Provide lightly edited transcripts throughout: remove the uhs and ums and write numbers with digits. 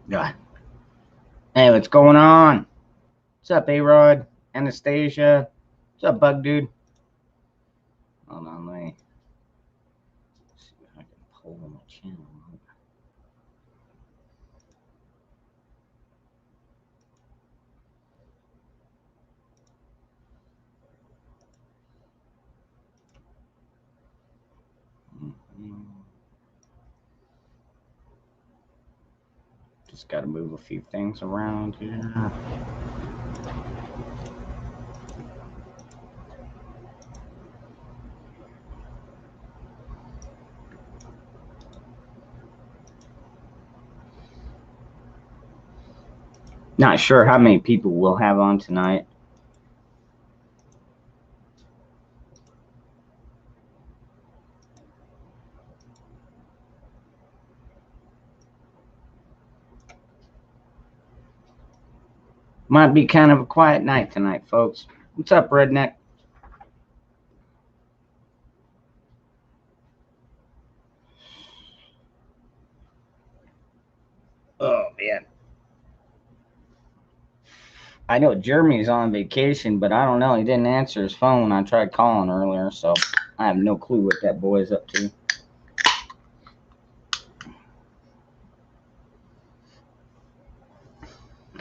God. Hey, what's going on? What's up, A-Rod? Anastasia? What's up, Bug Dude? Hold on, let me see if I can pull my channel. Just got to move a few things around here. Not sure how many people we'll have on tonight. Might be kind of a quiet night tonight, folks. What's up, Redneck? Oh, man. I know Jeremy's on vacation, but I don't know. He didn't answer his phone when I tried calling earlier, so I have no clue what that boy's up to.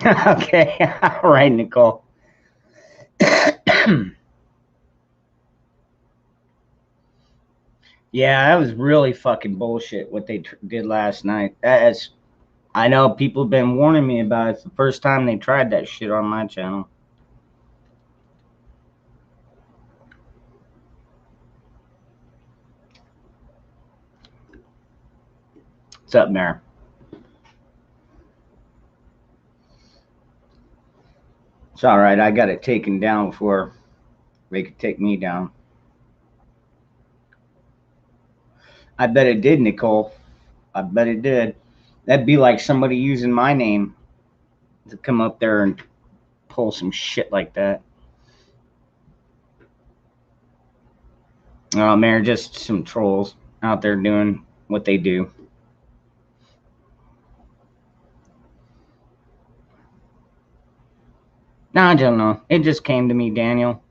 Okay, all right, Nicole. Yeah, that was really fucking bullshit what they did last night. That's, I know people have been warning me about it. It's the first time they tried that shit on my channel. What's up, Mayor? It's all right. I got it taken down before they could take me down. I bet it did, Nicole. I bet it did. That'd be like somebody using my name to come up there and pull some shit like that. Oh, Mayor, just some trolls out there doing what they do. No, I don't know. It just came to me, Daniel.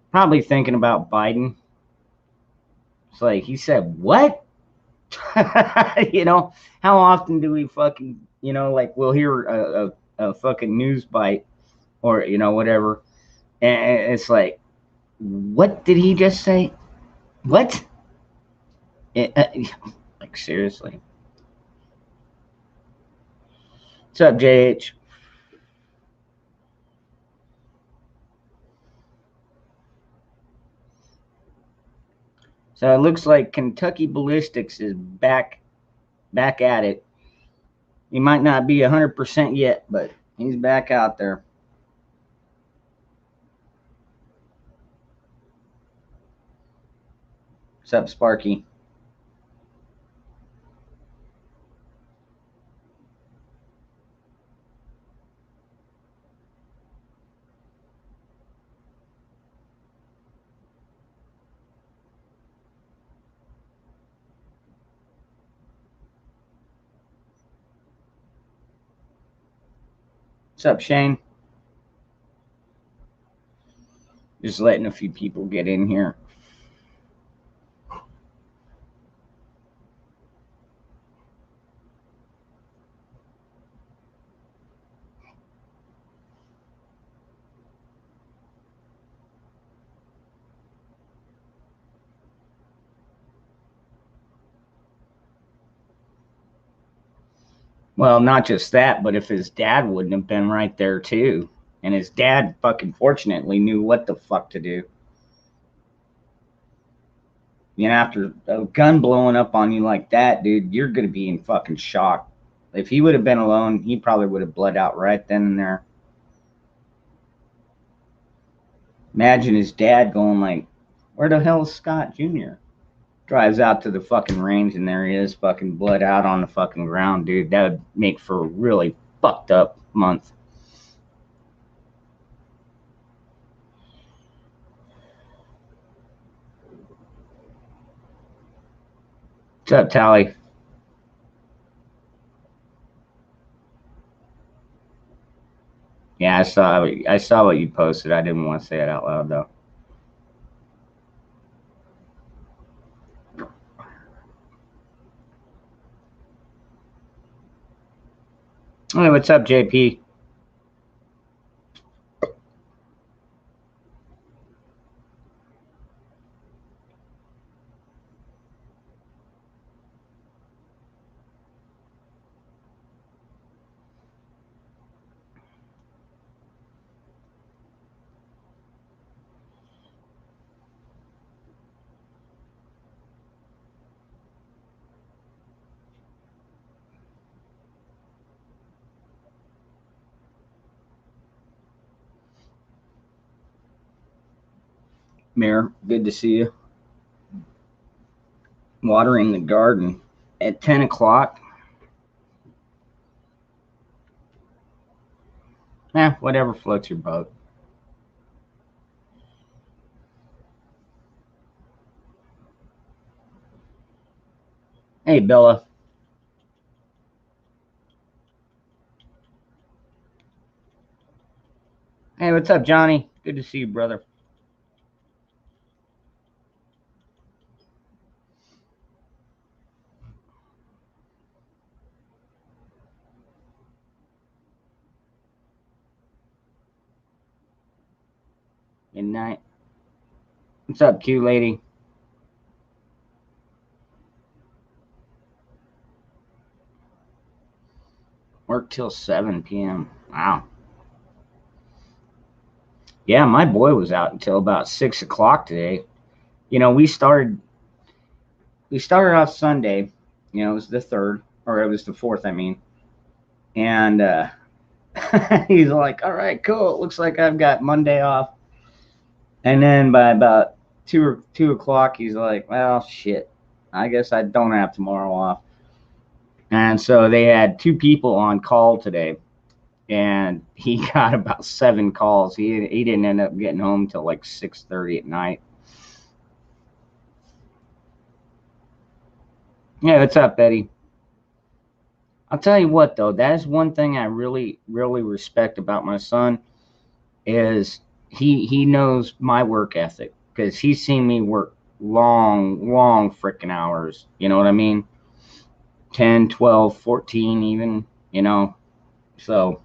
Probably thinking about Biden. It's like he said, "What?" How often do we fucking, like we'll hear a fucking news bite or whatever, and it's like, what did he just say? What? Like seriously. What's up, JH? So it looks like Kentucky Ballistics is back at it. He might not be 100% yet, but he's back out there. What's up, Sparky? What's up, Shane? Just letting a few people get in here. Well, not just that, but if his dad wouldn't have been right there too, and his dad fucking fortunately knew what the fuck to do. After a gun blowing up on you like that, dude, you're gonna be in fucking shock. If he would have been alone, he probably would have bled out right then and there. Imagine his dad going like, "Where the hell is Scott Jr.?" Drives out to the fucking range and there he is, fucking bled out on the fucking ground, dude. That would make for a really fucked up month. What's up, Tally? Yeah, I saw what you posted. I didn't want to say it out loud though. Hey, what's up, JP? Mayor, good to see you. Watering the garden at 10 o'clock. Whatever floats your boat. Hey, Bella. Hey, what's up, Johnny? Good to see you, brother. Good night. What's up, Q lady? Work till 7 p.m. Wow. Yeah, my boy was out until about 6 o'clock today. You know, we started off Sunday. You know, it was the third, or it was the fourth, I mean. And he's like, "All right, cool. It looks like I've got Monday off." And then by about 2 o'clock, he's like, "Well, shit. I guess I don't have tomorrow off." And so they had two people on call today, and he got about 7 calls. He didn't end up getting home till like 6:30 at night. Yeah, what's up, Betty? I'll tell you what, though, that is one thing I really, really respect about my son is he knows my work ethic because he's seen me work long, long freaking hours. You know what I mean? 10, 12, 14 even, you know. So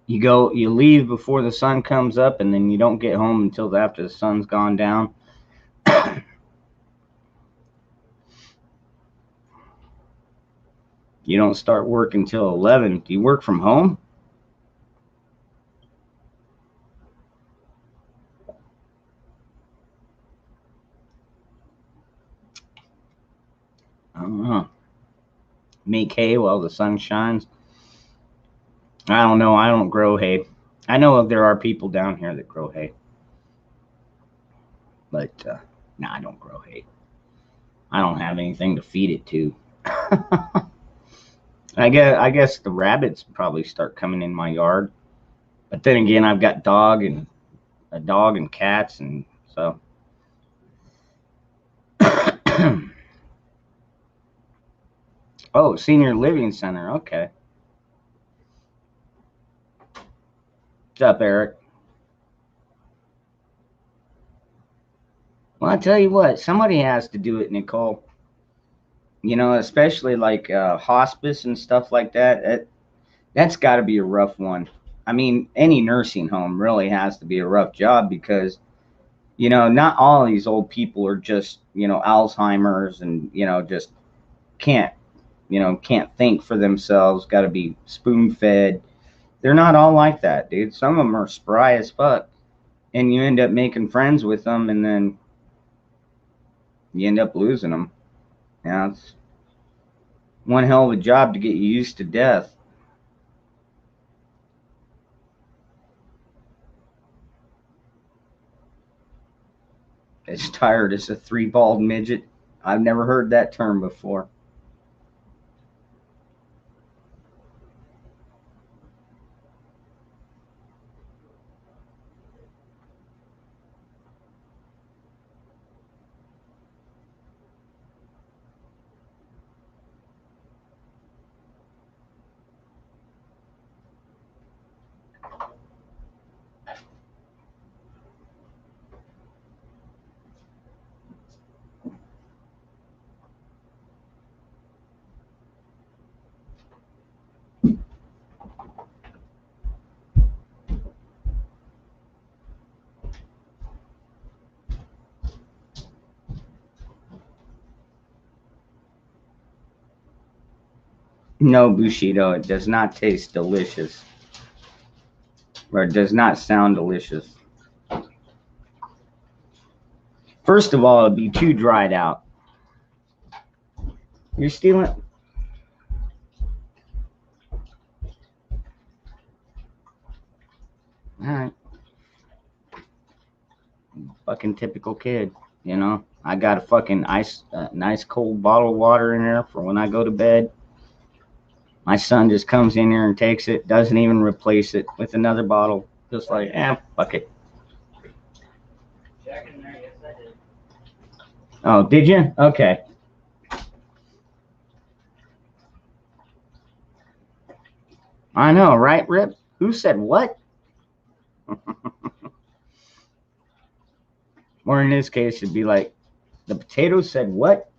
you leave before the sun comes up, and then you don't get home until after the sun's gone down. You don't start work until 11. Do you work from home? I don't know. Make hay while the sun shines. I don't know. I don't grow hay. I know there are people down here that grow hay, but no, I don't grow hay. I don't have anything to feed it to. I guess the rabbits probably start coming in my yard, but then again, I've got a dog and cats, and so. Oh, senior living center. Okay. What's up, Eric? Well, I tell you what, somebody has to do it, Nicole. You know, especially like hospice and stuff like that. That's got to be a rough one. I mean, any nursing home really has to be a rough job because, you know, not all of these old people are just, you know, Alzheimer's and, you know, just can't, can't think for themselves, got to be spoon fed. They're not all like that, dude. Some of them are spry as fuck. And you end up making friends with them, and then you end up losing them. You know, it's one hell of a job to get you used to death. As tired as a three-balled midget. I've never heard that term before. No, Bushido, it does not taste delicious. Or it does not sound delicious. First of all, it'd be too dried out. You're stealing. All right. Fucking typical kid, you know. I got a fucking nice cold bottle of water in there for when I go to bed. My son just comes in here and takes it, doesn't even replace it with another bottle. Just like, fuck it. Oh, did you? Okay. I know, right, Rip? Who said what? Or in this case, it'd be like, the potato said what?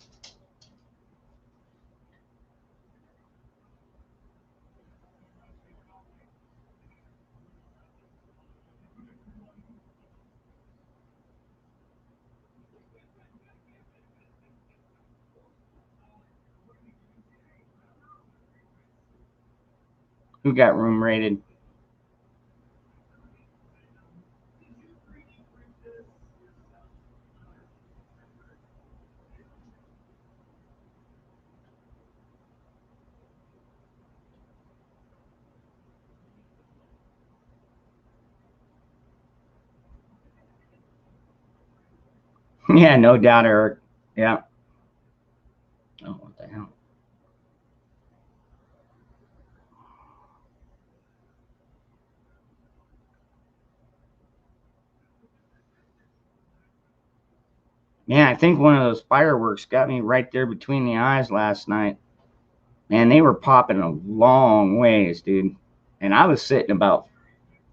Who got room rated? Yeah, no doubt, Eric. Yeah. Oh, what the hell? Yeah, I think one of those fireworks got me right there between the eyes last night. Man, they were popping a long ways, dude. And I was sitting about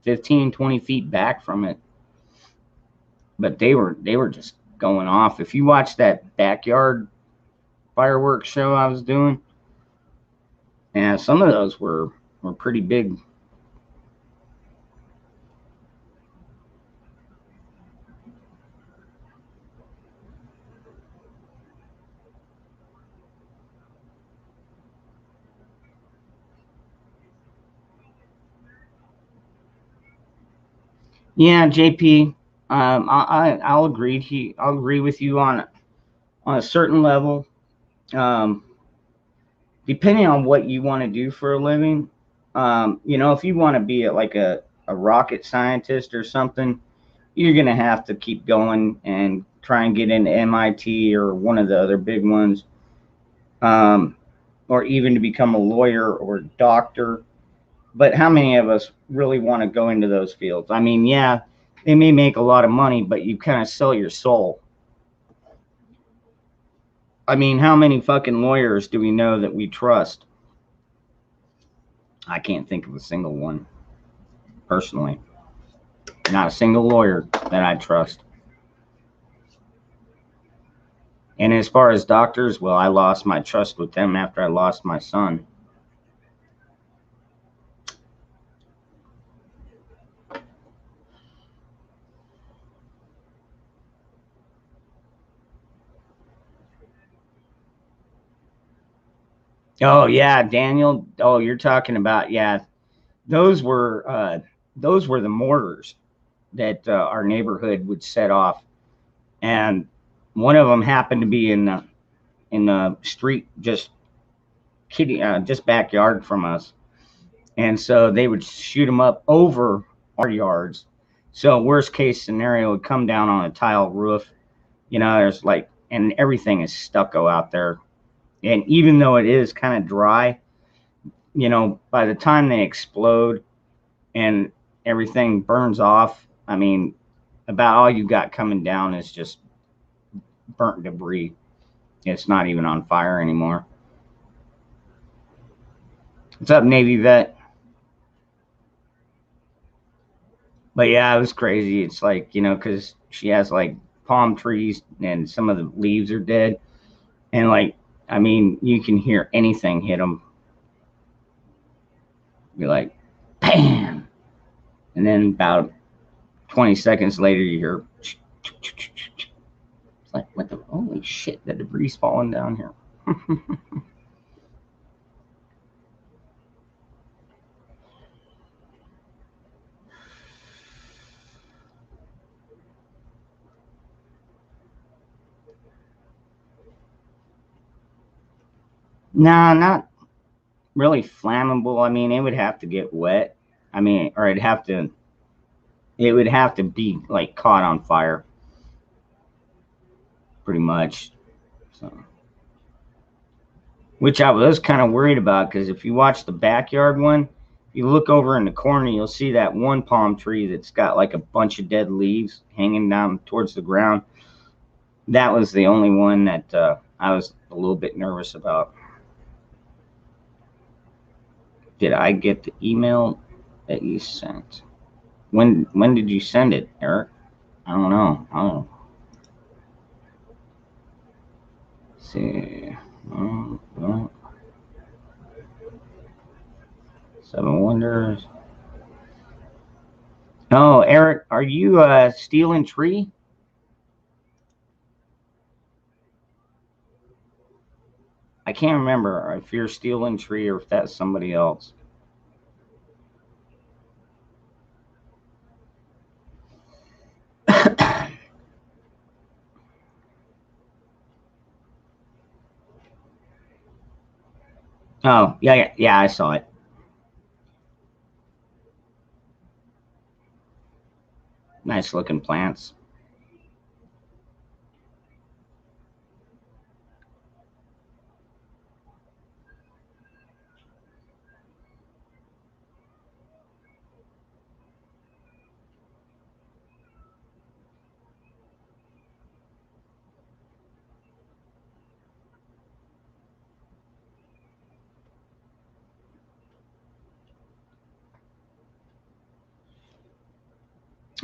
15, 20 feet back from it. But they were just going off. If you watch that backyard fireworks show I was doing, yeah, some of those were pretty big. Yeah, JP, I'll agree. I'll agree with you on a certain level. Um, Depending on what you want to do for a living, if you want to be a rocket scientist or something, you're gonna have to keep going and try and get into MIT or one of the other big ones, um, or even to become a lawyer or a doctor. But how many of us really want to go into those fields? I mean, yeah, they may make a lot of money, but you kind of sell your soul. I mean, how many fucking lawyers do we know that we trust? I can't think of a single one personally. Not a single lawyer that I trust. And as far as doctors, well, I lost my trust with them after I lost my son. Oh yeah, Daniel. Oh, you're talking about, yeah. Those were uh, those were the mortars that our neighborhood would set off, and one of them happened to be in the street just backyard from us, and so they would shoot them up over our yards. So worst case scenario would come down on a tile roof. There's and everything is stucco out there, and even though it is kind of dry, by the time they explode and everything burns off, I mean, about all you got coming down is just burnt debris. It's not even on fire anymore. What's up, Navy vet? But yeah, it was crazy. It's like, because she has like palm trees and some of the leaves are dead. And I mean, you can hear anything hit them. You're like, bam. And then about 20 seconds later, you hear, it's like, what the, holy shit, the debris falling down here. No, not really flammable. I mean, it would have to get wet. I mean, or it would have to be like caught on fire, pretty much. So, which I was kind of worried about because if you watch the backyard one, if you look over in the corner, you'll see that one palm tree that's got like a bunch of dead leaves hanging down towards the ground. That was the only one that I was a little bit nervous about. Did I get the email that you sent? When did you send it, Eric? I don't know. I don't know. Let's see. Well, Seven Wonders. Oh, Eric, are you stealing tree? I can't remember if you're stealing tree or if that's somebody else. Oh, yeah, yeah, yeah, I saw it. Nice looking plants.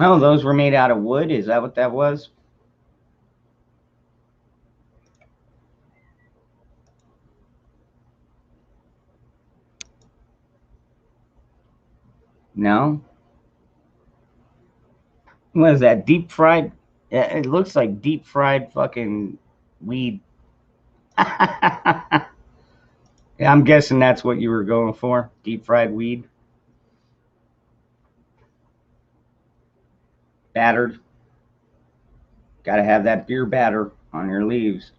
Oh, those were made out of wood. Is that what that was? No. What is that? Deep fried? It looks like deep fried fucking weed. Yeah, I'm guessing that's what you were going for. Deep fried weed, battered. Got to have that beer batter on your leaves.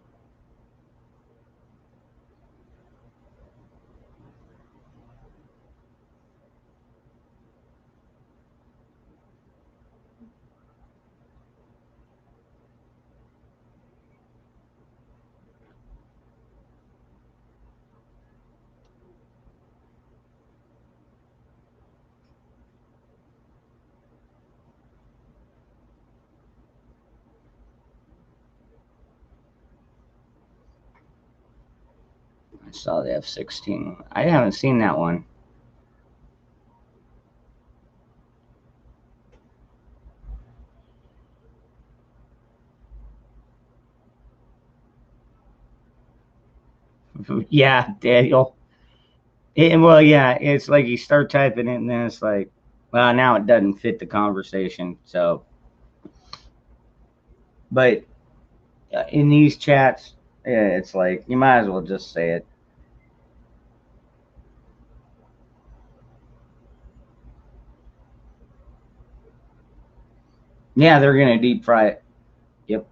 I saw the F-16. I haven't seen that one. Yeah, Daniel. Well, yeah, it's like you start typing it and then it's like, well, now it doesn't fit the conversation. So, but in these chats, yeah, it's like you might as well just say it. Yeah, they're gonna deep fry it. Yep.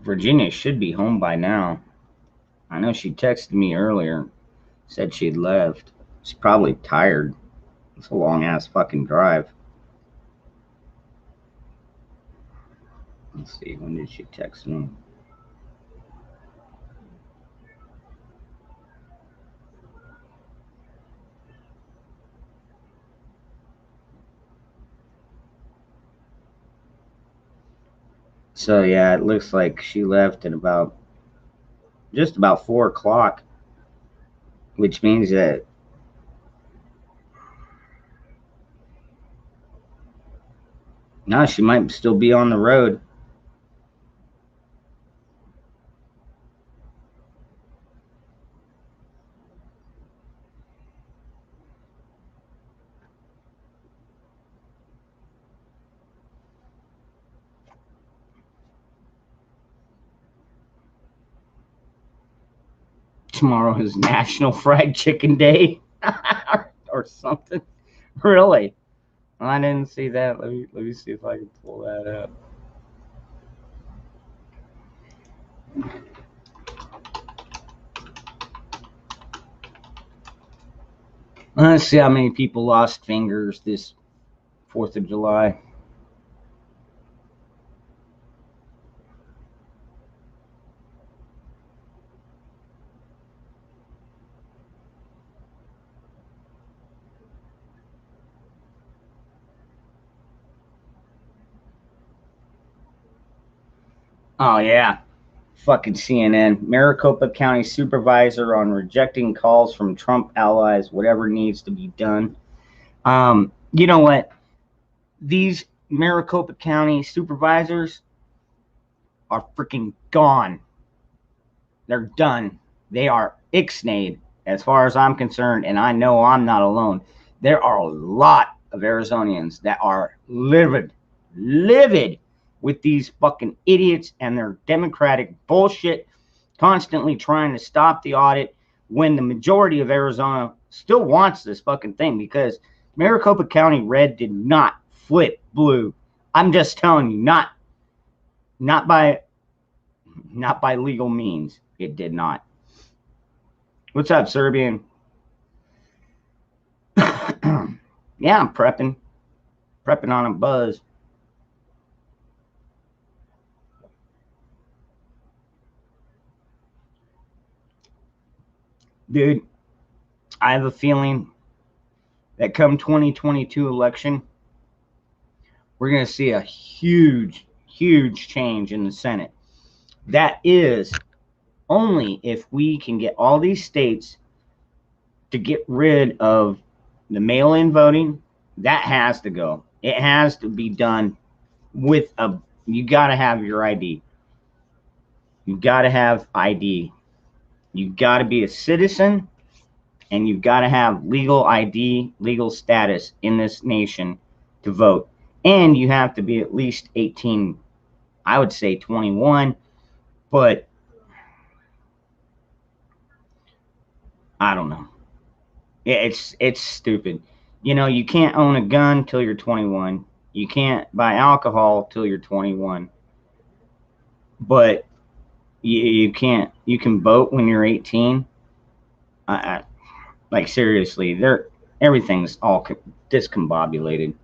Virginia should be home by now. I know she texted me earlier, said she'd left. She's probably tired. It's a long ass fucking drive. Let's see, when did she text me? So yeah, it looks like she left at about just about 4 o'clock, which means that no, she might still be on the road. tomorrow is National Fried Chicken Day or something. Really? I didn't see that. Let me see if I can pull that up. Let's see how many people lost fingers this 4th of July. Oh, yeah. Fucking CNN. Maricopa County supervisor on rejecting calls from Trump allies, whatever needs to be done. You know what? These Maricopa County supervisors are freaking gone. They're done. They are ixnayed as far as I'm concerned, and I know I'm not alone. There are a lot of Arizonians that are livid with these fucking idiots and their Democratic bullshit, constantly trying to stop the audit when the majority of Arizona still wants this fucking thing, because Maricopa County red did not flip blue. I'm just telling you, not by legal means. It did not. What's up, Serbian? Yeah, I'm prepping on a buzz. Dude, I have a feeling that come 2022 election, we're going to see a huge change in the Senate. That is only if we can get all these states to get rid of the mail-in voting. That has to go. It has to be done with you got to have your ID. You got to have ID. You got to be a citizen, and you've got to have legal ID, legal status in this nation to vote. And you have to be at least 18, I would say 21, but I don't know. It's stupid. You know, you can't own a gun till you're 21. You can't buy alcohol till you're 21. But you can't. You can vote when you're 18. Like seriously, everything's all discombobulated.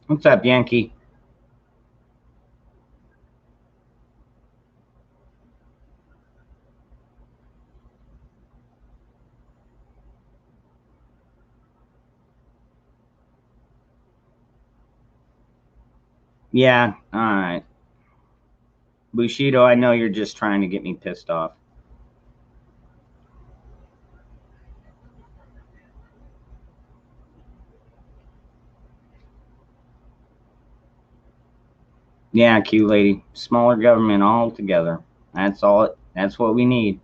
What's up, Yankee? Yeah, all right. Bushido, I know you're just trying to get me pissed off. Yeah, Q lady. Smaller government altogether. That's all. That's what we need.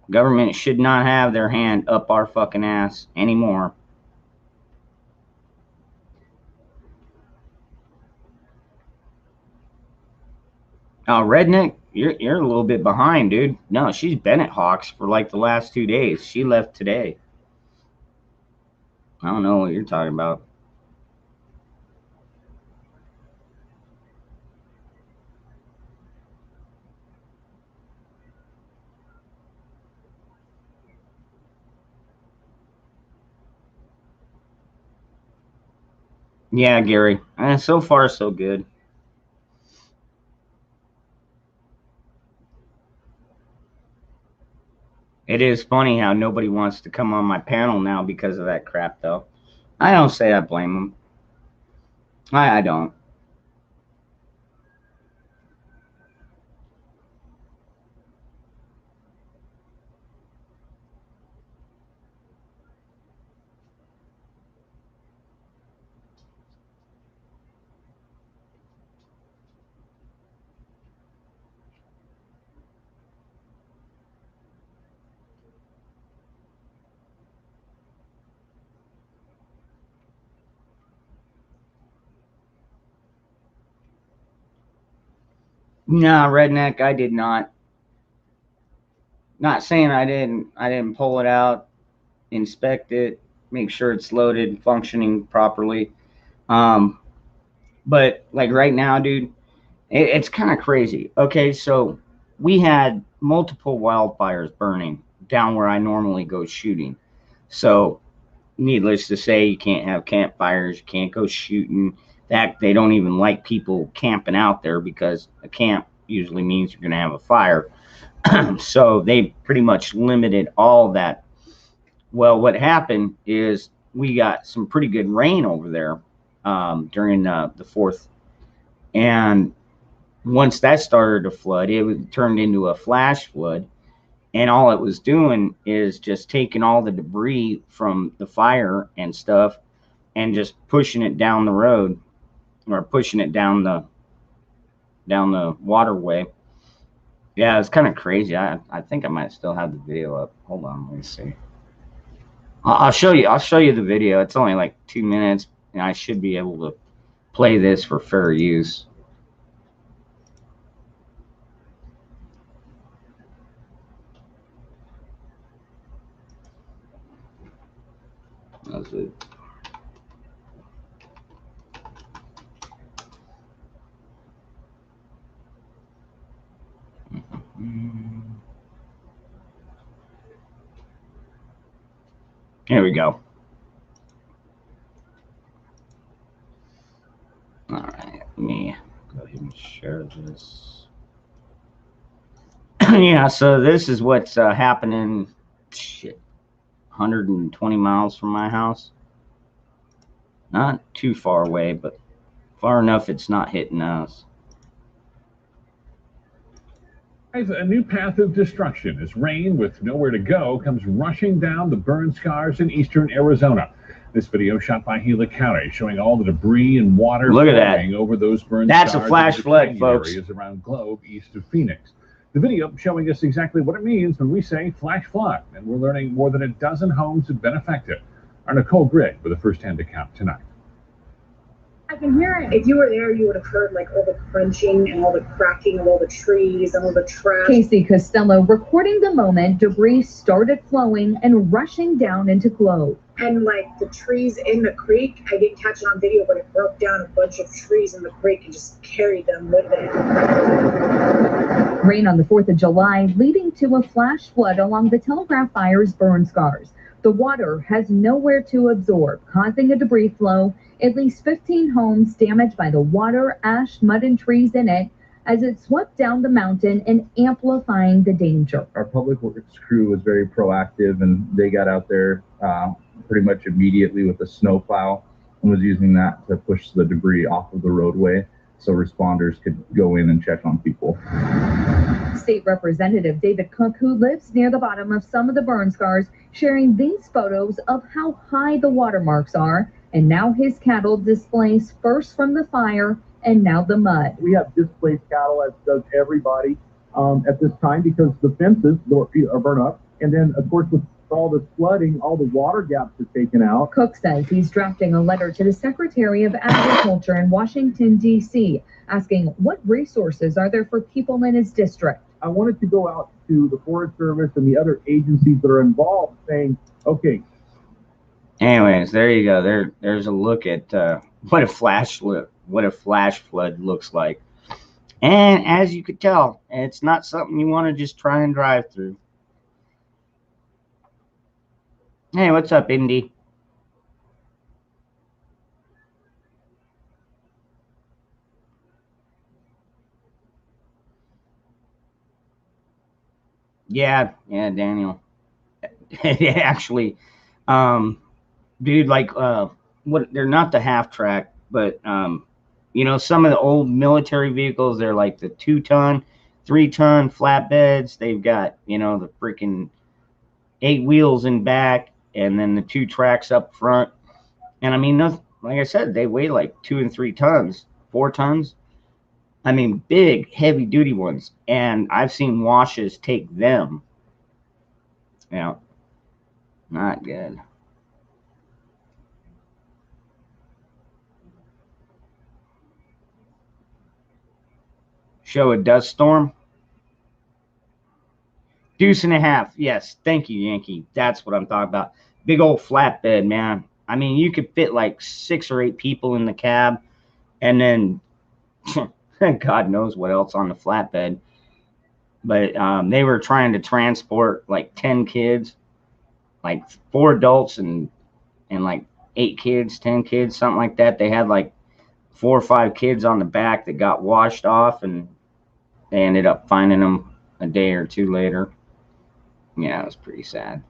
Government should not have their hand up our fucking ass anymore. Redneck, you're a little bit behind, dude. No, she's been at Hawks for like the last 2 days. She left today. I don't know what you're talking about. Yeah, Gary. So far, so good. It is funny how nobody wants to come on my panel now because of that crap, though. I don't say I blame them. I don't. No, redneck, I did not. Not saying I didn't. I didn't pull it out, inspect it, make sure it's loaded, functioning properly. Um, but like right now, dude, it's kind of crazy. Okay, so we had multiple wildfires burning down where I normally go shooting. So, needless to say, you can't have campfires, you can't go shooting. In fact, they don't even like people camping out there because a camp usually means you're going to have a fire. So they pretty much limited all that. Well, what happened is we got some pretty good rain over there during the fourth, and once that started to flood, it turned into a flash flood, and all it was doing is just taking all the debris from the fire and stuff and just pushing it down the road or pushing it down the waterway. Yeah, it's kind of crazy. I think I might still have the video up. Hold on, let me see. I'll show you. I'll show you the video. It's only like 2 minutes, and I should be able to play this for fair use. That's it. Here we go. All right, let me go ahead and share this. Yeah, so this is what's happening. Shit, 120 miles from my house. Not too far away, but far enough it's not hitting us. A new path of destruction as rain with nowhere to go comes rushing down the burn scars in eastern Arizona. This video shot by Gila County showing all the debris and water flowing over those burn scars. That's a flash flood, folks. Areas around Globe east of Phoenix. The video showing us exactly what it means when we say flash flood, and we're learning more than a dozen homes have been affected. Our Nicole Grigg with a first-hand account tonight. I can hear it. If you were there, you would have heard like all the crunching and all the cracking of all the trees and all the trash. Casey Costello recording the moment debris started flowing and rushing down into Globe. And like the trees in the creek, I didn't catch it on video, but it broke down a bunch of trees in the creek and just carried them with it. Rain on the 4th of July leading to a flash flood along the Telegraph Fire's burn scars. The water has nowhere to absorb, causing a debris flow. At least 15 homes damaged by the water, ash, mud, and trees in it as it swept down the mountain and amplifying the danger. Our public works crew was very proactive, and they got out there pretty much immediately with a snowplow and was using that to push the debris off of the roadway so responders could go in and check on people. State Representative David Cook, who lives near the bottom of some of the burn scars, sharing these photos of how high the watermarks are, and now his cattle displaced first from the fire and now the mud. We have displaced cattle, as does everybody at this time, because the fences are burnt up, and then of course with all the flooding, all the water gaps are taken out. Cook says he's drafting a letter to the Secretary of Agriculture in Washington, D.C., asking what resources are there for people in his district. I wanted to go out to the Forest Service and the other agencies that are involved saying, okay. Anyways, there you go. There's a look at what a flash flood looks like. And as you could tell, it's not something you want to just try and drive through. Hey, what's up, Indy? Yeah, Daniel. Actually, dude, like, what? They're not the half track, but you know, some of the old military vehicles, they're like the 2-ton, 3-ton flatbeds. They've got, you know, the freaking 8 wheels in back, and then the 2 tracks up front. And I mean, like I said, they weigh like 2 and 3 tons, 4 tons. I mean, big, heavy duty ones. And I've seen washes take them. Yeah, not good. show a dust storm. Deuce and a half. Yes, thank you, Yankee. That's what I'm talking about. Big old flatbed, man. I mean, you could fit like 6 or 8 people in the cab, and then God knows what else on the flatbed. But they were trying to transport like 10 kids, like 4 adults and like 8 kids, 10 kids, something like that. They had like 4 or 5 kids on the back that got washed off, and they ended up finding them a day or 2 later. Yeah, it was pretty sad.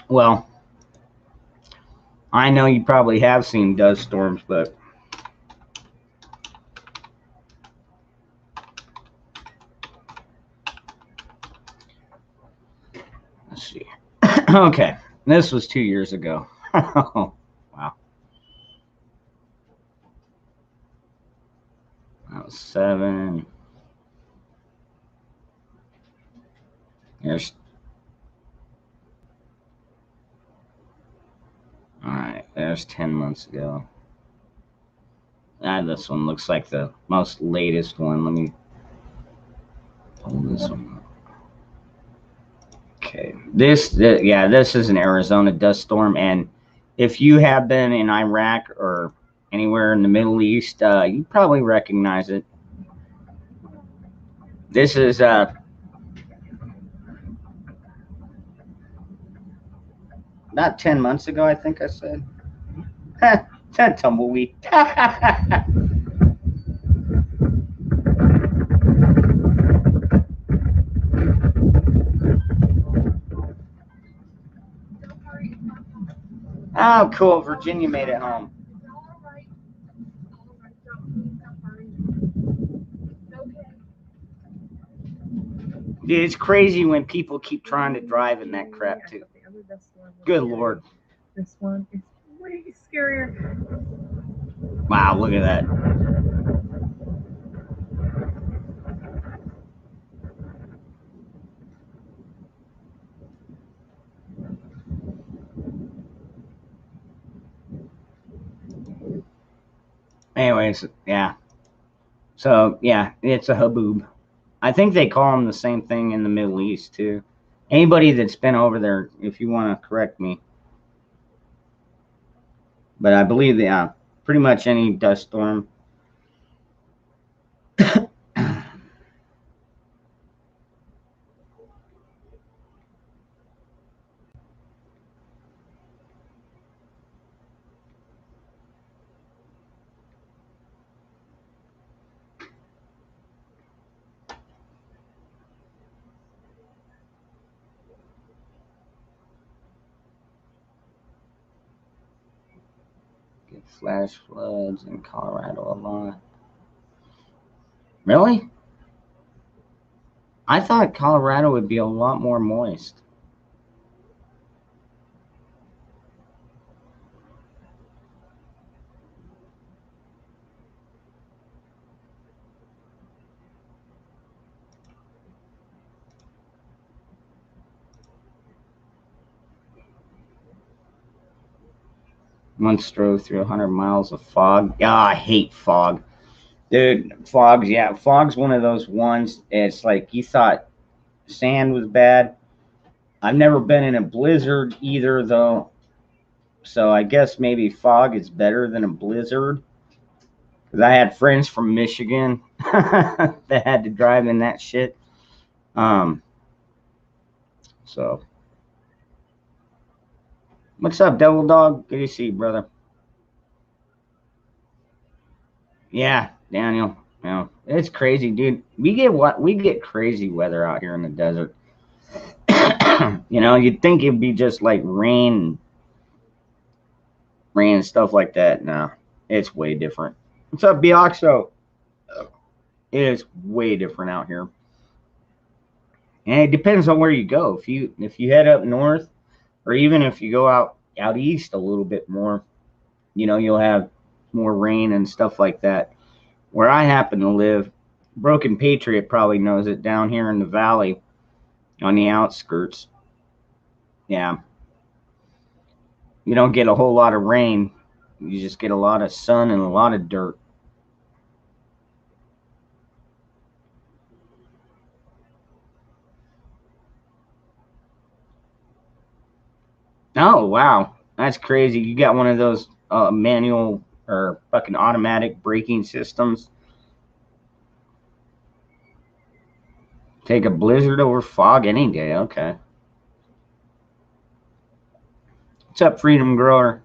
Well, I know you probably have seen dust storms, but let's see. Okay, this was 2 years ago. Wow. That was 7. There's all right. There's 10 months ago. This one looks like the most latest one. Let me pull this one up. Okay, this is an Arizona dust storm, and if you have been in Iraq or anywhere in the Middle East, you probably recognize it. This is about 10 months ago, I think I said. That tumbleweed. Oh, cool. Virginia made it home. Dude, it's crazy when people keep trying to drive in that crap, too. Good Lord. This one is way scarier. Wow, look at that. Anyways, yeah. So, yeah, it's a haboob. I think they call them the same thing in the Middle East, too. Anybody that's been over there, if you want to correct me. But I believe, yeah, pretty much any dust storm. Get flash floods in Colorado a lot. Really? I thought Colorado would be a lot more moist. Once drove through 100 miles of fog. Yeah, I hate fog. Dude, fog's one of those ones. It's like you thought sand was bad. I've never been in a blizzard either, though. So I guess maybe fog is better than a blizzard. Because I had friends from Michigan that had to drive in that shit. So, what's up, Devil Dog? Good to see you, brother. Yeah, Daniel. Yeah, it's crazy, dude. We get crazy weather out here in the desert. You know, you'd think it'd be just like rain and stuff like that. No, it's way different. What's up, Bioxo? It is way different out here. And it depends on where you go. If you head up north, or even if you go out east a little bit more, you know, you'll have more rain and stuff like that. Where I happen to live, Broken Patriot probably knows it, down here in the valley on the outskirts. Yeah. You don't get a whole lot of rain. You just get a lot of sun and a lot of dirt. Oh, wow. That's crazy. You got one of those manual or fucking automatic braking systems. Take a blizzard over fog any day. Okay. What's up, Freedom Grower?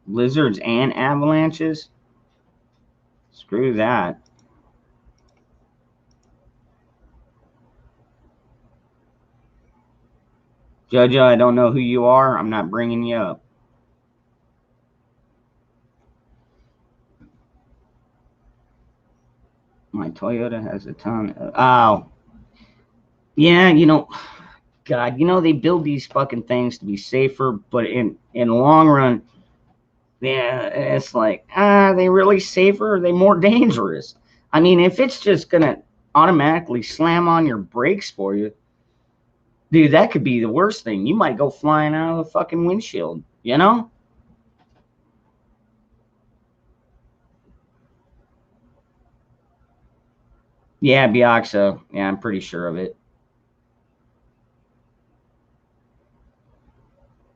Blizzards and avalanches? Screw that. Jojo, I don't know who you are. I'm not bringing you up. My Toyota has a ton of... Oh. Yeah, God, they build these fucking things to be safer, but in the long run, yeah, it's like, are they really safer? Or are they more dangerous? I mean, if it's just gonna automatically slam on your brakes for you, dude, that could be the worst thing. You might go flying out of the fucking windshield, Yeah, Bioxo. Yeah, I'm pretty sure of it.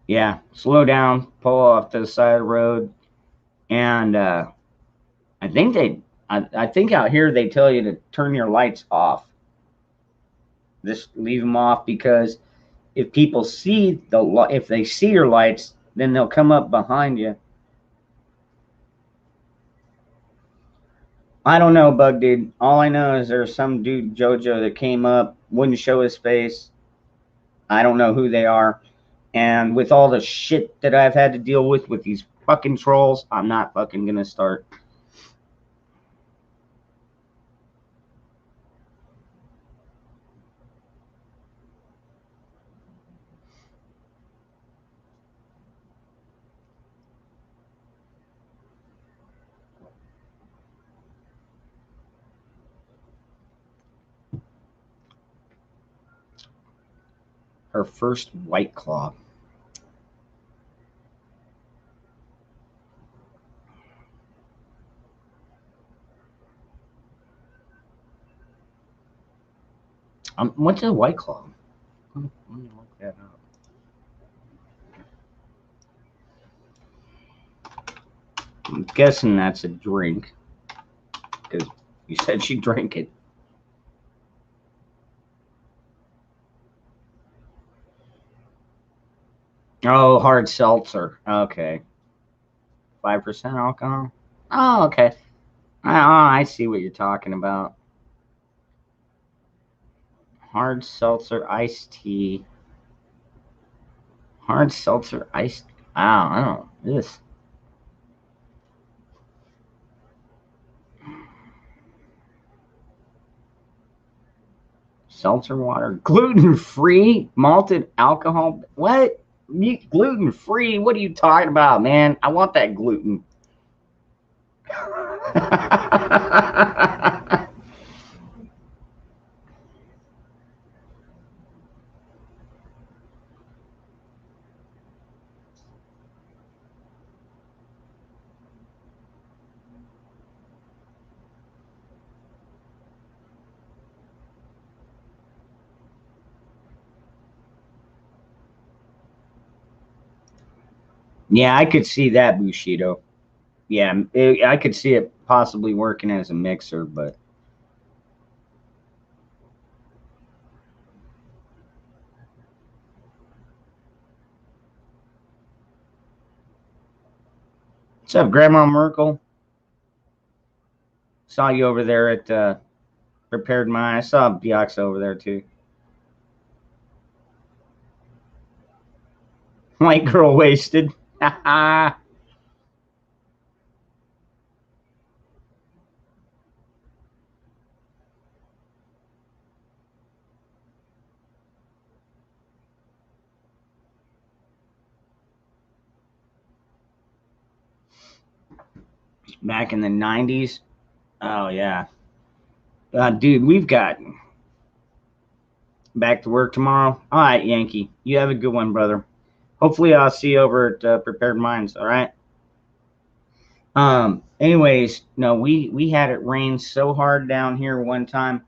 Yeah, slow down, pull off to the side of the road, and I think out here they tell you to turn your lights off. Just leave them off, because if people see if they see your lights, then they'll come up behind you. I don't know, Bug Dude. All I know is there's some dude, Jojo, that came up, wouldn't show his face. I don't know who they are. And with all the shit that I've had to deal with these fucking trolls, I'm not fucking gonna start. Her first White Claw. What's a White Claw? Let me look that up. I'm guessing that's a drink, because you said she drank it. Oh, hard seltzer. Okay. 5% alcohol? Oh, okay. I see what you're talking about. Hard seltzer iced tea. Hard seltzer iced... I don't know. This. Seltzer water. Gluten-free malted alcohol. What? Gluten-free? What are you talking about, man? I want that gluten. Yeah, I could see that, Bushido. Yeah, I could see it possibly working as a mixer, but... What's up, Grandma Merkel? Saw you over there at Prepared My. I saw Biox over there, too. White girl wasted. Back in the 90s. Oh, yeah. Dude, we've got back to work tomorrow. All right, Yankee. You have a good one, brother. Hopefully, I'll see you over at Prepared Minds. All right. Anyways, no, we had it rain so hard down here one time.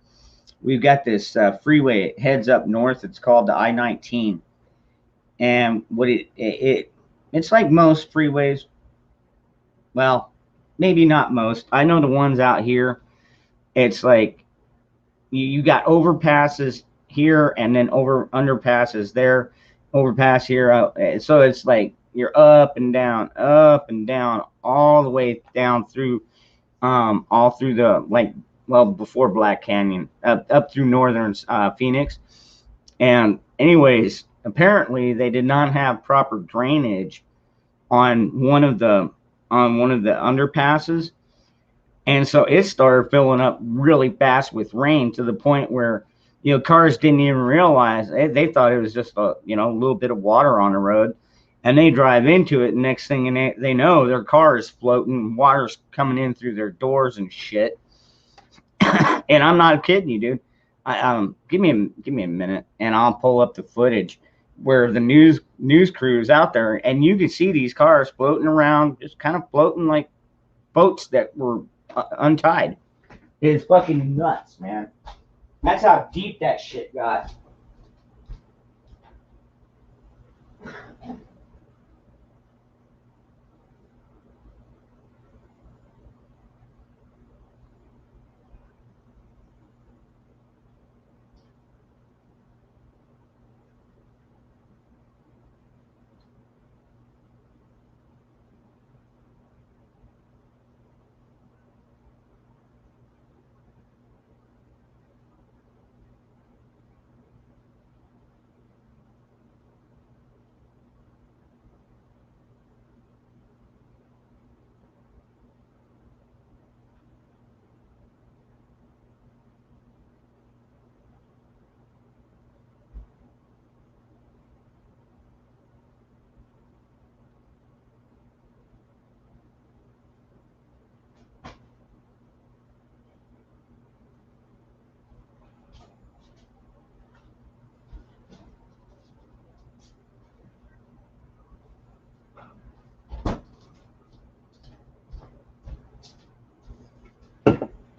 We've got this freeway. It heads up north. It's called the I-19, and what it's like most freeways. Well, maybe not most. I know the ones out here. It's like you got overpasses here and then underpasses there, overpass here. So it's like you're up and down, all the way down through, all through the before Black Canyon, up through northern Phoenix. And anyways, apparently they did not have proper drainage on one of the underpasses. And so it started filling up really fast with rain to the point where, cars didn't even realize. They thought it was just a little bit of water on the road, and they drive into it. And next thing they know, their car is floating, water's coming in through their doors and shit. And I'm not kidding you, dude. Give me a minute, and I'll pull up the footage where the news crew is out there, and you can see these cars floating around, just kind of floating like boats that were untied. It's fucking nuts, man. That's how deep that shit got.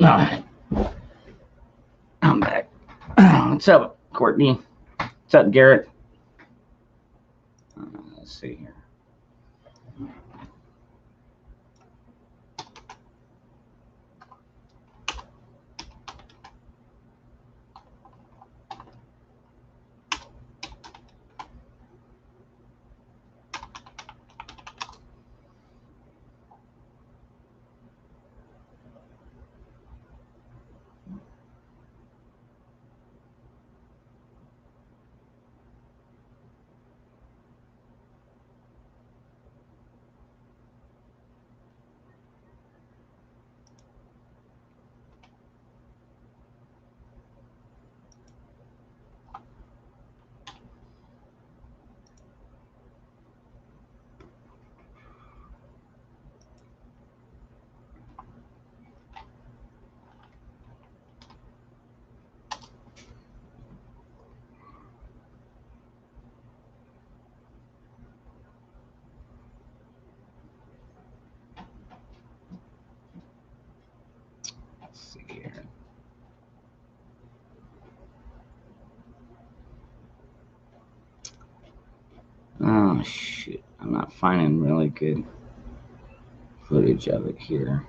All right. I'm back. What's up, Courtney? What's up, Garrett? Let's see here. Here. Oh shit, I'm not finding really good footage of it here.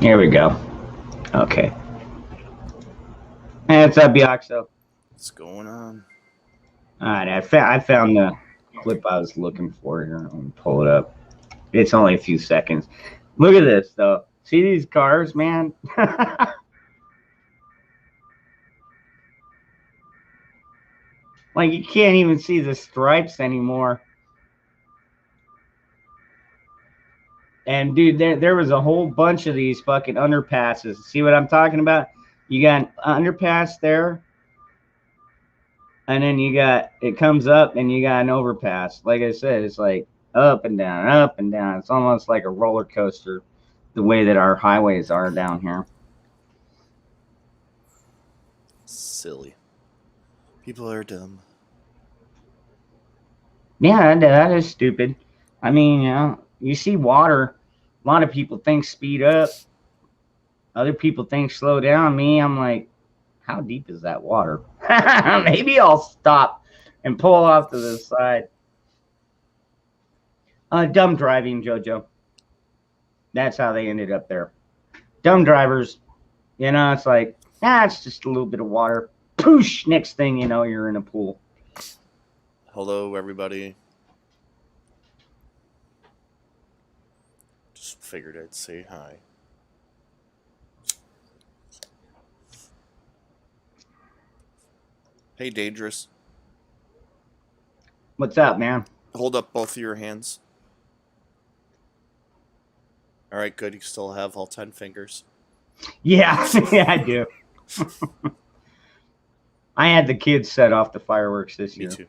Here we go. Okay. Hey, what's up, Bioxo? What's going on? All right, I found the clip I was looking for here. Let me pull it up. It's only a few seconds. Look at this, though. See these cars, man? Like, you can't even see the stripes anymore. And, dude, there was a whole bunch of these fucking underpasses. See what I'm talking about? You got an underpass there. And then you got, it comes up and you got an overpass. Like I said, it's like up and down, up and down. It's almost like a roller coaster, the way that our highways are down here. Silly. People are dumb. Yeah, that is stupid. I mean, you know, you see water, a lot of people think speed up. Other people think slow down. Me, I'm like, how deep is that water? Maybe I'll stop and pull off to the side. Dumb driving, JoJo. That's how they ended up there. Dumb drivers. You know, it's like, it's just a little bit of water. Poosh! Next thing you know, you're in a pool. Hello, everybody. Just figured I'd say hi. Hey, Dangerous. What's up, man? Hold up both of your hands. All right, good. You still have all 10 fingers. Yeah, yeah, I do. I had the kids set off the fireworks this year. Me too.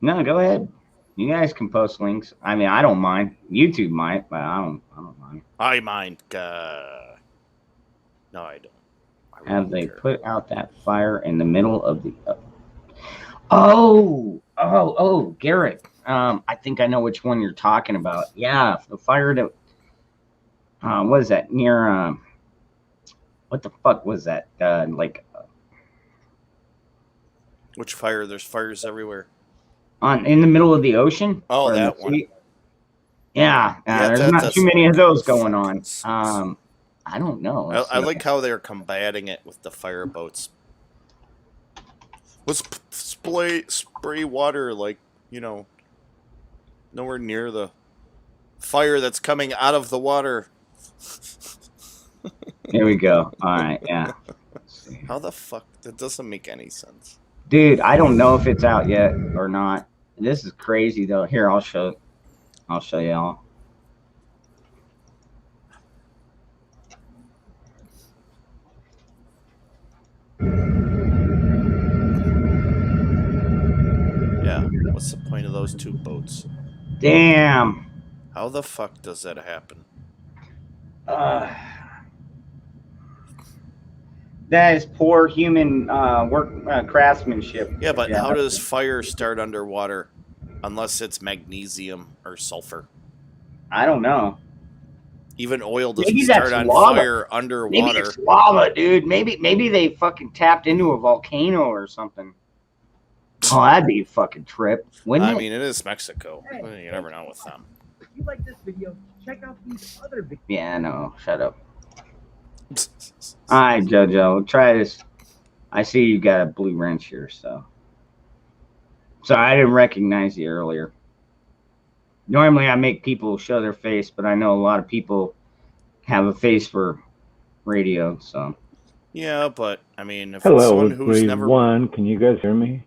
No, go ahead. You guys can post links. I mean, I don't mind. YouTube might, but I don't mind. I mind. No, I don't. Have they put out that fire in the middle of the... Oh, Garrett. I think I know which one you're talking about. Yeah, the fire that... what is that? Near... what the fuck was that? Which fire? There's fires everywhere. In the middle of the ocean? Oh, that one. Yeah, there's not too many of those going on. I don't know. I like how they're combating it with the fire boats. Let's spray water, like, you know, nowhere near the fire that's coming out of the water. Here we go. All right, yeah. How the fuck? That doesn't make any sense. Dude, I don't know if it's out yet or not. This is crazy, though. Here, I'll show y'all. Yeah, what's the point of those two boats? Damn. How the fuck does that happen? That is poor human craftsmanship. Yeah, but how does fire start underwater unless it's magnesium or sulfur? I don't know. Even oil doesn't start on fire underwater. Maybe it's lava, dude. Maybe they fucking tapped into a volcano or something. Oh, that'd be a fucking trip, wouldn't it? I mean, it is Mexico. Hey, you never know with them. If you like this video, check out these other videos. Yeah, no, shut up. All right, JoJo, try this. I see you got a blue wrench here, so. Sorry, I didn't recognize you earlier. Normally, I make people show their face, but I know a lot of people have a face for radio, so. Yeah, but, I mean, if Hello, it's someone who's never... one. Can you guys hear me?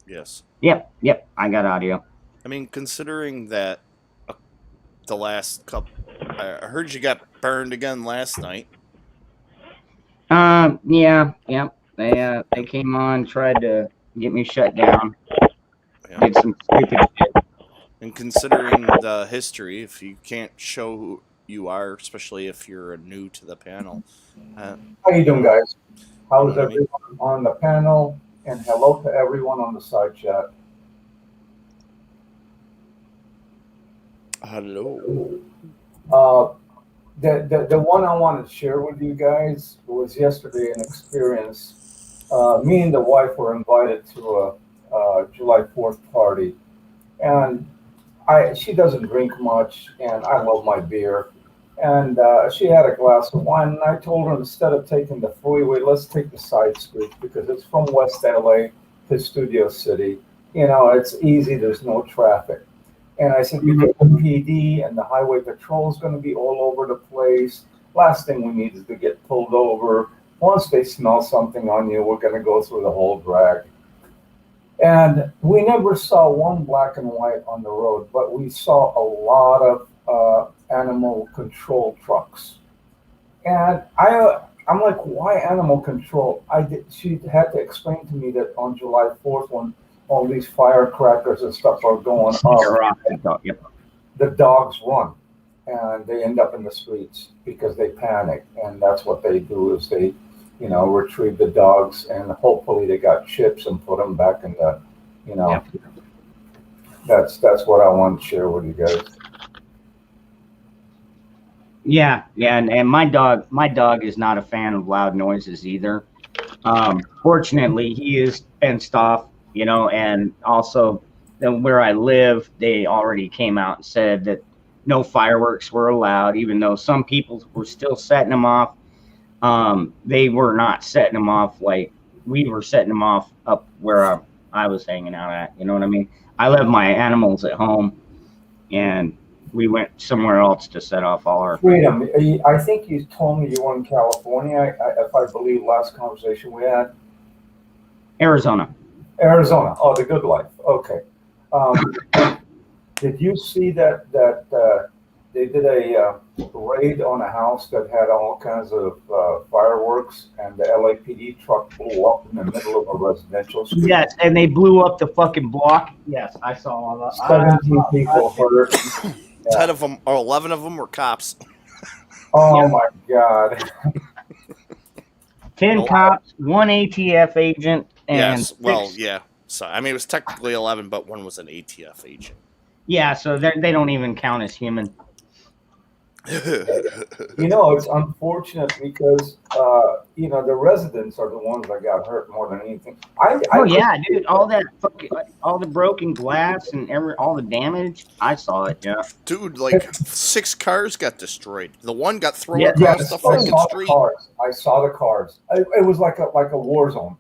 Yes. Yep, I got audio. I mean, considering that the last couple... I heard you got burned again last night. Yeah. They came on, tried to get me shut down. Yeah. Did some stupid shit. And considering the history, if you can't show who you are, especially if you're new to the panel. How you doing, guys? How's everyone on the panel? And hello to everyone on the side chat. Hello. The one I wanted to share with you guys was yesterday an experience. Me and the wife were invited to a July 4th party, and she doesn't drink much, and I love my beer. And she had a glass of wine, and I told her instead of taking the freeway, let's take the side street because it's from West LA to Studio City. You know, it's easy. There's no traffic. And I said, because the PD and the highway patrol is going to be all over the place. Last thing we need is to get pulled over. Once they smell something on you, we're going to go through the whole drag. And we never saw one black and white on the road, but we saw a lot of animal control trucks. And I'm like, why animal control? She had to explain to me that on July 4th, when all these firecrackers and stuff are going off, the dogs run and they end up in the streets because they panic. And that's what they do is they, retrieve the dogs, and hopefully they got chips and put them back in the, that's what I want to share with you guys. Yeah, and my dog is not a fan of loud noises either. Fortunately, he is fenced off, and also where I live, they already came out and said that no fireworks were allowed, even though some people were still setting them off. They were not setting them off like we were setting them off up where I was hanging out at. You know what I mean? I left my animals at home, and we went somewhere else to set off all our. Wait a minute. I think you told me you were in California. If I believe last conversation we had. Arizona. Oh, the good life. Okay. Did you see that they did a raid on a house that had all kinds of fireworks, and the LAPD truck blew up in the middle of a residential street? Yes, and they blew up the fucking block. Yes, I saw all that. 17 people hurt. 10 of them, or 11 of them were cops. Oh my God. 10 cops, 1 ATF agent, and yes, well, yeah. So I mean, it was technically 11, but one was an ATF agent. Yeah, so they don't even count as human. It's unfortunate because the residents are the ones that got hurt more than anything. Dude, all the broken glass and all the damage, I saw it. Yeah, dude, like 6 cars got destroyed. The one got thrown across the fucking street. I saw the cars. It was like a war zone.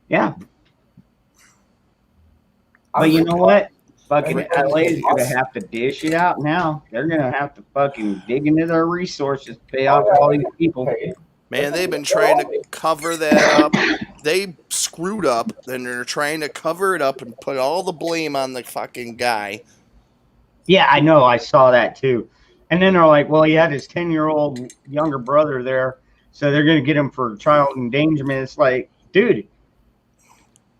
Yeah, but you know what? Fucking LA's gonna have to dish it out now. They're gonna have to fucking dig into their resources, pay off all these people. Man, they've been trying to cover that up. They screwed up, then they're trying to cover it up and put all the blame on the fucking guy. Yeah, I know. I saw that too. And then they're like, well, he had his 10-year-old younger brother there, so they're gonna get him for child endangerment. It's like, dude.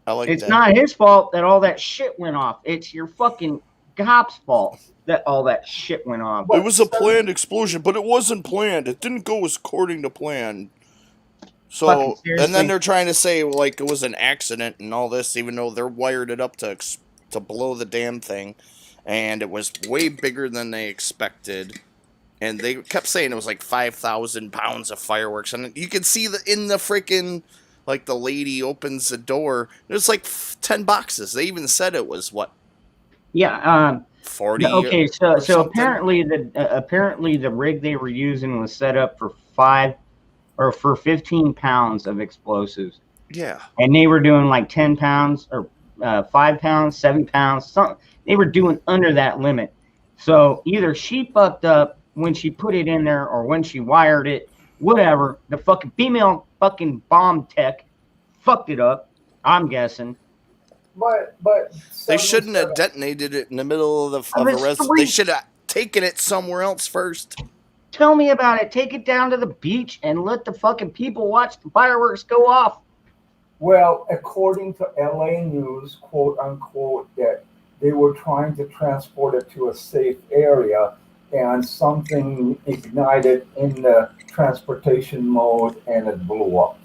It's not his fault that all that shit went off. It's your fucking cop's fault that all that shit went off. It was a planned explosion, but it wasn't planned. It didn't go according to plan. So, and then they're trying to say like it was an accident and all this, even though they're wired it up to blow the damn thing, and it was way bigger than they expected. And they kept saying it was like 5,000 pounds of fireworks, and you can see in the freaking. Like the lady opens the door, there's like 10 boxes. They even said it was what? Yeah, 40. Okay, so apparently the rig they were using was set up for 15 pounds of explosives. Yeah, and they were doing like 10 pounds or 5 pounds, 7 pounds. Something they were doing under that limit. So either she fucked up when she put it in there, or when she wired it. Whatever, the fucking female fucking bomb tech fucked it up, I'm guessing. But they shouldn't have detonated it in the middle of a residence. They should have taken it somewhere else first. Tell me about it. Take it down to the beach and let the fucking people watch the fireworks go off. Well, according to LA News, quote unquote, that they were trying to transport it to a safe area, and something ignited in the transportation mode and it blew up.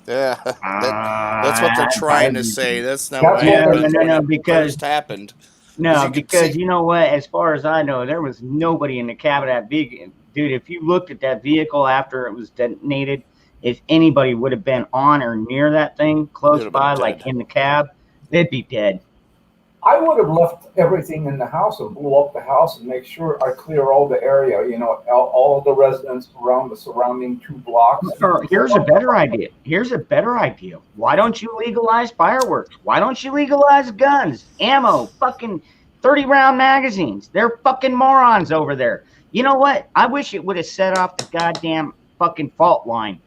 Yeah, that's what they're trying to say. That's not what happened. No, because it happened. No, because you know what? As far as I know, there was nobody in the cab of that vehicle. Dude, if you looked at that vehicle after it was detonated, if anybody would have been on or near that thing, close by, like in the cab, they'd be dead. I would have left everything in the house and blew up the house and make sure I clear all the area, you know, all the residents around the surrounding 2 blocks. Or here's a better idea. Why don't you legalize fireworks? Why don't you legalize guns, ammo, fucking 30-round magazines? They're fucking morons over there. You know what? I wish it would have set off the goddamn fucking fault line.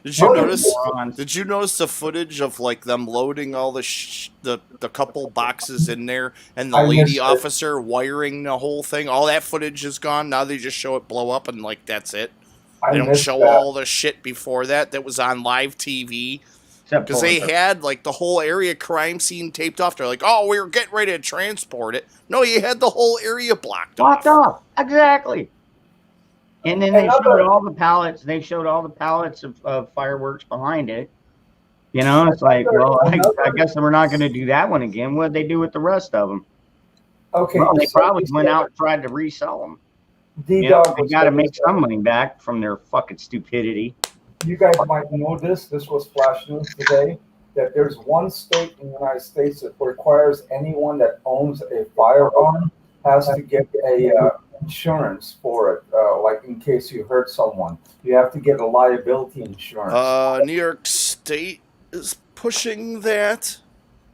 Did you notice? Did you notice the footage of like them loading all the couple boxes in there and the lady officer wiring the whole thing? All that footage is gone. Now they just show it blow up and like that's it. They don't show all the shit before that was on live TV. Because they had like the whole area crime scene taped off. They're like, oh, we were getting ready to transport it. No, you had the whole area blocked off. Exactly. And then they showed all the pallets. They showed all the pallets of fireworks behind it. You know, it's like, well, I guess we're not going to do that one again. What did they do with the rest of them? Okay. Well, they probably went out and tried to resell them. They got to make some money back from their fucking stupidity. You guys might know this. This was flash news today. That there's one state in the United States that requires anyone that owns a firearm has to get a insurance for it, like in case you hurt someone. You have to get a liability insurance. New York State is pushing that.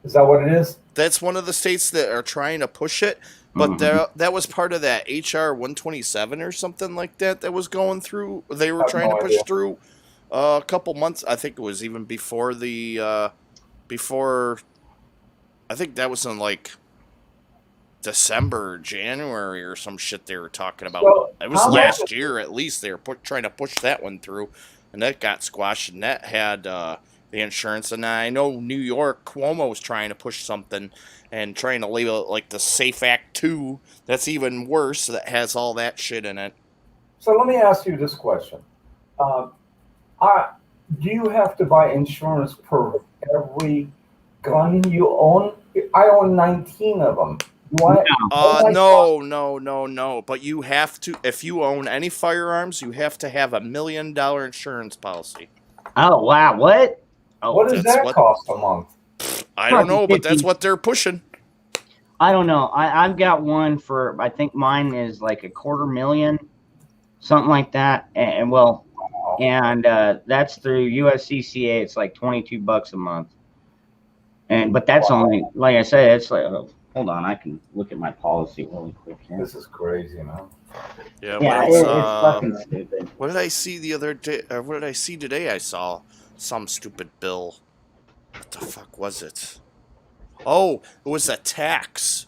Is that what it is? That's one of the states that are trying to push it, but that was part of that HR 127 or something like that was going through. They were trying to push through a couple months. I think it was even before I think that was in like December, January, or some shit they were talking about. Well, it was last year at least. They were trying to push that one through, and that got squashed. And that had the insurance. And I know New York, Cuomo was trying to push something and trying to label it like the Safe Act 2. That's even worse. That has all that shit in it. So let me ask you this question: do you have to buy insurance per every gun you own? I own 19 of them. No. But you have to, if you own any firearms, you have to have $1 million insurance policy. Oh, wow. What? Oh, what does that cost a month? I don't know, but that's what they're pushing. I don't know. I've got one for, I think mine is like $250,000, something like that. And that's through USCCA. It's like $22 a month. But that's only, like I said, it's like, hold on, I can look at my policy really quick here. This is crazy, man. Yeah, it's fucking stupid. What did I see the other day? What did I see today? I saw some stupid bill. What the fuck was it? Oh, it was a tax.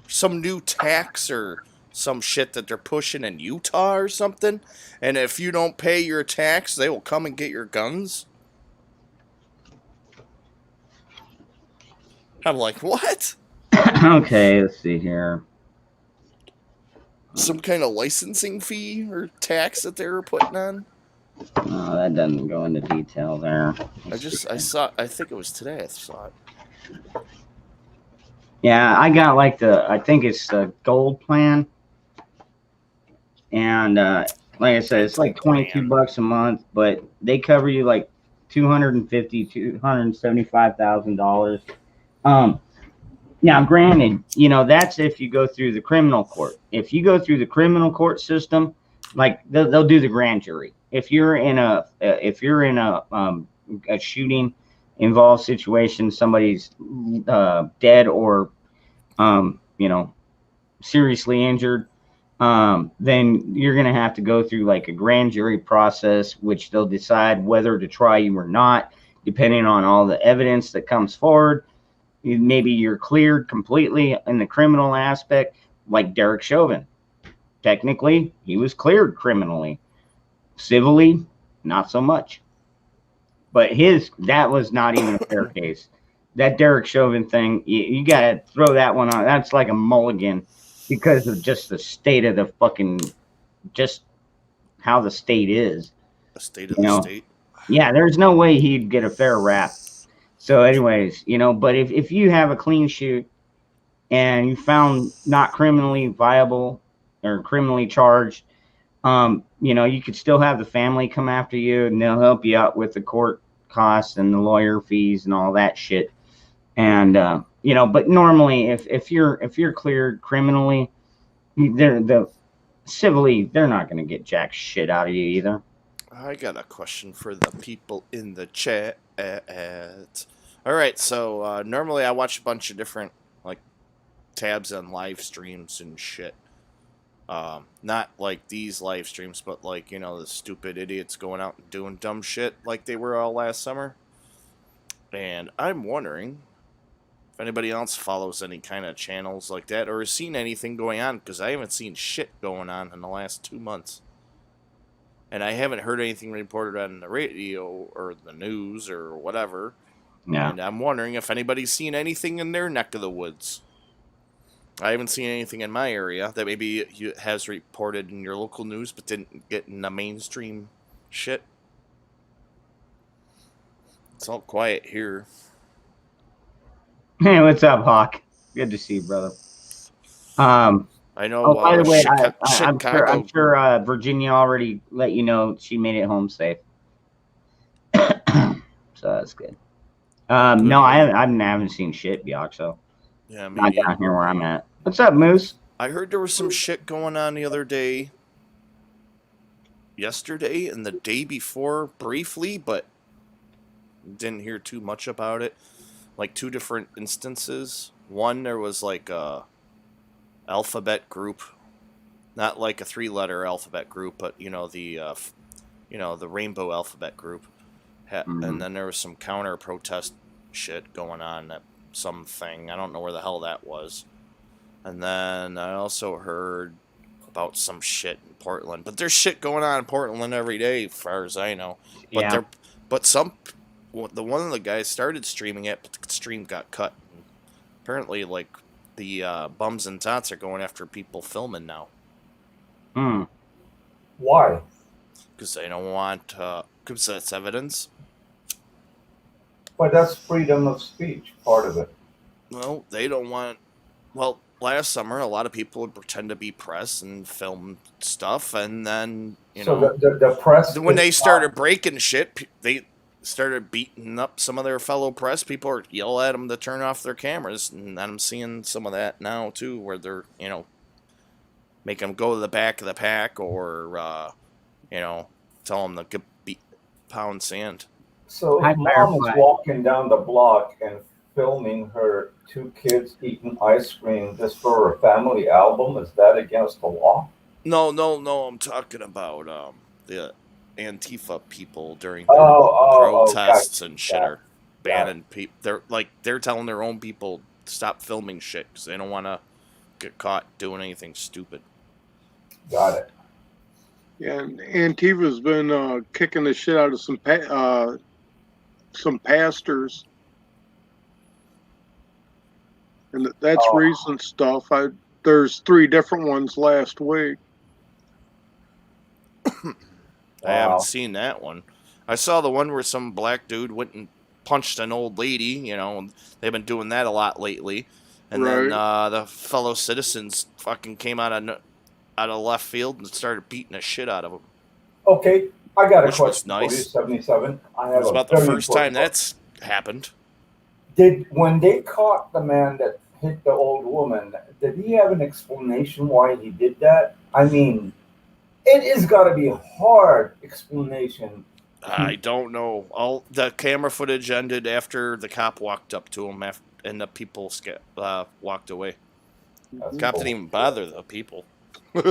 Some new tax or some shit that they're pushing in Utah or something. And if you don't pay your tax, they will come and get your guns. I'm like, what? Okay, let's see here. Some kind of licensing fee or tax that they were putting on? No, that doesn't go into detail there. I think it was today I saw it. Yeah, I got like I think it's the gold plan. And like I said, it's like $22 a month, but they cover you like $275,000. Now, granted, you know, that's if you go through the criminal court. If you go through the criminal court system, like they'll do the grand jury. If you're in a shooting involved situation, somebody's dead or seriously injured, then you're going to have to go through like a grand jury process, which they'll decide whether to try you or not, depending on all the evidence that comes forward. Maybe you're cleared completely in the criminal aspect, like Derek Chauvin. Technically, he was cleared criminally. Civilly, not so much. But that was not even a fair case. That Derek Chauvin thing, you got to throw that one on. That's like a mulligan because of just the state of the fucking, just how the state is. The state of the state? Yeah, there's no way he'd get a fair rap. So anyways, but if you have a clean shoot and you found not criminally viable or criminally charged, you could still have the family come after you and they'll help you out with the court costs and the lawyer fees and all that shit. And but normally if you're cleared criminally, the civilly they're not going to get jack shit out of you either. I got a question for the people in the chat. All right, so normally I watch a bunch of different like tabs on live streams and shit. Not like these live streams, but like the stupid idiots going out and doing dumb shit like they were all last summer. And I'm wondering if anybody else follows any kind of channels like that or has seen anything going on, because I haven't seen shit going on in the last 2 months. And I haven't heard anything reported on the radio or the news or whatever. Yeah. And I'm wondering if anybody's seen anything in their neck of the woods. I haven't seen anything in my area that maybe has reported in your local news but didn't get in the mainstream shit. It's all quiet here. Hey, what's up, Hawk? Good to see you, brother. I know. By the way, Chicago. I'm sure Virginia already let you know she made it home safe. So that's good. No, I haven't seen shit, Bjork, so Yeah, not down here where I'm at. What's up, Moose? I heard there was some shit going on the other day, yesterday, and the day before briefly, but didn't hear too much about it. Like 2 different instances. One, there was like a alphabet group, not like a 3-letter alphabet group, but the rainbow alphabet group. And then there was some counter protest shit going on at something. I don't know where the hell that was. And then I also heard about some shit in Portland. But there's shit going on in Portland every day, as far as I know. But the one of the guys started streaming it, but the stream got cut. Apparently, like, the bums and tots are going after people filming now. Why? Because they don't want, because that's evidence. But that's freedom of speech, part of it. Well, they don't want, well, last summer, a lot of people would pretend to be press and film stuff, and then, So the press... when they started breaking shit, they started beating up some of their fellow press people or yell at them to turn off their cameras, and I'm seeing some of that now too, where they're make them go to the back of the pack or tell them to pound sand. So if mom is walking down the block and filming her 2 kids eating ice cream just for a family album, is that against the law? No, I'm talking about the Antifa people during their protests and shit are banning people. They're telling their own people to stop filming shit because they don't want to get caught doing anything stupid. Got it. Yeah, and Antifa's been kicking the shit out of some pastors, and that's recent stuff. There's 3 different ones last week. I haven't seen that one. I saw the one where some black dude went and punched an old lady, and they've been doing that a lot lately. And then the fellow citizens fucking came out of left field and started beating the shit out of them. Okay, I got a question. Was nice. For you, 77. I have it was about the first time that's happened. When they caught the man that hit the old woman, did he have an explanation why he did that? I mean, it is got to be a hard explanation. I don't know. All the camera footage ended after the cop walked up to him, and the people walked away. The cop didn't even bother the people. It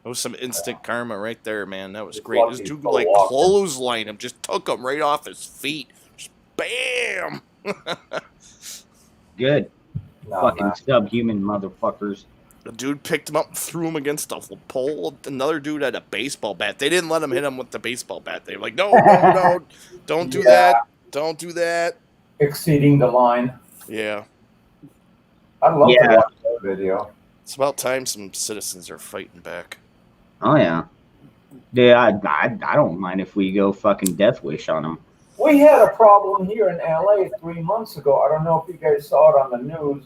was some instant karma right there, man. That was great. This dude clotheslined him, just took him right off his feet. Just bam! Good. Fucking subhuman motherfuckers. The dude picked him up and threw him against a pole. Another dude had a baseball bat. They didn't let him hit him with the baseball bat. They were like, no, don't do that. Don't do that. Exceeding the line. Yeah. I'd love to watch that video. It's about time some citizens are fighting back. Oh, yeah. Yeah, I don't mind if we go fucking death wish on them. We had a problem here in LA 3 months ago. I don't know if you guys saw it on the news.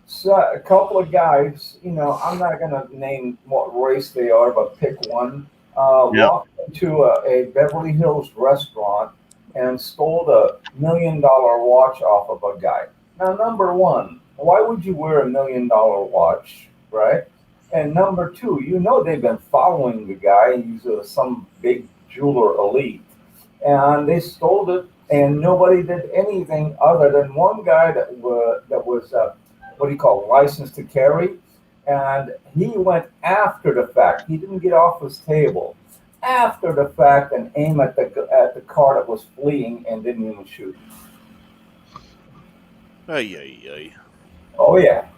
So a couple of guys, I'm not going to name what race they are, but pick one, walked into a Beverly Hills restaurant and stole a $1 million watch off of a guy. Now, number one, why would you wear a $1 million watch, right? And number two, you know they've been following the guy. He's some big jeweler elite, and they stole it, and nobody did anything other than one guy that was what do you call it, licensed to carry, and he went after the fact. He didn't get off his table after the fact and aim at the car that was fleeing and didn't even shoot. Ay. Oh yeah,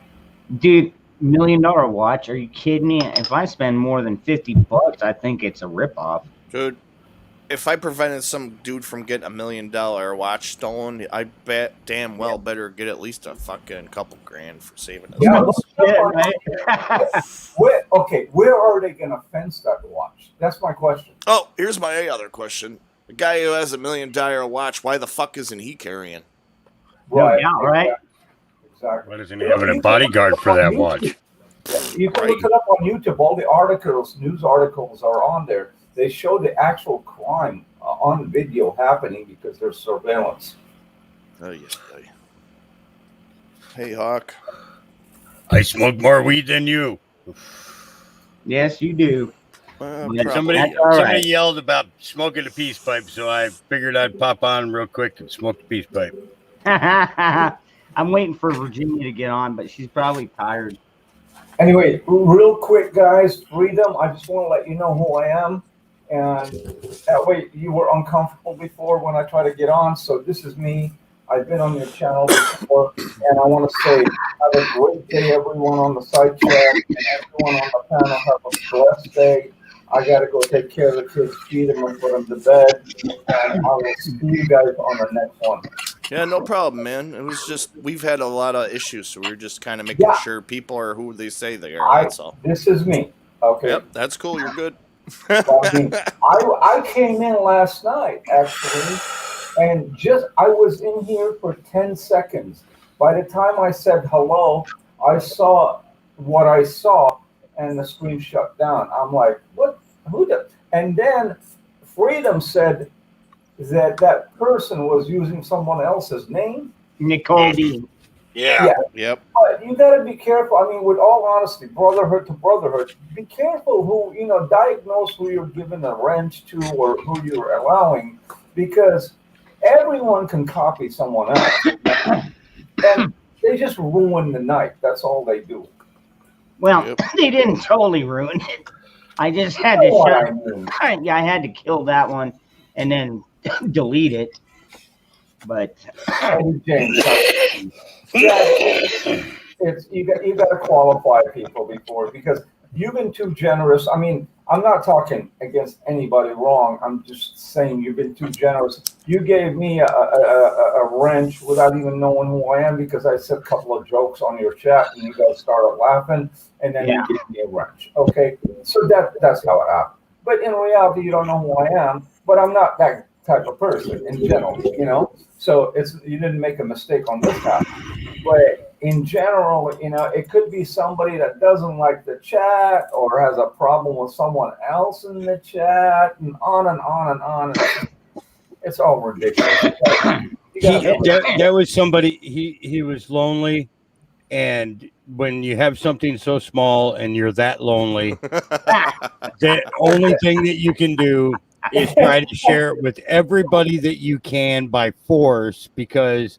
Dude, $1 million watch? Are you kidding me? If I spend more than $50, I think it's a ripoff. Dude, if I prevented some dude from getting $1 million watch stolen, I bet damn well better get at least a fucking couple grand for saving us. Yeah, right? where are they gonna fence that watch? That's my question. Oh, here's my other question. The guy who has $1 million watch, why the fuck isn't he carrying? Right, yeah, right? Exactly. Why doesn't he have a bodyguard for that watch? You can look it up on YouTube. All the articles, news articles are on there. They show the actual crime on video happening because there's surveillance. Hey, Hawk. I smoke more weed than you. Yes, you do. Somebody yelled about smoking a peace pipe, so I figured I'd pop on real quick and smoke the peace pipe. I'm waiting for Virginia to get on, but she's probably tired. Anyway, real quick, guys, Freedom, I just want to let you know who I am. And that way you were uncomfortable before when I try to get on. So this is me. I've been on your channel before. And I want to say have a great day, everyone on the side chat. And everyone on the panel, have a blessed day. I got to go take care of the kids, feed them, and put them to bed. And I will see you guys on the next one. Yeah, no problem, man. It was just, we've had a lot of issues, so we were just kind of making sure people are who they say they are. That's all. This is me. Okay. Yep, that's cool. You're good. I came in last night, actually, and I was in here for 10 seconds. By the time I said hello, I saw what I saw, and the screen shut down. I'm like, what? Who the? And then Freedom said that person was using someone else's name. Nicole D. Yeah. Yep. But you got to be careful. I mean, with all honesty, brotherhood to brotherhood, be careful who, diagnose who you're giving a wrench to or who you're allowing, because everyone can copy someone else. And they just ruin the night. That's all they do. Well, they didn't totally ruin it. I just had to I had to kill that one and then delete it. But you got to qualify people before, because you've been too generous. I mean, I'm not talking against anybody wrong. I'm just saying you've been too generous. You gave me a wrench without even knowing who I am, because I said a couple of jokes on your chat and you guys started laughing, and then you gave me a wrench. Okay, so that's how it happened. But in reality, you don't know who I am. But I'm not that type of person in general, So you didn't make a mistake on this time. But in general, it could be somebody that doesn't like the chat or has a problem with someone else in the chat, and on and on and on. It's all ridiculous. There was somebody, he was lonely, and when you have something so small and you're that lonely, the only thing that you can do is try to share it with everybody that you can by force, because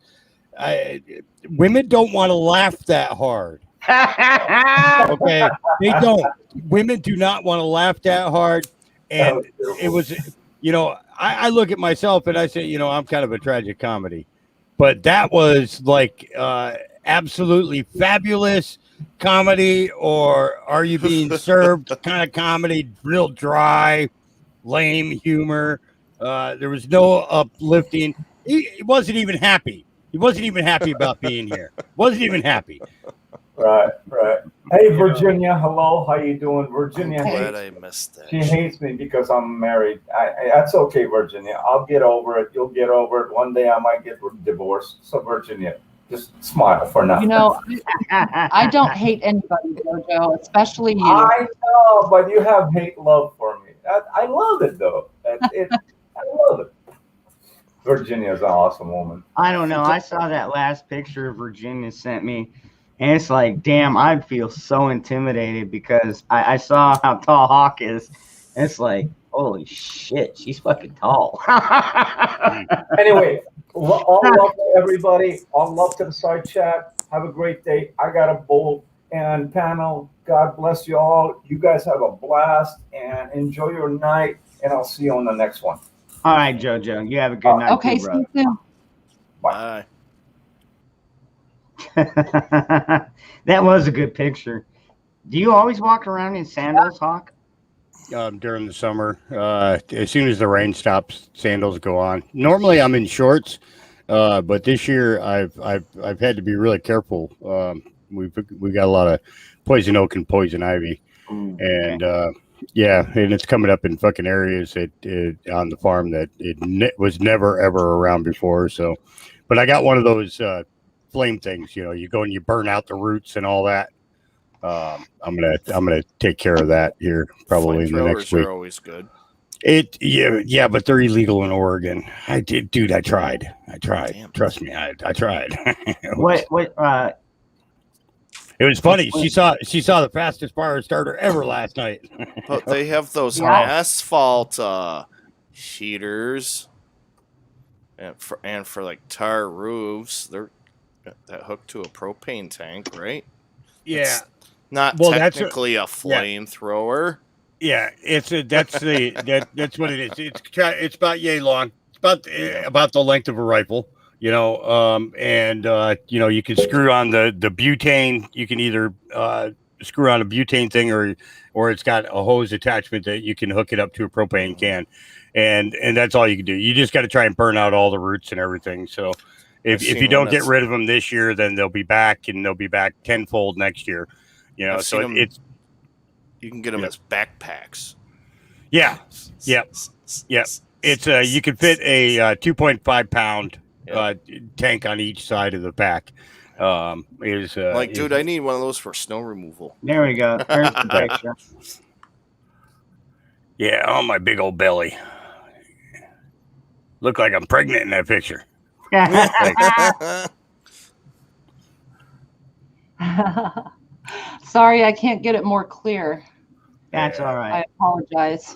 women don't want to laugh that hard. Okay, they don't. Women do not want to laugh that hard, and it was, I look at myself and I say, I'm kind of a tragic comedy, but that was like absolutely fabulous comedy, or are you being served kind of comedy, real dry, lame humor. There was no uplifting. He wasn't even happy. He wasn't even happy about being here. Wasn't even happy. Right. Hey, Virginia. Hello. How you doing, Virginia? I'm glad I missed that. She hates me because I'm married. That's okay, Virginia. I'll get over it. You'll get over it. One day I might get divorced. So, Virginia, just smile for now. I don't hate anybody, Jojo, especially you. I know, but you have hate love for me. I love it, though. I love it. Virginia's an awesome woman. I don't know. I saw that last picture Virginia sent me, and it's like, damn, I'd feel so intimidated because I saw how tall Hawk is. And it's like, holy shit, she's fucking tall. Anyway, all love to everybody. All love to the side chat. Have a great day. I got a bolt. And panel, God bless you all. You guys have a blast and enjoy your night. And I'll see you on the next one. All right, JoJo. You have a good night. Okay, too, see you soon. Bye. That was a good picture. Do you always walk around in sandals, Hawk? During the summer, as soon as the rain stops, sandals go on. Normally, I'm in shorts, but this year I've had to be really careful. We got a lot of poison oak and poison ivy, and yeah, and it's coming up in fucking areas on the farm that it was never ever around before. So, but I got one of those flame things. You know, you go and you burn out the roots and all that. I'm gonna take care of that here probably in the next week. Are always good. Yeah, but they're illegal in Oregon. I tried. Damn. Trust me, I tried. It was funny. She saw the fastest fire starter ever last night. But they have those asphalt heaters, and for like tar roofs, they're that hooked to a propane tank, right? Yeah, it's not technically a flamethrower. Yeah, that's what it is. It's about yay long. It's about the length of a rifle. You know, you know, you can screw on the butane. You can either screw on a butane thing or it's got a hose attachment that you can hook it up to a propane can. And that's all you can do. You just got to try and burn out all the roots and everything. So if you don't get rid of them this year, then they'll be back and they'll be back tenfold next year. You know, so you can get them as backpacks. Yeah. It's you can fit a 2.5 pound tank on each side of the pack. Dude, I need one of those for snow removal. There we go. There's the picture. Yeah, on my big old belly. Look like I'm pregnant in that picture. Sorry, I can't get it more clear. That's all right. I apologize.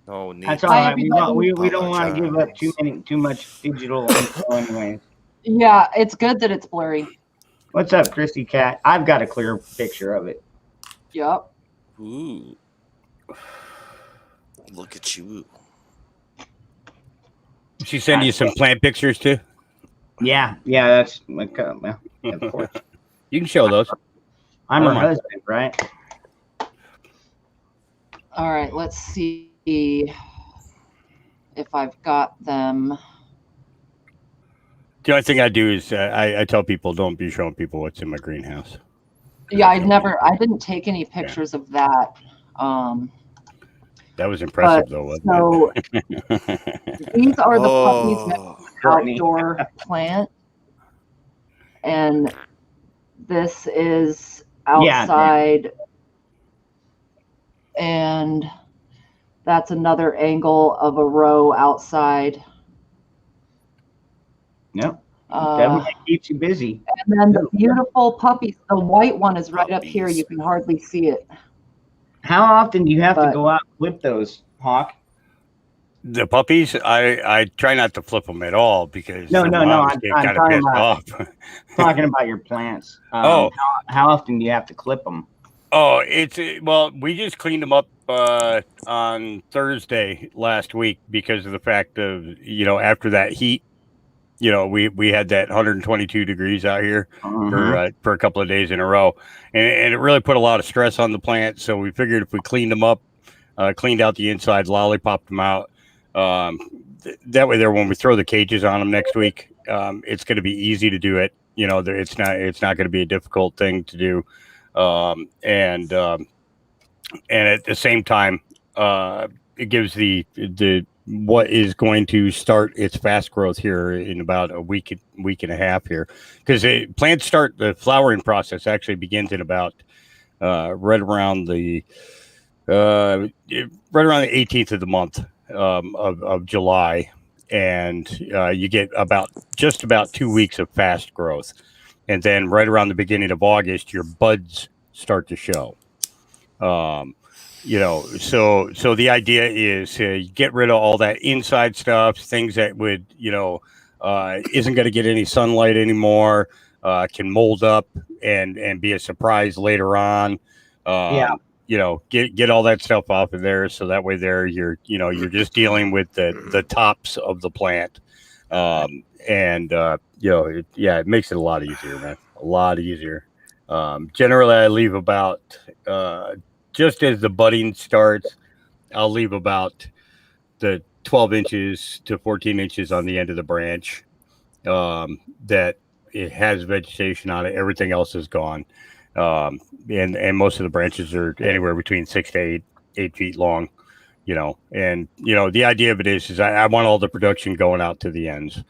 Oh, neat. That's all right. We don't want to give up too much digital info anyway. Yeah, it's good that it's blurry. What's up, Christy Cat? I've got a clear picture of it. Yep. Ooh. Look at you. She send you some plant pictures too? Yeah, that's like, of course. You can show those. I'm her husband, right? All right, let's see if I've got them. The only thing I do is I tell people don't be showing people what's in my greenhouse. Yeah, I didn't take any pictures of that. That was impressive, though, wasn't it? These are the puppies that outdoor plant, and this is outside, and that's another angle of a row outside. Yep. Definitely keeps you busy. And then the beautiful puppies. The white one is right up here. You can hardly see it. How often do you have to go out and flip those, Hawk? The puppies, I try not to flip them at all because no. I'm talking talking about your plants. How often do you have to clip them? Oh, we just cleaned them up on Thursday last week because of the fact of, after that heat, we had that 122 degrees out here for a couple of days in a row, and it really put a lot of stress on the plants. So we figured if we cleaned them up, cleaned out the insides, lollipopped them out, that way when we throw the cages on them next week, it's going to be easy to do it. It's not going to be a difficult thing to do. And at the same time, it gives the what is going to start its fast growth here in about a week and a half here, because plants start the flowering process actually begins in about right around the 18th of the month of July, and you get just about 2 weeks of fast growth, and then right around the beginning of August, your buds start to show. So the idea is you get rid of all that inside stuff, things that would isn't going to get any sunlight anymore, can mold up and be a surprise later on. Get all that stuff off of there, so that way you're just dealing with the tops of the plant, it makes it a lot easier, man. A lot easier. Generally, I leave about just as the budding starts, I'll leave about the 12 inches to 14 inches on the end of the branch that it has vegetation on it. Everything else is gone. And most of the branches are anywhere between 6 to 8 feet long, and the idea of it is I want all the production going out to the ends,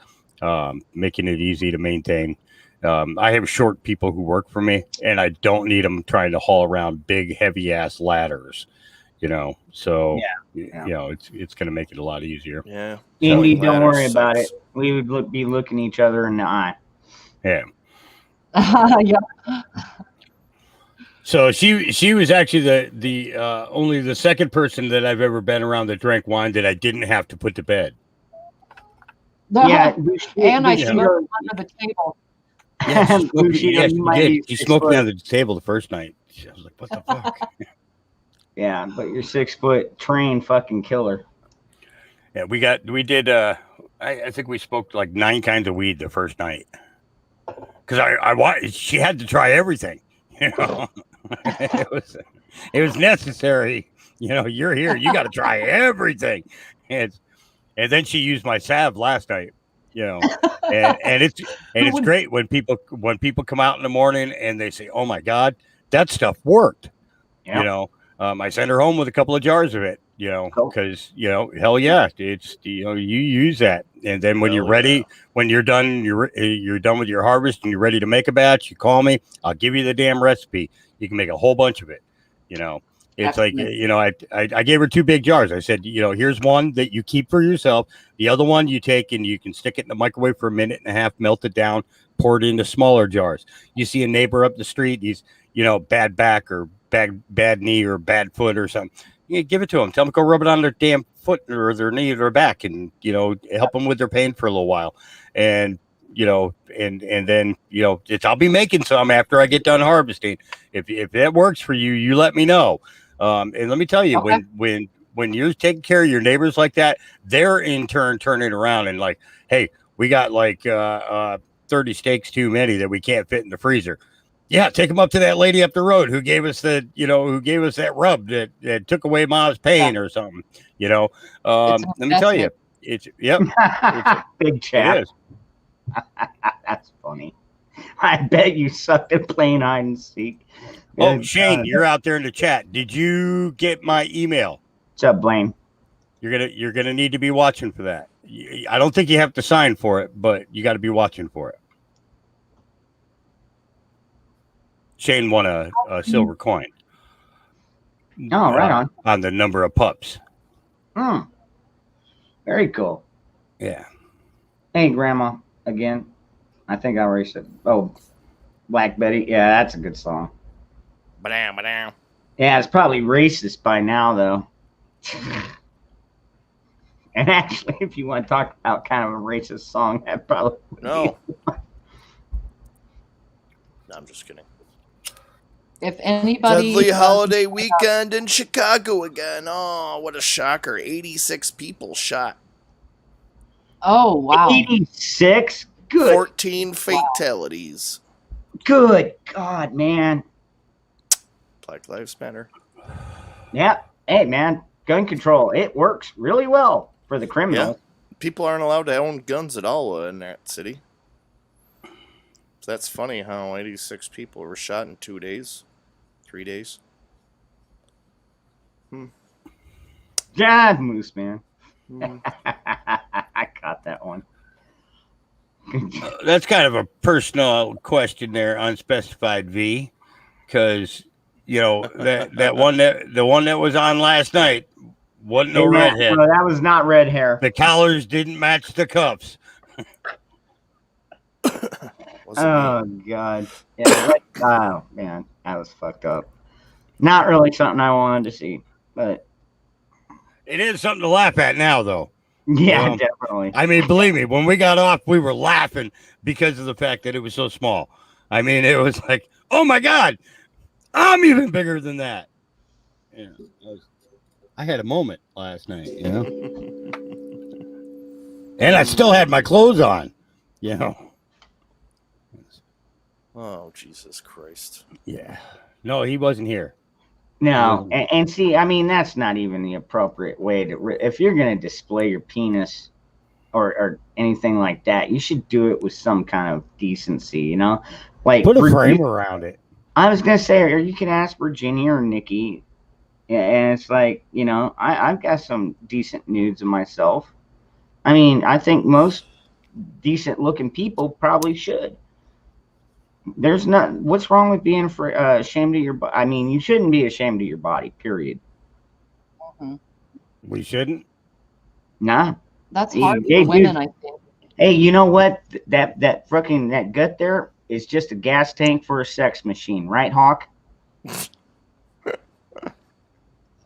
making it easy to maintain. I have short people who work for me, and I don't need them trying to haul around big, heavy ass ladders, so it's going to make it a lot easier. Yeah. Indy, don't worry about it. We would be looking each other in the eye. Yeah. Yeah. So she was actually the only the second person that I've ever been around that drank wine that I didn't have to put to bed. Yeah, and I smoked under the table. Yeah, she smoked me under the table the first night. I was like, what the fuck? Yeah, but you're 6 foot trained fucking killer. Yeah, we did I think we smoked like 9 kinds of weed the first night. Because she had to try everything. It was necessary. You're here. You got to try everything. And then she used my salve last night. And it's great when people come out in the morning and they say, "Oh my God, that stuff worked." Yep. I send her home with a couple of jars of it. Because hell yeah, it's you use that, and then when you're ready, when you're done, you're done with your harvest and you're ready to make a batch, you call me. I'll give you the damn recipe. You can make a whole bunch of it. It's I gave her 2 big jars. I said, here's one that you keep for yourself. The other one you take and you can stick it in the microwave for a minute and a half, melt it down, pour it into smaller jars. You see a neighbor up the street, he's bad back or bad knee or bad foot or something. You give it to them. Tell them to go rub it on their damn foot or their knee or their back, and help them with their pain for a little while. And and then I'll be making some after I get done harvesting. If that works for you, you let me know. And let me tell you, when you're taking care of your neighbors like that, they're in turn turning around and like, hey, we got like 30 steaks too many that we can't fit in the freezer. Yeah, take them up to that lady up the road who gave us that rub that took away Mom's pain or something. Let me tell you, it's big chat. It is. That's funny. I bet you sucked at playing hide and seek. Oh, Shane, you're out there in the chat. Did you get my email? What's up, Blaine? You're gonna need to be watching for that. I don't think you have to sign for it, but you got to be watching for it. Shane won a silver coin. Oh, right on the number of pups. Very cool. Yeah. Hey, Grandma, again. I think I already said. Oh, Black Betty. Yeah, that's a good song. Ba-dam. Yeah, it's probably racist by now, though. And actually, if you want to talk about kind of a racist song, that probably no. No, I'm just kidding. If anybody Deadly holiday weekend in Chicago again. Oh, what a shocker. 86 people shot. Oh, wow. 86? Good. 14 fatalities. Good God, man. Black Lives Matter. Yeah. Hey, man. Gun control. It works really well for the criminals. Yeah. People aren't allowed to own guns at all in that city. So that's funny how 86 people were shot in 2 days. 3 days. Jive Moose, man. I caught that one. That's kind of a personal question there, unspecified V, because the one that was on last night Wasn't no redhead. No, that was not red hair. The collars didn't match the cuffs. Oh God! Yeah, oh man, that was fucked up. Not really something I wanted to see, but it is something to laugh at now, though. Yeah, definitely. I mean, believe me, when we got off, we were laughing because of the fact that it was so small. I mean, it was like, oh my God, I'm even bigger than that. Yeah, I had a moment last night, you know, and I still had my clothes on, you know. Oh, Jesus Christ. Yeah. No, he wasn't here. No, and see, I mean, that's not even the appropriate way to. If you're going to display your penis or anything like that, you should do it with some kind of decency, you know? Like put a frame around it. I was going to say, or you can ask Virginia or Nikki, and it's like, you know, I've got some decent nudes of myself. I mean, I think most decent-looking people probably should. There's not. What's wrong with being ashamed of your body? I mean, you shouldn't be ashamed of your body. Period. We shouldn't. Nah. That's hard for women, I think. Hey, you know what? That gut there is just a gas tank for a sex machine, right, Hawk?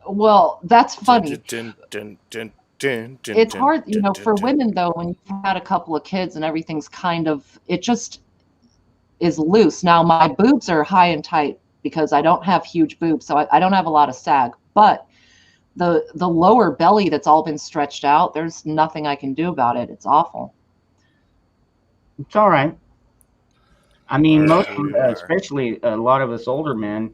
Well, that's funny. It's hard, you know, for women though, when you've had a couple of kids and everything's kind of, it just is loose. Now my boobs are high and tight because I don't have huge boobs, so I don't have a lot of sag, but the lower belly that's all been stretched out, there's nothing I can do about it. It's awful. It's all right. I mean, most especially a lot of us older men,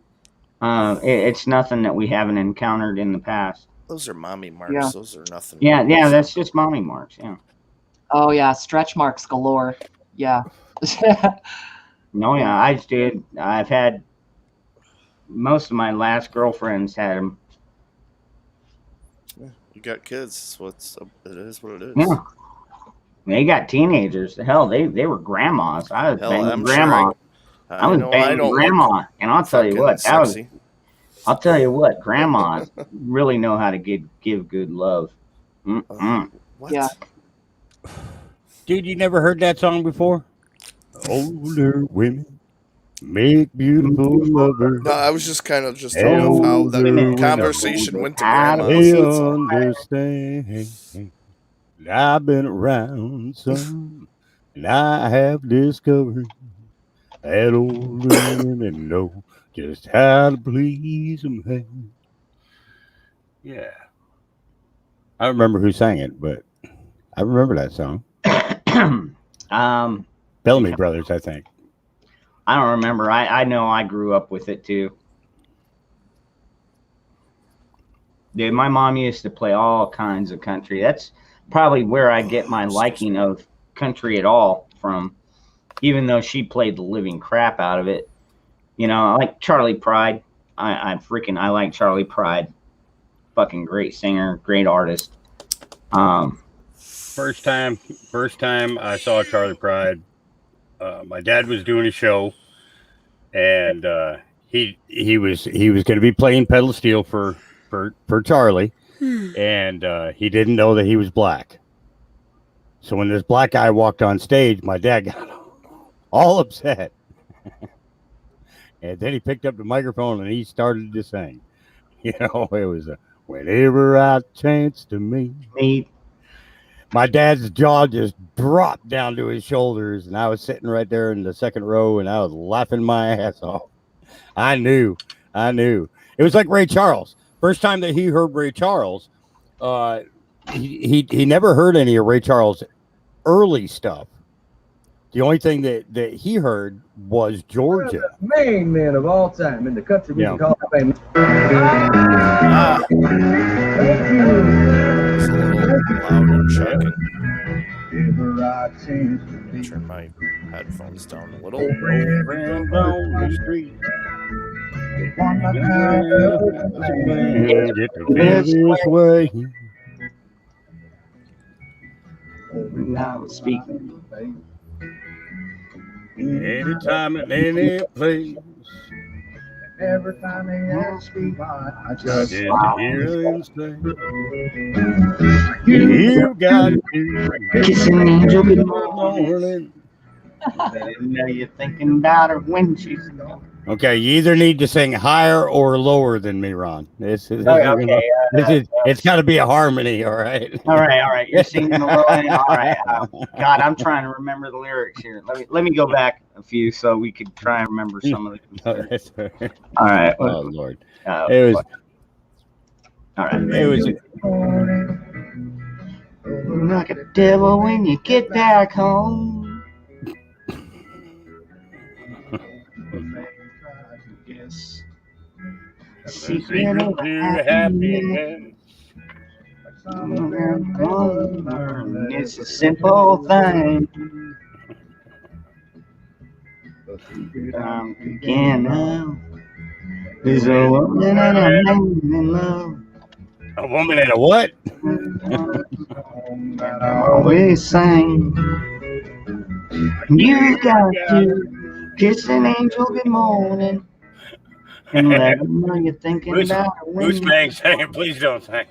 it's nothing that we haven't encountered in the past. Those are mommy marks. Yeah. Those are nothing. Yeah, that's just mommy marks. Yeah. Oh yeah, stretch marks galore. Yeah. No, yeah, I did. I've had most of my last girlfriends had them. Yeah, you got kids, so it is what it is. Yeah. They got teenagers. Hell, they were grandmas. I was banging grandma. I was banging grandma, and I'll tell you what, I'll tell you what, grandmas really know how to give good love. What? Yeah. Dude, you never heard that song before? Older women make beautiful lovers. No, I was just kind of thinking of how that conversation went to grandma's. They understand. I've been around some, and I have discovered that older women know just how to please them. Yeah. I don't remember who sang it, but I remember that song. Bellamy Brothers, I think. I don't remember. I know I grew up with it too. Dude, my mom used to play all kinds of country. That's probably where I get my liking of country at all from, even though she played the living crap out of it. You know, I like Charlie Pride. I like Charlie Pride. Fucking great singer, great artist. First time I saw Charlie Pride, my dad was doing a show, and he was going to be playing pedal steel for Charlie, and he didn't know that he was black. So when this black guy walked on stage, my dad got all upset, and then he picked up the microphone and he started to sing. You know, it was whenever I chance to meet. My dad's jaw just dropped down to his shoulders, and I was sitting right there in the second row, and I was laughing my ass off. I knew. It was like Ray Charles. First time that he heard Ray Charles, he never heard any of Ray Charles' early stuff. The only thing that he heard was Georgia. Main man of all time in the country music hall of fame. Turn my headphones down a little. Ran down the street. This way. Now speaking. Anytime and any place. Every time they ask me why, I just Did smile. you hear them say? You got to Kiss an angel good morning. Let him know you're thinking about her when she's gone. Okay, you either need to sing higher or lower than me, Ron. It's got to be a harmony, all right? All right. You're singing the low end. All right. God, I'm trying to remember the lyrics here. Let me go back a few so we could try and remember some of the lyrics. All right. Oh Lord. It was. All right. It was. Like a devil when you get back home. Secret of happiness. It's a simple thing. I'm thinking of is a woman and a man in love. A woman and a what? I always sing. You got to kiss an angel good morning and let them know you're thinking about it. Who's saying, please don't sing.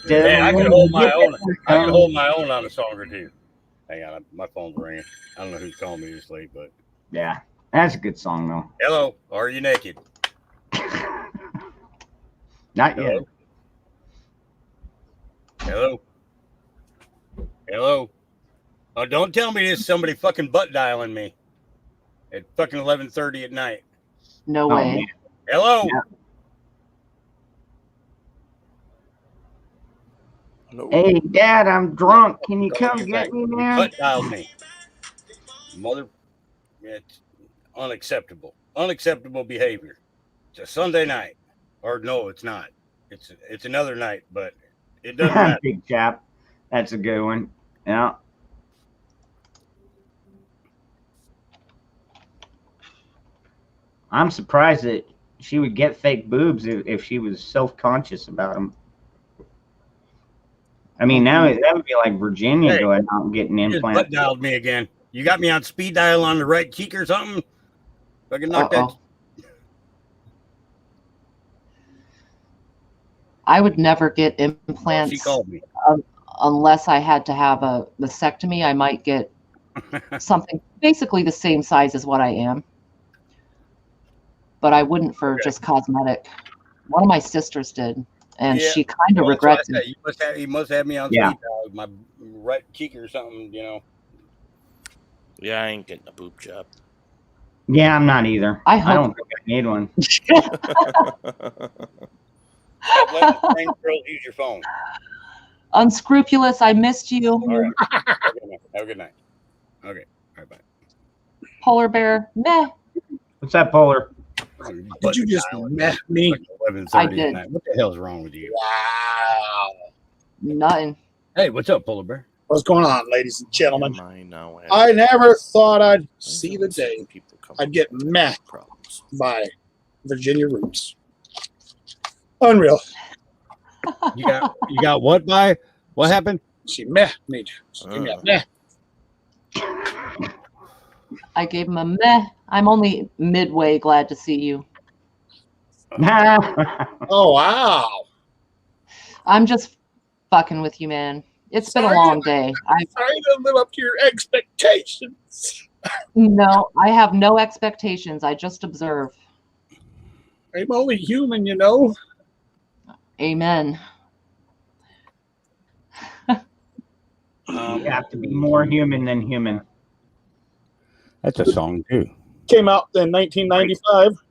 Hey, I can hold my own. I can hold my own on a song or two. Hang on, my phone's ringing. I don't know who's calling me this late, but yeah, that's a good song though. Hello, are you naked? Not yet. Hello. Hello. Oh, don't tell me there's somebody fucking butt dialing me at fucking 11:30 at night. No way. Man. Hello. Yeah. No. Hey, Dad, I'm drunk. Can you come get me, man? Butt dialed me. Mother, it's unacceptable. Unacceptable behavior. It's a Sunday night. Or no, it's not. It's another night, but it doesn't matter. Big chap. That's a good one. Yeah. I'm surprised that she would get fake boobs if she was self-conscious about them. I mean, now that would be like Virginia going out and getting implants. Butt dialed me again. You got me on speed dial on the right cheek or something? Fucking knock that. I would never get implants. She called me. Unless I had to have a mastectomy. I might get something basically the same size as what I am. But I wouldn't for just cosmetic. One of my sisters did, and she kind of regrets it. You must have me on speed dial with my right cheek or something, you know. Yeah, I ain't getting a boob job. Yeah, I'm not either. I don't think I need one. Let the girl use your phone. Unscrupulous, I missed you. All right. Have a good night. Okay. All right, bye. Polar bear, meh. What's that, Polar? Did you just meh me? I did. What the hell's wrong with you? Wow. Nothing. Hey, what's up, Polar bear? What's going on, ladies and gentlemen? Now I never thought I'd see the day I'd get meh by Virginia Roots. Unreal. You got what by? What happened? She meh me. She gave me a meh. I gave him a meh. I'm only midway glad to see you. Oh, wow. I'm just fucking with you, man. It's been a long day. I'm trying to live up to your expectations. No, I have no expectations. I just observe. I'm only human, you know. Amen. You have to be more human than human. That's a song too. Came out in 1995.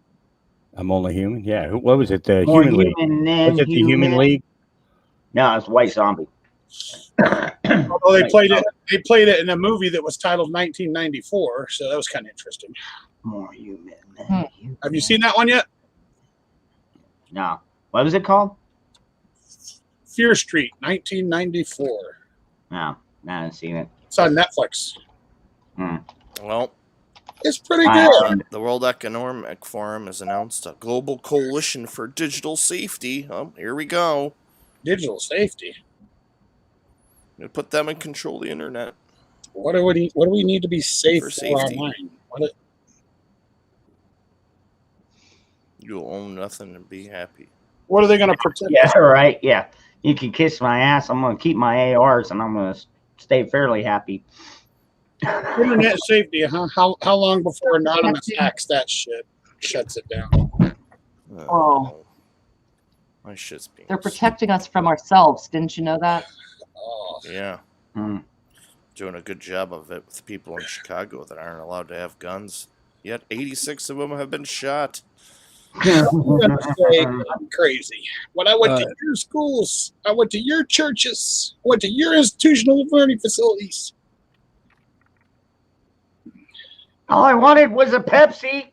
I'm only human. Yeah. What was it? The More Human League. Was it the Human League? No, it's White Zombie. Although they played it in a movie that was titled 1994, so that was kind of interesting. More human than human. Have you seen that one yet? No. What was it called? Fear Street, 1994. No, I haven't seen it. It's on Netflix. Well, it's pretty good. The World Economic Forum has announced a global coalition for digital safety. Oh, here we go. Digital safety. Put them in control of the internet. What do we need to be safe For for safety. online? You'll own nothing and be happy. What are they going to protect? Yeah, right. Yeah, you can kiss my ass. I'm gonna keep my ARs, and I'm gonna stay fairly happy. Internet safety, huh? How long before anonymous hacks that shit shuts it down? Oh, my shit's being. They're protecting us from ourselves. Didn't you know that? Oh. Yeah. Doing a good job of it with people in Chicago that aren't allowed to have guns. Yet 86 of them have been shot. I'm crazy. When I went to your schools, I went to your churches, I went to your institutional learning facilities. All I wanted was a Pepsi.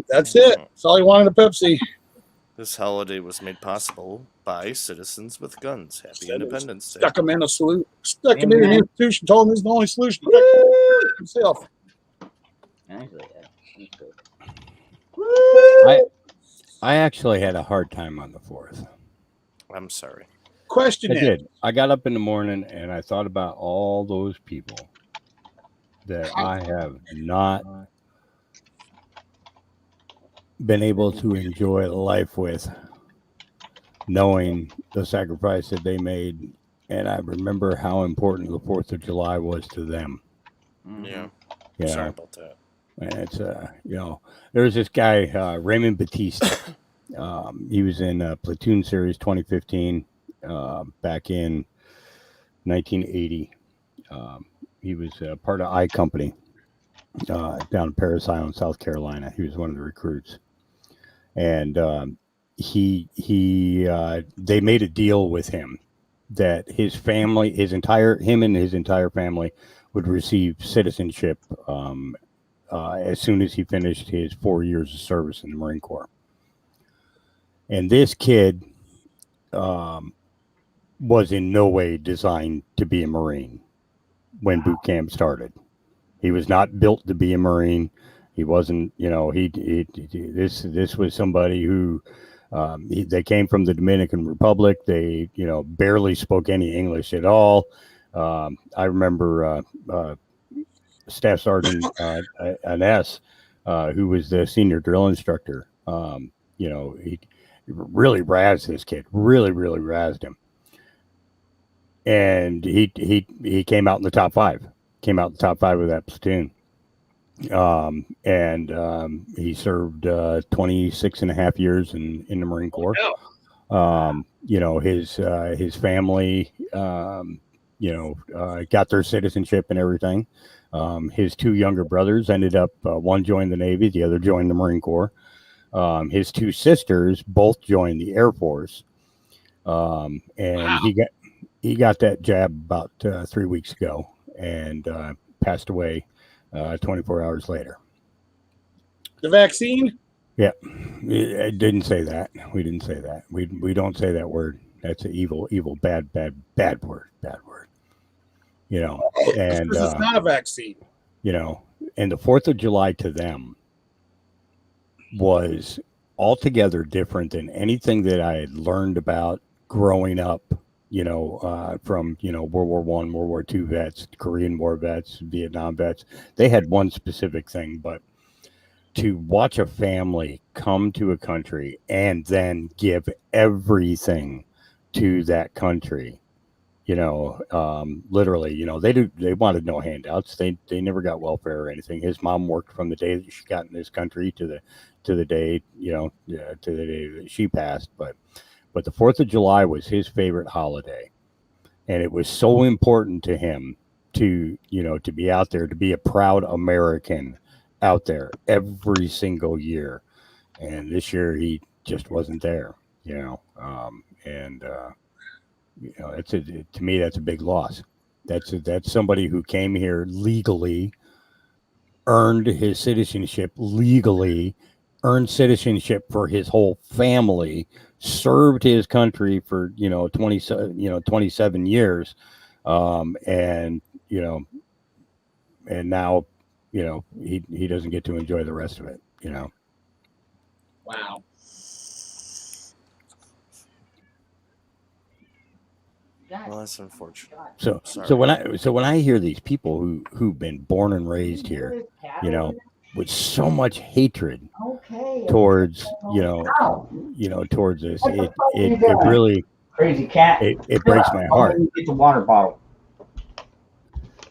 That's it. That's all he wanted, a Pepsi. This holiday was made possible by citizens with guns. Happy Independence Day. Stuck him in a salute. Stuck him in an institution. Told him it's the only solution. Himself. I actually had a hard time on the 4th. I'm sorry. Question I did. I got up in the morning and I thought about all those people that I have not been able to enjoy life with, knowing the sacrifice that they made. And I remember how important the 4th of July was to them. Yeah. You Sorry know? about that. And it's, there was this guy, Raymond Batista. He was in Platoon Series 2015 back in 1980. He was part of I Company down in Parris Island, South Carolina. He was one of the recruits. And they made a deal with him that his family, him and his entire family would receive citizenship as soon as he finished his 4 years of service in the Marine Corps. And this kid was in no way designed to be a Marine when boot camp started. He was not built to be a Marine. He wasn't, this was somebody who, they came from the Dominican Republic. They, barely spoke any English at all. I remember Staff Sergeant Aness, who was the senior drill instructor. He really razzed this kid, really razzed him. And he came out in the top 5. Came out in the top 5 of that platoon. He served 26 and a half years in the Marine Corps. His family, got their citizenship and everything. His 2 younger brothers ended up, one joined the Navy, the other joined the Marine Corps. His 2 sisters both joined the Air Force. He got that jab about 3 weeks ago and passed away 24 hours later. The vaccine? Yeah, it didn't say that. We didn't say that. We don't say that word. That's an evil, bad word. Bad word. And it's not a vaccine. And the 4th of July to them was altogether different than anything that I had learned about growing up. From World War I, World War II vets, Korean War vets, Vietnam vets. They had one specific thing, but to watch a family come to a country and then give everything to that country, literally, they wanted no handouts. They never got welfare or anything. His mom worked from the day that she got in this country to the day, to the day that she passed. But the 4th of July was his favorite holiday. And it was so important to him to be out there, to be a proud American out there every single year. And this year he just wasn't there, to me, that's a big loss. That's somebody who came here legally, earned his citizenship legally, earned citizenship for his whole family, served his country for 27 years, and now he doesn't get to enjoy the rest of it. Wow. Well, that's unfortunate. So when I hear these people who've been born and raised here, you know, with so much hatred towards towards this, it really crazy cat. It breaks my heart. Get the water bottle.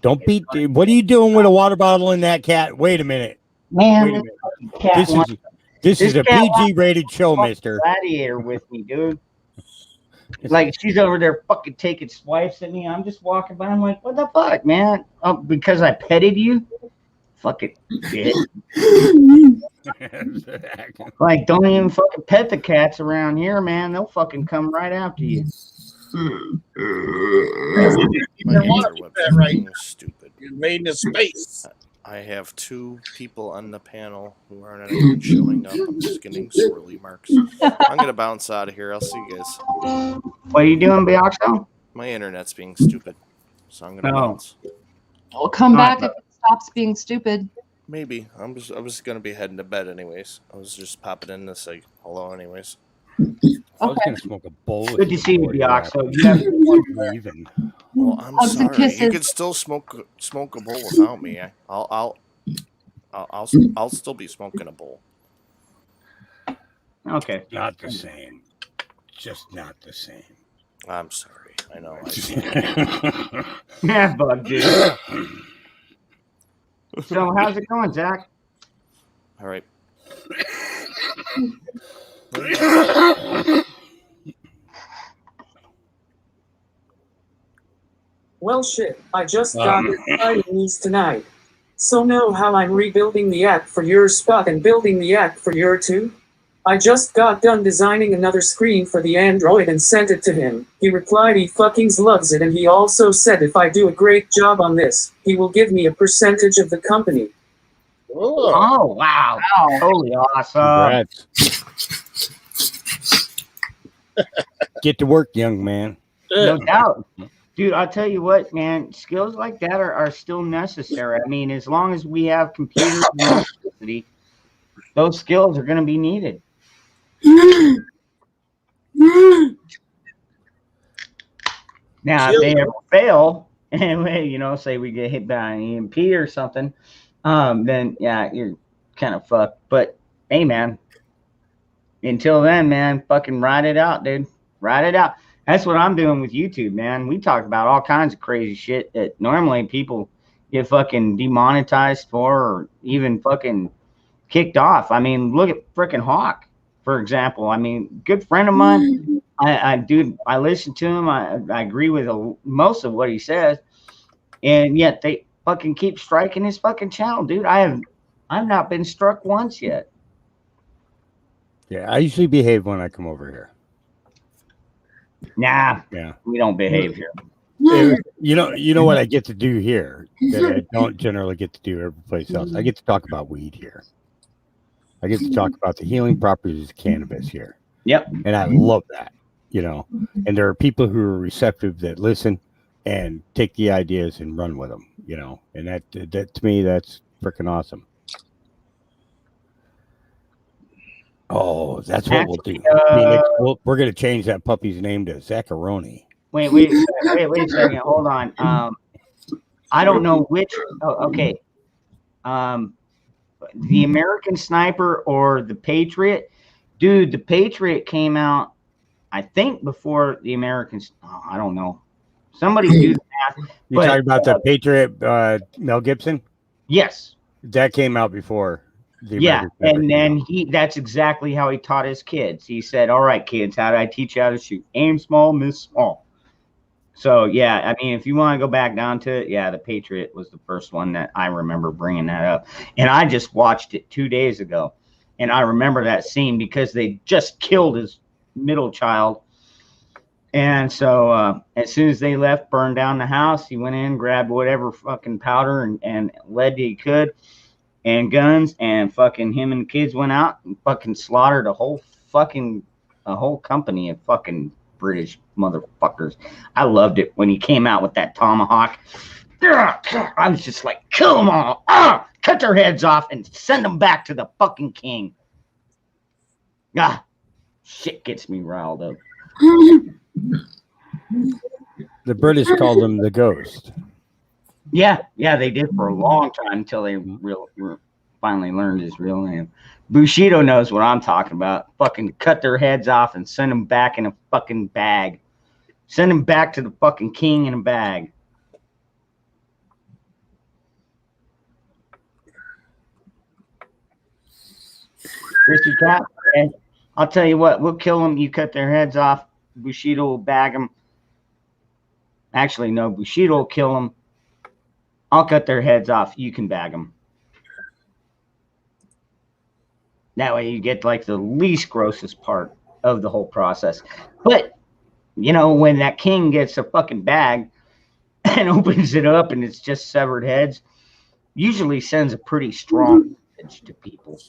Don't beat. What are you doing with a water bottle in that cat? Wait a minute. Man, wait a minute. This is a PG rated show, mister. Gladiator with me, dude. Like she's over there fucking taking swipes at me. I'm just walking by. I'm like, what the fuck, man? Oh, because I petted you? Fucking bitch. Like, don't even fucking pet the cats around here, man. They'll fucking come right after you. Stupid. You're made in space. I have 2 people on the panel who aren't even showing up. I'm just getting swirly marks. I'm gonna bounce out of here. I'll see you guys. What are you doing, Bioxo? My internet's being stupid, so I'm gonna bounce. We'll come back if it stops being stupid. Maybe. I was gonna be heading to bed anyways. I was just popping in to say hello anyways. I was gonna smoke a bowl. Good to see you, Bioxo. Even. Well, I'm sorry. You can still smoke a bowl without me. I'll still be smoking a bowl. Okay. Not the same. Just not the same. I'm sorry. I know. Yeah, bug, dude. So how's it going, Zach? All right. Well, shit, I just got exciting news tonight. So know how I'm rebuilding the app for your spot and building the app for your too? I just got done designing another screen for the Android and sent it to him. He replied he fucking loves it, and he also said if I do a great job on this, he will give me a percentage of the company. Oh, wow. Totally awesome. Congrats. Get to work, young man. No doubt. Dude, I'll tell you what, man, skills like that are still necessary. I mean, as long as we have computers and electricity, those skills are going to be needed. Now, if they ever fail, and say we get hit by an EMP or something, then yeah, you're kind of fucked. But hey, man, until then, man, fucking ride it out, dude. Ride it out. That's what I'm doing with YouTube, man. We talk about all kinds of crazy shit that normally people get fucking demonetized for, or even fucking kicked off. I mean, look at frickin' Hawk, for example. I mean, good friend of mine. I listen to him. I agree with most of what he says, and yet they fucking keep striking his fucking channel, dude. I've not been struck once yet. Yeah, I usually behave when I come over here. Nah, yeah, we don't behave here. You know what I get to do here that I don't generally get to do every place else. I get to talk about weed here. I get to talk about the healing properties of cannabis here. Yep. And I love that, and there are people who are receptive that listen and take the ideas and run with them, and that to me, that's freaking awesome. Oh, that's what we'll do. We're going to change that puppy's name to Zacharoni. Wait a second. Hold on. I don't know which. Oh, okay. The American Sniper or the Patriot? Dude, the Patriot came out, I think, before the Americans. Oh, I don't know. Somebody do the math. You're talking about the Patriot, Mel Gibson? Yes. That came out before. Yeah, and then that's exactly how he taught his kids. He said, all right, kids, how do I teach you how to shoot? Aim small, miss small. So, yeah, I mean, if you want to go back down to it, yeah, the Patriot was the first one that I remember bringing that up. And I just watched it 2 days ago. And I remember that scene because they just killed his middle child. And so as soon as they left, burned down the house, he went in, grabbed whatever fucking powder and lead he could. And guns, and fucking him and the kids went out and fucking slaughtered a whole company of fucking British motherfuckers. I loved it when he came out with that tomahawk. I was just like, kill them all, cut their heads off and send them back to the fucking king. Shit gets me riled up. The British called him the Ghost. Yeah, they did for a long time until they finally learned his real name. Bushido knows what I'm talking about. Fucking cut their heads off and send them back in a fucking bag. Send them back to the fucking king in a bag. Chrissy Cat, and I'll tell you what, we'll kill them. You cut their heads off. Bushido will bag them. Actually, no, Bushido will kill them. I'll cut their heads off. You can bag them. That way you get like the least grossest part of the whole process. But, you know, when that king gets a fucking bag and opens it up and it's just severed heads, usually sends a pretty strong message to people.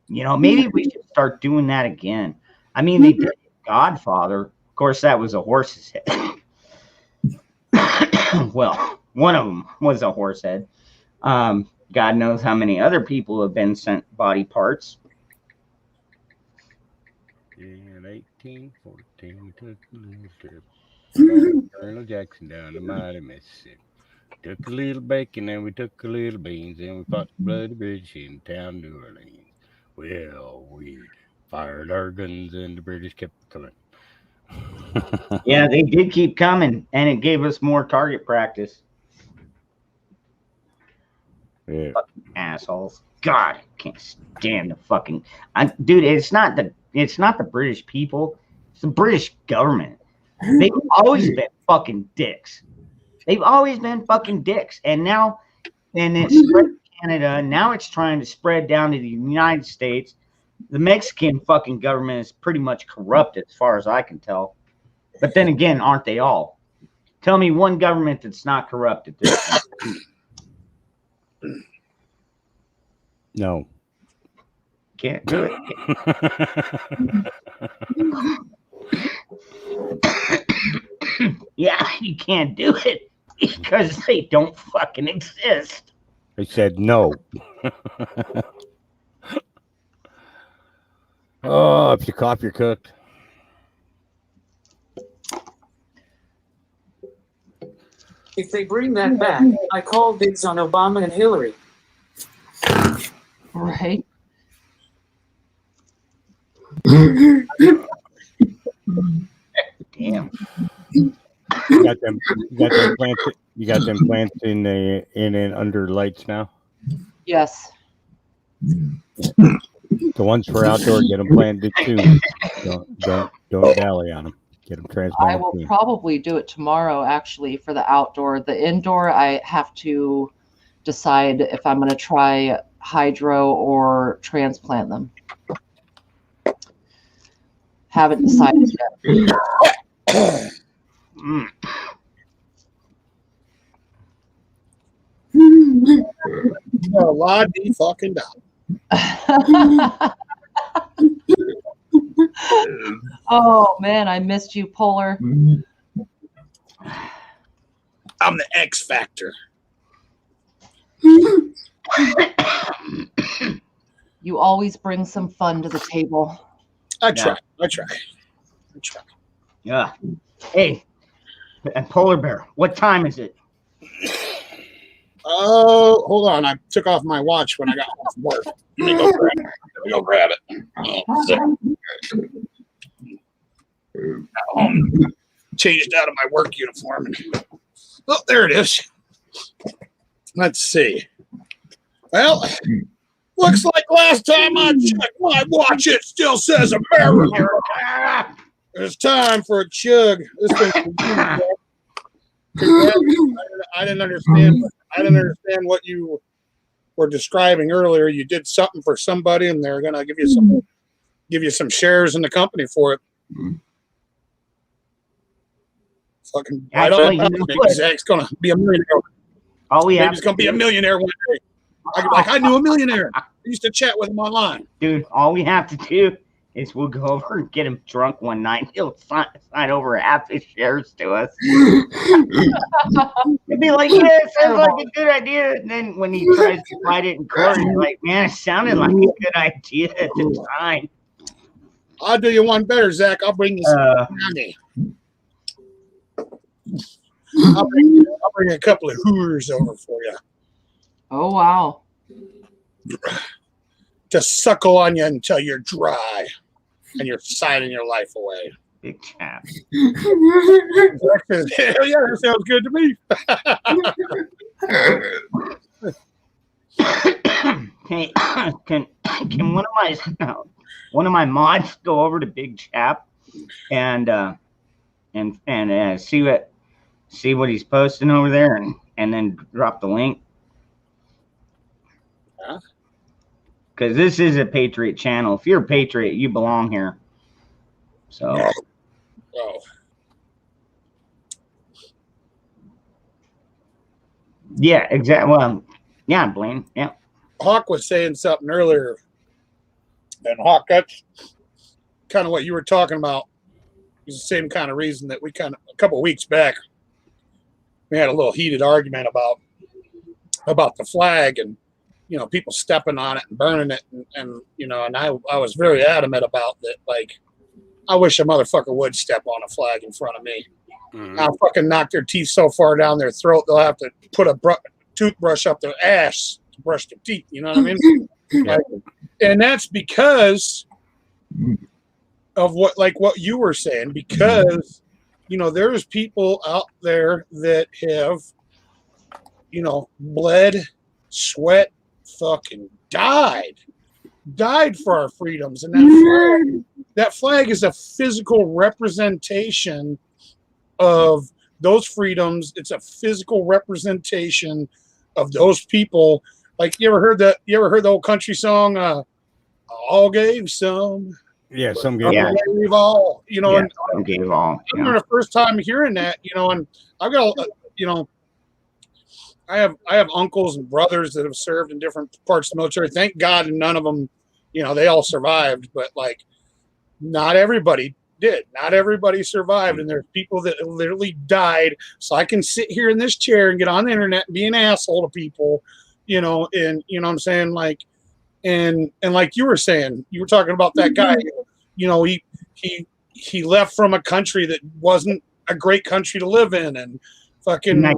You know, maybe we should start doing that again. I mean, they did Godfather. Of course, that was a horse's head. Well, one of them was a horse head. God knows how many other people have been sent body parts. In 1814, we took a little trip. Colonel Jackson down the mighty Mississippi. Took a little bacon and we took a little beans and we fought the bloody British in town New Orleans. Well, we fired our guns and the British kept coming. Yeah, they did keep coming, and it gave us more target practice. Yeah. Fucking assholes. God, I can't stand the fucking dude. It's not the British people. It's the British government. They've always been fucking dicks. They've always been fucking dicks, and now, and it's spread to Canada. Now it's trying to spread down to the United States. The Mexican fucking government is pretty much corrupt, as far as I can tell. But then again, aren't they all? Tell me one government that's not corrupt at this point. No. Can't do it. Yeah, you can't do it because they don't fucking exist. They said no. Oh, if you cough, you're cooked. If they bring that back, I call dibs on Obama and Hillary. Right. Damn. You got them plants. You got them plants in and under lights now. Yes. The ones for outdoor, get them planted soon. Don't dally on them. Get them transplanted. I will probably do it tomorrow, actually, for the outdoor. The indoor, I have to decide if I'm going to try hydro or transplant them. Haven't decided yet. La di fucking da. Oh man, I missed you, Polar. I'm the X Factor. You always bring some fun to the table. I try. Yeah. Hey, and Polar Bear, what time is it? Oh, hold on. I took off my watch when I got home from work. Let me go grab it. Changed out of my work uniform. Oh, there it is. Let's see. Well, looks like last time I checked my watch, it still says America. It's time for a chug. This thing. I didn't understand. I didn't understand what you were describing earlier. You did something for somebody, and they're gonna give you some shares in the company for it. Fucking, I don't know. Zach's gonna be a millionaire. He's gonna be a millionaire one day. I knew a millionaire. I used to chat with him online. Dude, all we have to do is we'll go over and get him drunk one night. He'll sign over half his shares to us. He'd be like, yeah, it sounds like a good idea. And then when he tries to fight it in court, he's like, man, it sounded like a good idea at the time. I'll do you one better, Zach. I'll bring you some money. I'll bring a couple of hooters over for you. Oh, wow. To suckle on you until you're dry and you're signing your life away. Big chap. Hell yeah, that sounds good to me. Can one of my mods go over to Big Chap and see what he's posting over there and then drop the link? Because this is a Patriot channel. If you're a Patriot, you belong here. So. Oh. Yeah, exactly. Well, yeah, Blaine. Yeah. Hawk was saying something earlier, and Hawk, that's kind of what you were talking about. It's the same kind of reason that a couple of weeks back, we had a little heated argument about the flag and, you know, people stepping on it and burning it. And you know, and I was very adamant about that. Like, I wish a motherfucker would step on a flag in front of me. Mm-hmm. I'll fucking knock their teeth so far down their throat, they'll have to put a toothbrush up their ass to brush their teeth. You know what I mean? Like, and that's because of what you were saying, because, you know, there's people out there that have, you know, bled, sweat, fucking died for our freedoms. And that flag is a physical representation of those freedoms. It's a physical representation of those people. Like, you ever heard the old country song, all gave some. Yeah, some gave all. You know, yeah, and some gave all. I remember the first time hearing that, you know, and I've got, you know, I have uncles and brothers that have served in different parts of the military. Thank God none of them, you know, they all survived, but like, not everybody did. Not everybody survived, and there's people that literally died. So I can sit here in this chair and get on the internet and be an asshole to people, you know, and you know what I'm saying, like, and like you were saying, you were talking about that guy, you know, he left from a country that wasn't a great country to live in, and fucking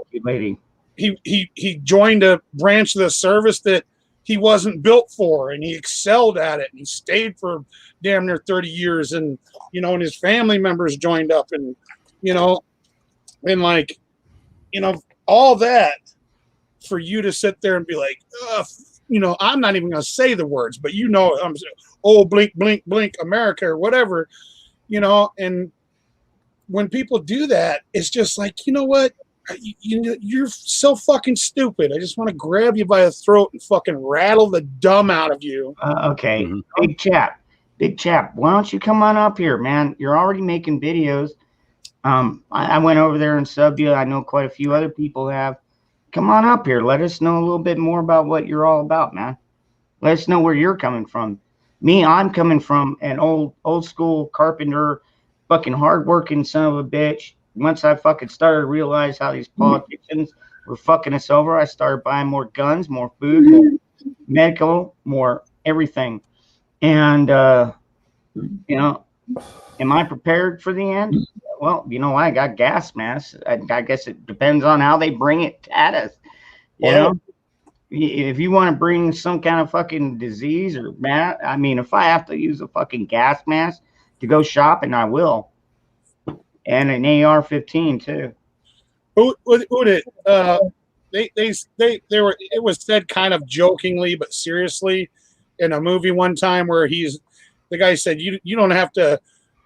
he joined a branch of the service that he wasn't built for, and he excelled at it, and he stayed for damn near 30 years, and you know, and his family members joined up, and you know, and like, you know, all that for you to sit there and be like, you know, I'm not even gonna say the words, but you know, I'm saying, oh, blink, blink, blink, America, or whatever, you know. And when people do that, it's just like, you know what, you're so fucking stupid. I just want to grab you by the throat and fucking rattle the dumb out of you. Okay, Big chap, why don't you come on up here, man? You're already making videos. I went over there and subbed you. I know quite a few other people have. Come on up here. Let us know a little bit more about what you're all about, man. Let us know where you're coming from. Me, I'm coming from an old school carpenter, fucking hardworking son of a bitch. Once I fucking started to realize how these politicians were fucking us over, I started buying more guns, more food, more medical, more everything. And, you know, am I prepared for the end? Well, you know, I got gas masks. I guess it depends on how they bring it at us. You know, if you want to bring some kind of fucking disease or I mean, if I have to use a fucking gas mask to go shopping, I will. And an AR-15 too. Who did? They were. It was said kind of jokingly, but seriously, in a movie one time where the guy said, you don't have to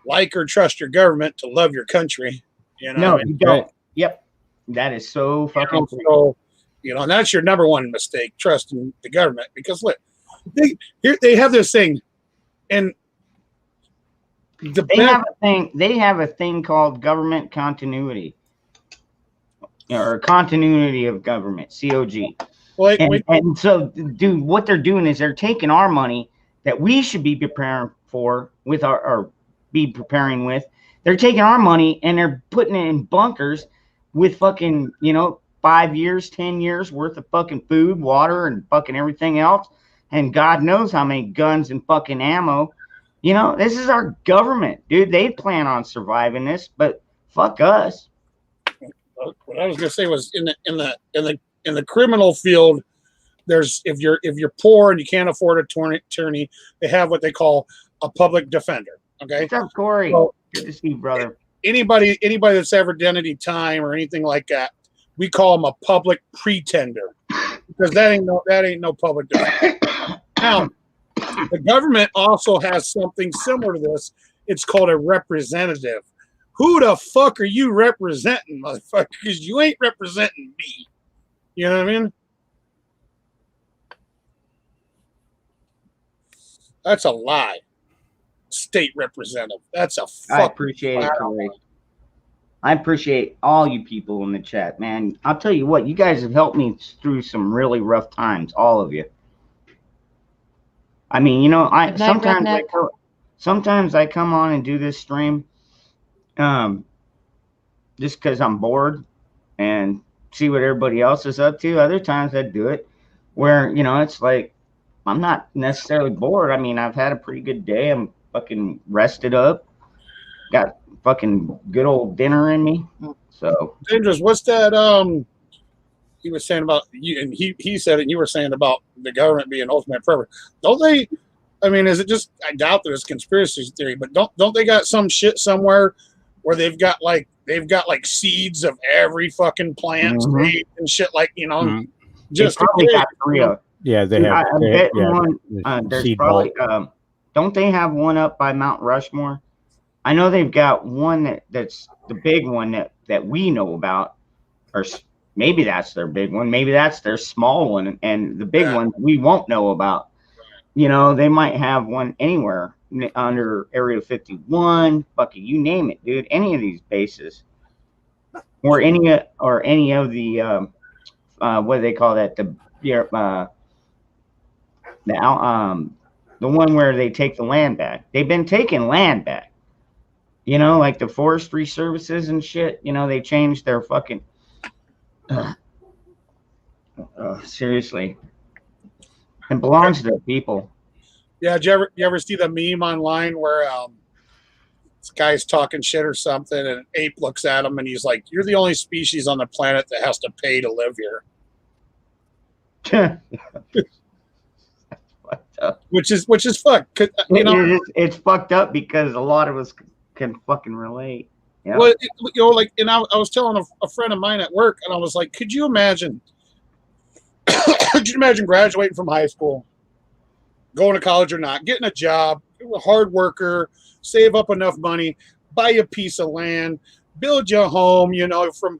like or trust your government to love your country. You know? No, you don't. Yep, that is so fucking. So, you know, and that's your number one mistake, trusting the government, because look, they have this thing, and they have a thing called government continuity, or continuity of government, COG. And so, dude, what they're doing is they're taking our money that we should be preparing for with preparing with. They're taking our money and they're putting it in bunkers with fucking, you know, 5 years, 10 years worth of fucking food, water, and fucking everything else. And God knows how many guns and fucking ammo. You know, this is our government, dude. They plan on surviving this, but fuck us. what I was going to say was in the criminal field, there's if you're poor and you can't afford an attorney, they have what they call a public defender. Okay. What's up, Corey? So, good to see you, brother. Anybody that's ever done any time or anything like that, we call them a public pretender because that ain't no public defender. Now, the government also has something similar to this. It's called a representative. Who the fuck are you representing, motherfucker? Because you ain't representing me. You know what I mean? That's a lie. State representative. That's a fuck. I appreciate it, Corey. I appreciate all you people in the chat, man. I'll tell you what, you guys have helped me through some really rough times, all of you. I mean, you know, sometimes I come on and do this stream just because I'm bored and see what everybody else is up to. Other times I do it where, you know, it's like I'm not necessarily bored. I mean, I've had a pretty good day. I'm fucking rested up. Got fucking good old dinner in me. So Dangerous, what's that he was saying about you, and he said it, and you were saying about the government being ultimate forever. Don't they, I mean, is it just, I doubt that it's conspiracy theory, but don't they got some shit somewhere where they've got like seeds of every fucking plant and shit, like, you know, just probably got Korea. Yeah, they have. I'm betting one. There's probably don't they have one up by Mount Rushmore? I know they've got one that's the big one that we know about, or maybe that's their big one. Maybe that's their small one, and the big one we won't know about. You know, they might have one anywhere under Area 51, fucking you name it, dude. Any of these bases, or any of the what do they call that? The one where they take the land back. They've been taking land back. You know, like the forestry services and shit. You know, they changed their fucking. Seriously, it belongs to the people. Yeah, you ever see the meme online where this guy's talking shit or something, and an ape looks at him and he's like, "You're the only species on the planet that has to pay to live here." Which is fucked. You know, it's fucked up because a lot of us can fucking relate. Yeah. Well, you know, like, and I was telling a friend of mine at work, and I was like, could you imagine graduating from high school, going to college or not, getting a job, a hard worker, save up enough money, buy a piece of land, build your home, you know, from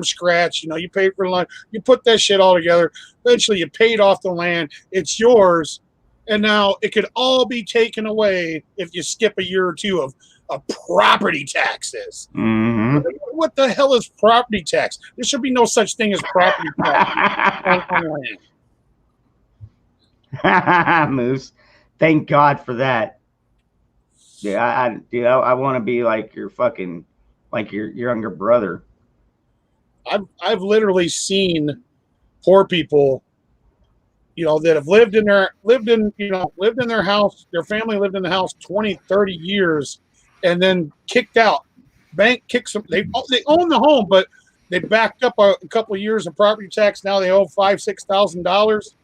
scratch. You know, you pay for land, you put that shit all together. Eventually, you paid off the land. It's yours, and now it could all be taken away if you skip a year or two of property taxes. Mm-hmm. What the hell is property tax? There should be no such thing as property tax on land. Moose, thank God for that. Yeah, I want to be like your fucking, like your younger brother. I've literally seen poor people, you know, that have lived in their house, their family lived in the house 20, 30 years, and then kicked out. Bank kicks them. They own the home, but they backed up a couple of years of property tax. Now they owe $5,000-$6,000.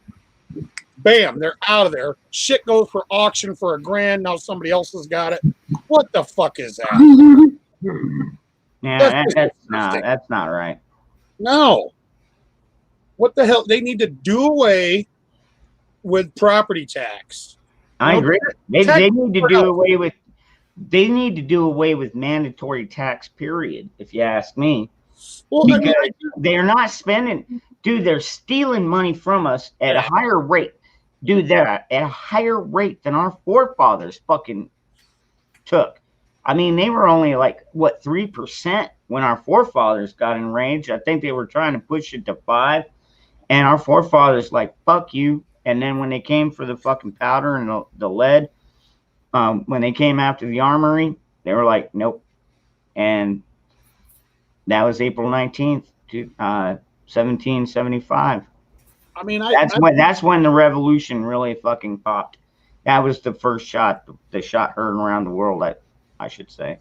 Bam, they're out of there. Shit goes for auction for $1,000. Now somebody else has got it. What the fuck is that? Yeah, that's not right. No. What the hell? They need to do away with property tax. I agree. They need to do away with. They need to do away with mandatory tax, period, if you ask me. Well, because they're not spending, dude, they're stealing money from us at a higher rate. Dude, they're at a higher rate than our forefathers fucking took. I mean, they were only like, what, 3% when our forefathers got enraged. I think they were trying to push it to 5%. And our forefathers like, fuck you. And then when they came for the fucking powder and the lead, when they came after the armory, they were like, nope. And that was April 19th, 1775. I mean, that's when the revolution really fucking popped. That was the first shot, the shot heard around the world, I should say.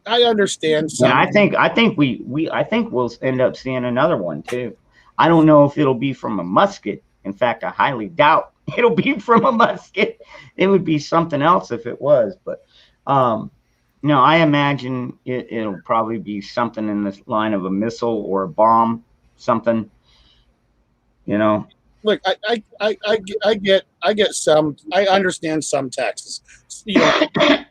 I understand some. And I think we'll end up seeing another one too. I don't know if it'll be from a musket. In fact, I highly doubt it'll be from a musket. It would be something else if it was. But no, I imagine it'll probably be something in this line of a missile or a bomb, something. You know. Look, I get some. I understand some taxes. You know,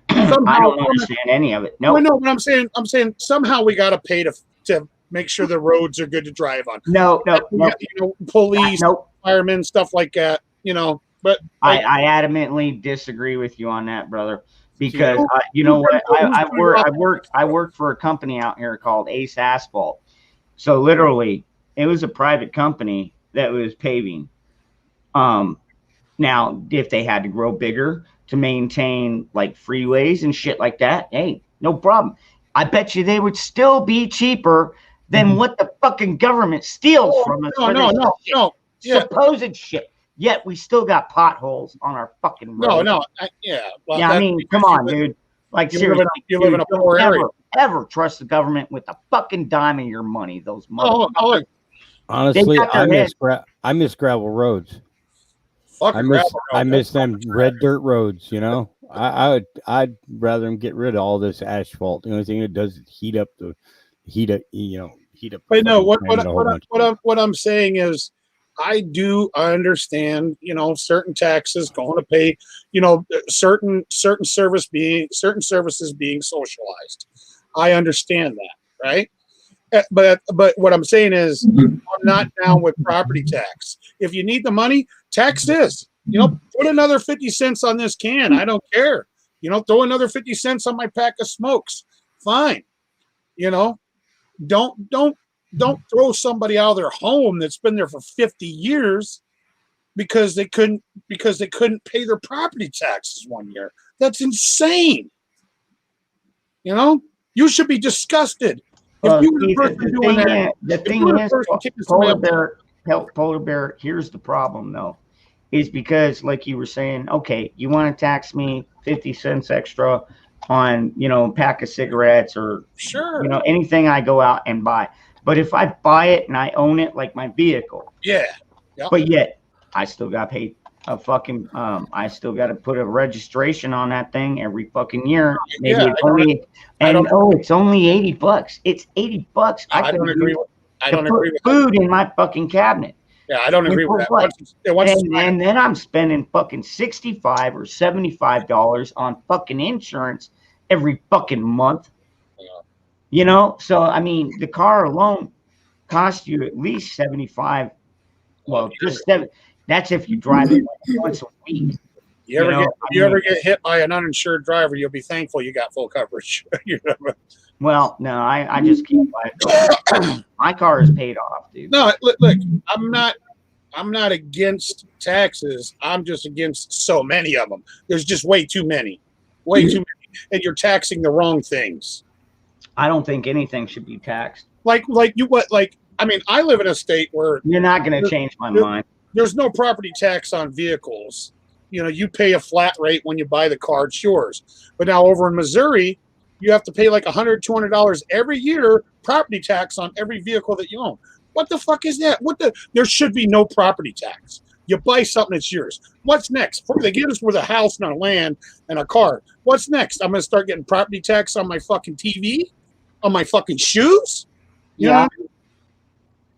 I don't understand any of it. No, no. But I'm saying somehow we got to pay to make sure the roads are good to drive on. No. You know, police, firemen, stuff like that. You know, but I adamantly disagree with you on that, brother. Because you know what, I worked for a company out here called Ace Asphalt. So literally, it was a private company that was paving. Now, if they had to grow bigger to maintain like freeways and shit like that, hey, no problem. I bet you they would still be cheaper than what the fucking government steals from us. No. Supposed shit. Yet we still got potholes on our fucking roads. Well, I mean, come on, dude. Like, seriously, you live in a poor area. Ever trust the government with a fucking dime of your money? Those motherfuckers. Honestly, I miss gravel roads. I miss them red dirt roads. You know, I'd rather them get rid of all this asphalt. The only thing it does is heat up. But no, what I'm saying is, I do understand, you know, certain taxes going to pay, you know, certain services being socialized. I understand that, right? But what I'm saying is, I'm not down with property tax. If you need the money, tax this. You know, put another 50 cents on this can. I don't care. You know, throw another 50 cents on my pack of smokes. Fine. You know, don't throw somebody out of their home that's been there for 50 years because they couldn't pay their property taxes one year. That's insane. You know, you should be disgusted. If you were the person doing that, the thing is, Polar Bear, here's the problem though, is because like you were saying, okay, you want to tax me 50 cents extra on, you know, a pack of cigarettes or sure, you know, anything I go out and buy. But if I buy it and I own it like my vehicle, but yet I still got to pay a fucking, I still got to put a registration on that thing every fucking year. Maybe it's only, it's only $80. It's $80. I don't agree with food in my fucking cabinet. Yeah, I don't agree with that. And then I'm spending fucking $65 or $75 on fucking insurance every fucking month. You know, so I mean, the car alone costs you at least 75. Well, just 7. That's if you drive it once a week. You ever get hit by an uninsured driver, you'll be thankful you got full coverage. Well, no, I just keep my car is paid off, dude. No, look, I'm not against taxes. I'm just against so many of them. There's just way too many, and you're taxing the wrong things. I don't think anything should be taxed. I mean, I live in a state where you're not going to change my mind. There's no property tax on vehicles. You know, you pay a flat rate when you buy the car, it's yours. But now over in Missouri, you have to pay like $100, $200 every year property tax on every vehicle that you own. What the fuck is that? There should be no property tax. You buy something that's yours. What's next? They get us with a house and a land and a car. What's next? I'm going to start getting property tax on my fucking TV, on my fucking shoes. You know what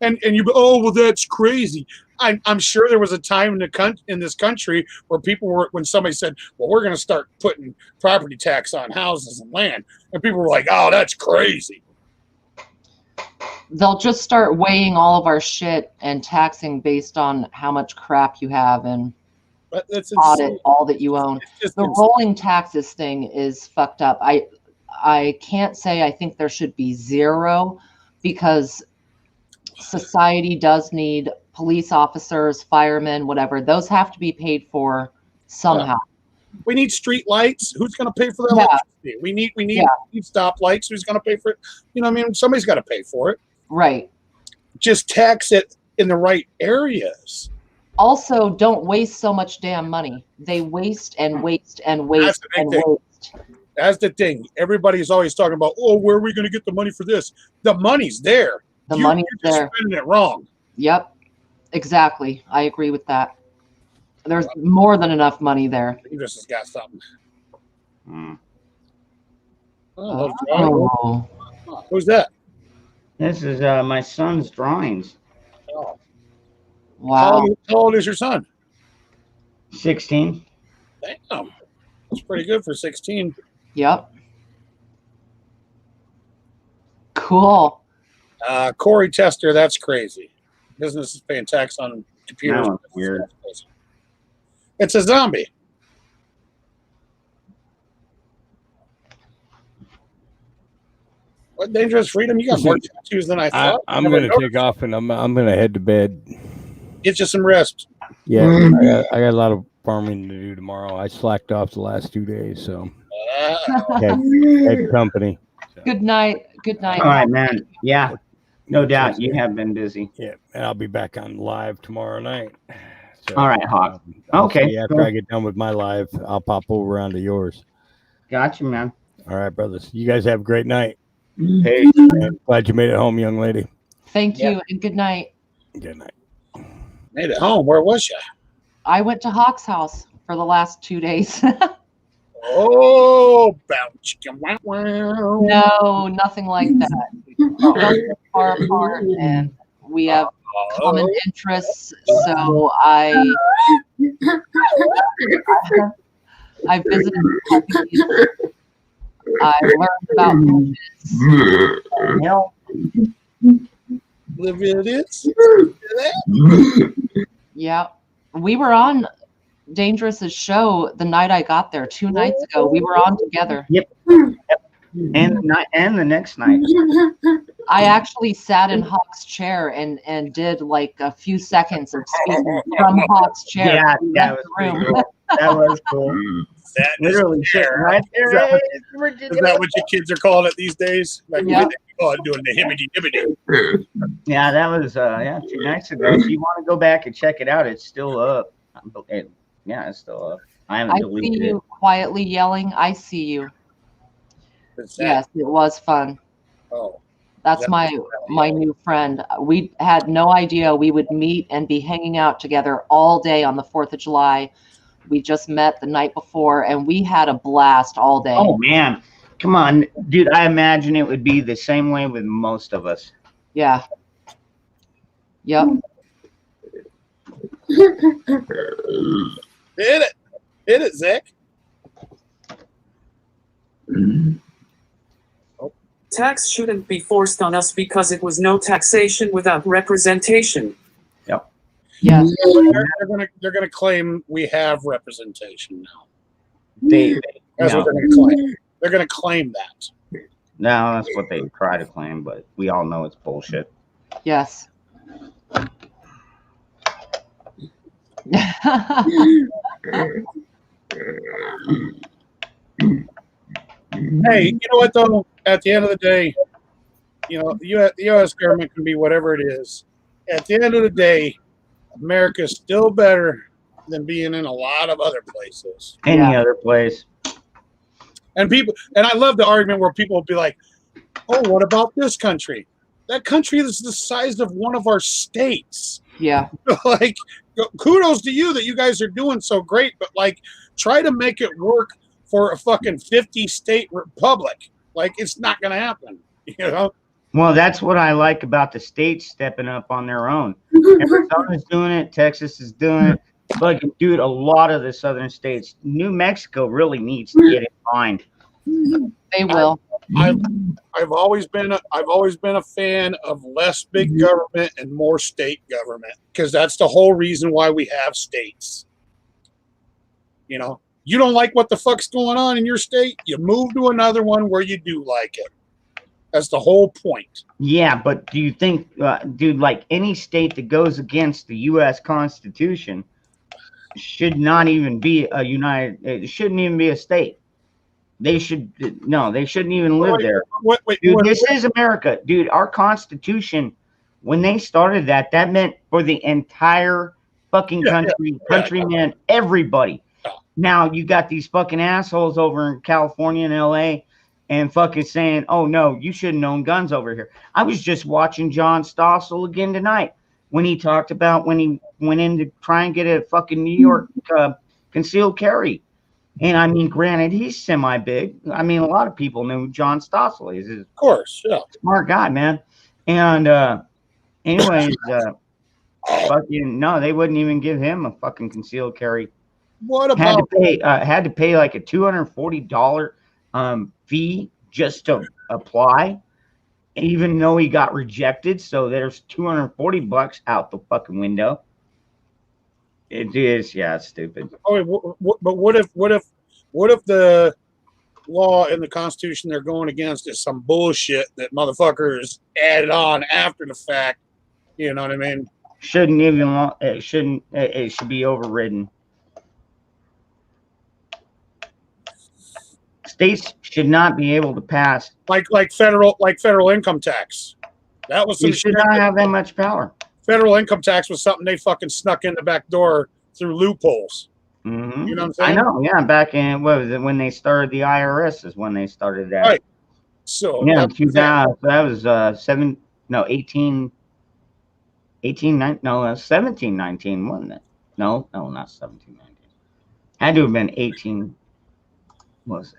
I mean? And you go, oh, well, that's crazy. I'm sure there was a time in this country where people were, when somebody said, well, we're going to start putting property tax on houses and land. And people were like, oh, that's crazy. They'll just start weighing all of our shit and taxing based on how much crap you have and audit all that you own. The rolling taxes thing is fucked up. I can't say I think there should be 0 because society does need police officers, firemen, whatever. Those have to be paid for somehow. We need street lights. Who's going to pay for the electricity? We need stoplights. Who's going to pay for it? You know what I mean? Somebody's got to pay for it. Right. Just tax it in the right areas. Also, don't waste so much damn money. They waste and waste and waste and waste. That's the thing. Everybody's always talking about, oh, where are we going to get the money for this? The money's there. The money's just there. spending it wrong. Yep, exactly. I agree with that. There's more than enough money there. Dangerous has got something. Oh. Who's that? This is my son's drawings. Oh. Wow. How old is your son? 16. Damn. That's pretty good for 16. Yep. Cool. Corey Tester, that's crazy. Business is paying tax on computers. That one's weird. It's a zombie. What dangerous freedom? You got more tattoos than I thought. I'm going to take off and I'm going to head to bed. Get you some rest. Yeah, I got a lot of farming to do tomorrow. I slacked off the last 2 days, so had company. So. Good night. Good night. All right, man. Yeah, no doubt you have been busy. Yeah, and I'll be back on live tomorrow night. So, all right, Hawk. Okay. After I get done with my live, I'll pop over onto yours. Gotcha, man. All right, brothers. You guys have a great night. Hey, glad you made it home, young lady. Thank you, and good night. Good night. Made it home. Where was you? I went to Hawk's house for the last 2 days. Oh, bounce. No, nothing like that. We're far apart, and we have common interests. So I visited puppies. I learned about Yeah, we were on Dangerous's show the night I got there 2 nights ago. We were on together. Yep. And the next night. I actually sat in Hawk's chair and did like a few seconds of speaking from Hawk's chair. Yeah, that was pretty cool. That was cool. That literally sitting right there. Is that what your kids are calling it these days? Like yeah. Doing the hibbity-dibbity. Yeah, that was 2 nights ago. If you want to go back and check it out, it's still up. Yeah, it's still up. I haven't deleted it. I see you quietly yelling. I see you. Yes, it was fun. Oh. That's my new friend. We had no idea we would meet and be hanging out together all day on the 4th of July. We just met the night before, and we had a blast all day. Oh, man. Come on. Dude, I imagine it would be the same way with most of us. Yeah. Yep. Hit it, Zach. Tax shouldn't be forced on us because it was no taxation without representation. Yep. Yeah. They're gonna claim we have representation now. That's what they're gonna claim. They're gonna claim that. No, that's what they try to claim, but we all know it's bullshit. Yes. Hey, you know what though? At the end of the day, you know, the U.S. government can be whatever it is. At the end of the day, America is still better than being in a lot of other places. Any other place. And I love the argument where people will be like, "Oh, what about this country? That country is the size of one of our states." Yeah. Like, kudos to you that you guys are doing so great, but like, try to make it work for a fucking 50-state republic. Like, it's not going to happen, you know? Well, that's what I like about the states stepping up on their own. Arizona's doing it. Texas is doing it. But, dude, a lot of the southern states, New Mexico really needs to get in line. They will. I've always been a fan of less big government and more state government, because that's the whole reason why we have states. You know, you don't like what the fuck's going on in your state, you move to another one where you do like it. That's the whole point. Yeah, but do you think, dude, like any state that goes against the U.S. Constitution should not even be it shouldn't even be a state. They shouldn't even live there. Dude, this is America. Dude, our Constitution, when they started that meant for the entire fucking country, countrymen, everybody. Now you got these fucking assholes over in California and LA and fucking saying, oh no, you shouldn't own guns over here. I was just watching John Stossel again tonight when he talked about when he went in to try and get a fucking New York concealed carry. And I mean, granted, he's semi big. I mean, a lot of people knew who John Stossel is. Of course, yeah. Smart guy, man. And anyways, fucking no, they wouldn't even give him a fucking concealed carry. What about had to pay like a $240 fee just to apply, even though he got rejected. So there's $240 out the fucking window. It is, yeah, it's stupid. Oh, but what if the law in the Constitution they're going against is some bullshit that motherfuckers added on after the fact? You know what I mean? It should be overridden. States should not be able to pass like federal income tax. That was you should not have that much power. Federal income tax was something they fucking snuck in the back door through loopholes. Mm-hmm. You know what I'm saying? I know, yeah. Back in what was it when they started the IRS is when they started that. Right. So yeah, 2000. That was 1719, wasn't it? No, not 1719. Had to have been 18. What was it?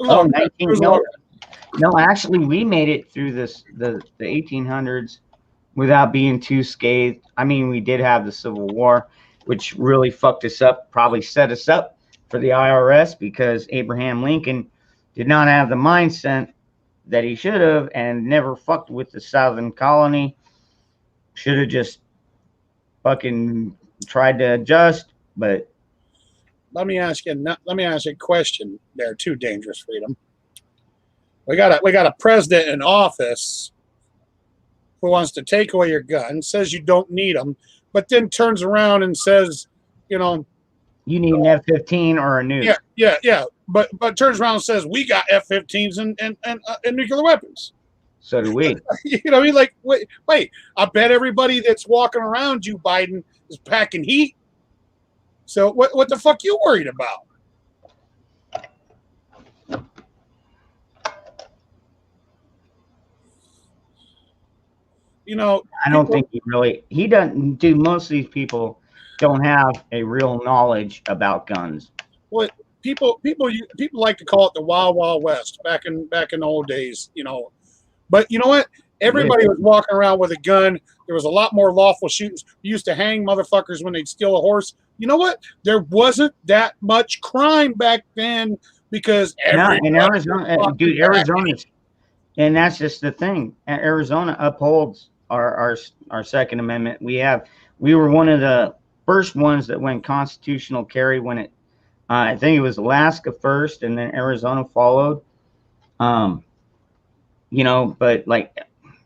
Oh, 19. No, actually, we made it through the 1800s without being too scathed. I mean, we did have the Civil War, which really fucked us up, probably set us up for the IRS because Abraham Lincoln did not have the mindset that he should have and never fucked with the Southern colony. Should have just fucking tried to adjust, but let me ask you a question there too, Dangerous Freedom. We got a president in office who wants to take away your gun, says you don't need them, but then turns around and says, you know, you need an F-15 or a nuke. Yeah. But turns around and says we got F-15s and nuclear weapons. So do we. You know, he's like, wait. I bet everybody that's walking around you, Biden, is packing heat. So what the fuck you worried about? You know, I don't think he doesn't do. Most of these people don't have a real knowledge about guns. Well, people like to call it the Wild Wild West back in the old days, you know. But you know what? Everybody was walking around with a gun. There was a lot more lawful shootings. We used to hang motherfuckers when they'd steal a horse. You know what? There wasn't that much crime back then because in Arizona, dude, Arizona's, and that's just the thing. Arizona upholds our Second Amendment. We were one of the first ones that went constitutional carry when it. I think it was Alaska first, and then Arizona followed. You know, but like,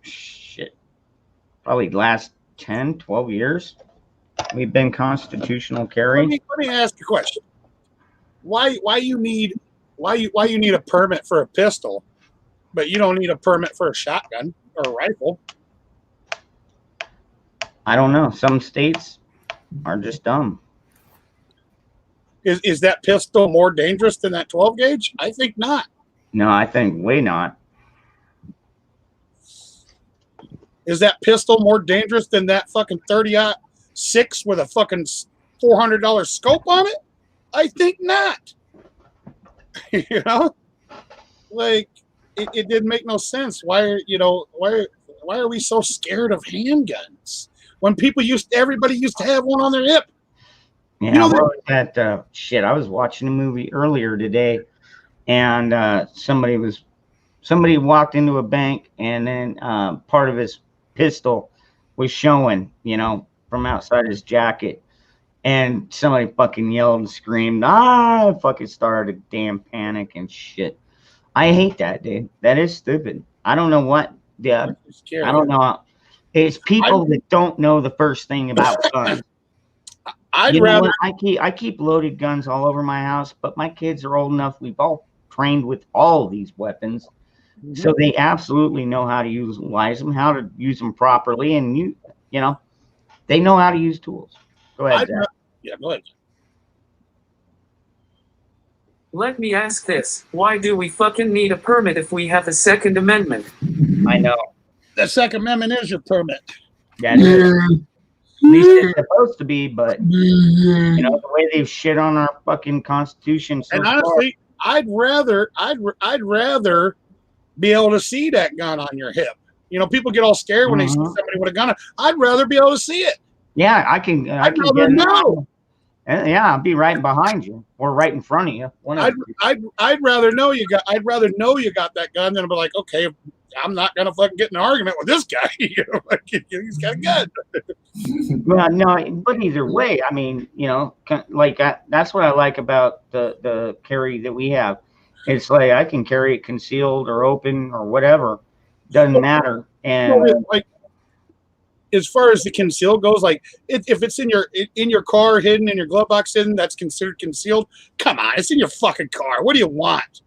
shit, probably last 10, 12 years, we've been constitutional carry. Let me ask you a question. Why you need a permit for a pistol, but you don't need a permit for a shotgun or a rifle? I don't know. Some states are just dumb. Is that pistol more dangerous than that 12 gauge? I think not. No, I think way not. Is that pistol more dangerous than that fucking 30-06 with a fucking $400 scope on it? I think not. You know, like it didn't make no sense. Why are we so scared of handguns when everybody used to have one on their hip? Yeah, you know shit. I was watching a movie earlier today, and somebody walked into a bank, and then part of his pistol was showing, you know, from outside his jacket, and somebody fucking yelled and screamed, fucking started a damn panic and shit. I hate that, dude. That is stupid. I don't know what. Yeah, I don't know. It's people that don't know the first thing about guns. I keep loaded guns all over my house, but my kids are old enough. We've all trained with all these weapons. Mm-hmm. So they absolutely know how to utilize them, how to use them properly, and you know, they know how to use tools. Go ahead, Zach. Yeah, go ahead. Let me ask this. Why do we fucking need a permit if we have a Second Amendment? I know. The Second Amendment is your permit. That is. At least it's supposed to be, but you know the way they've shit on our fucking Constitution. So and honestly, I'd rather be able to see that gun on your hip. You know, people get all scared when they see somebody with a gun. I'd rather be able to see it. Yeah, I can. I'd rather know. Yeah, I'll be right behind you or right in front of you. I'd rather know you got. I'd rather know you got that gun than be like, okay, I'm not gonna fucking get in an argument with this guy. You know, like, he's got a gun. Well, no, but either way, I mean, you know, like that's what I like about the carry that we have. It's like I can carry it concealed or open or whatever, doesn't matter. And like, as far as the conceal goes, like if it's in your car, hidden in your glove box, hidden, that's considered concealed. Come on, it's in your fucking car. What do you want?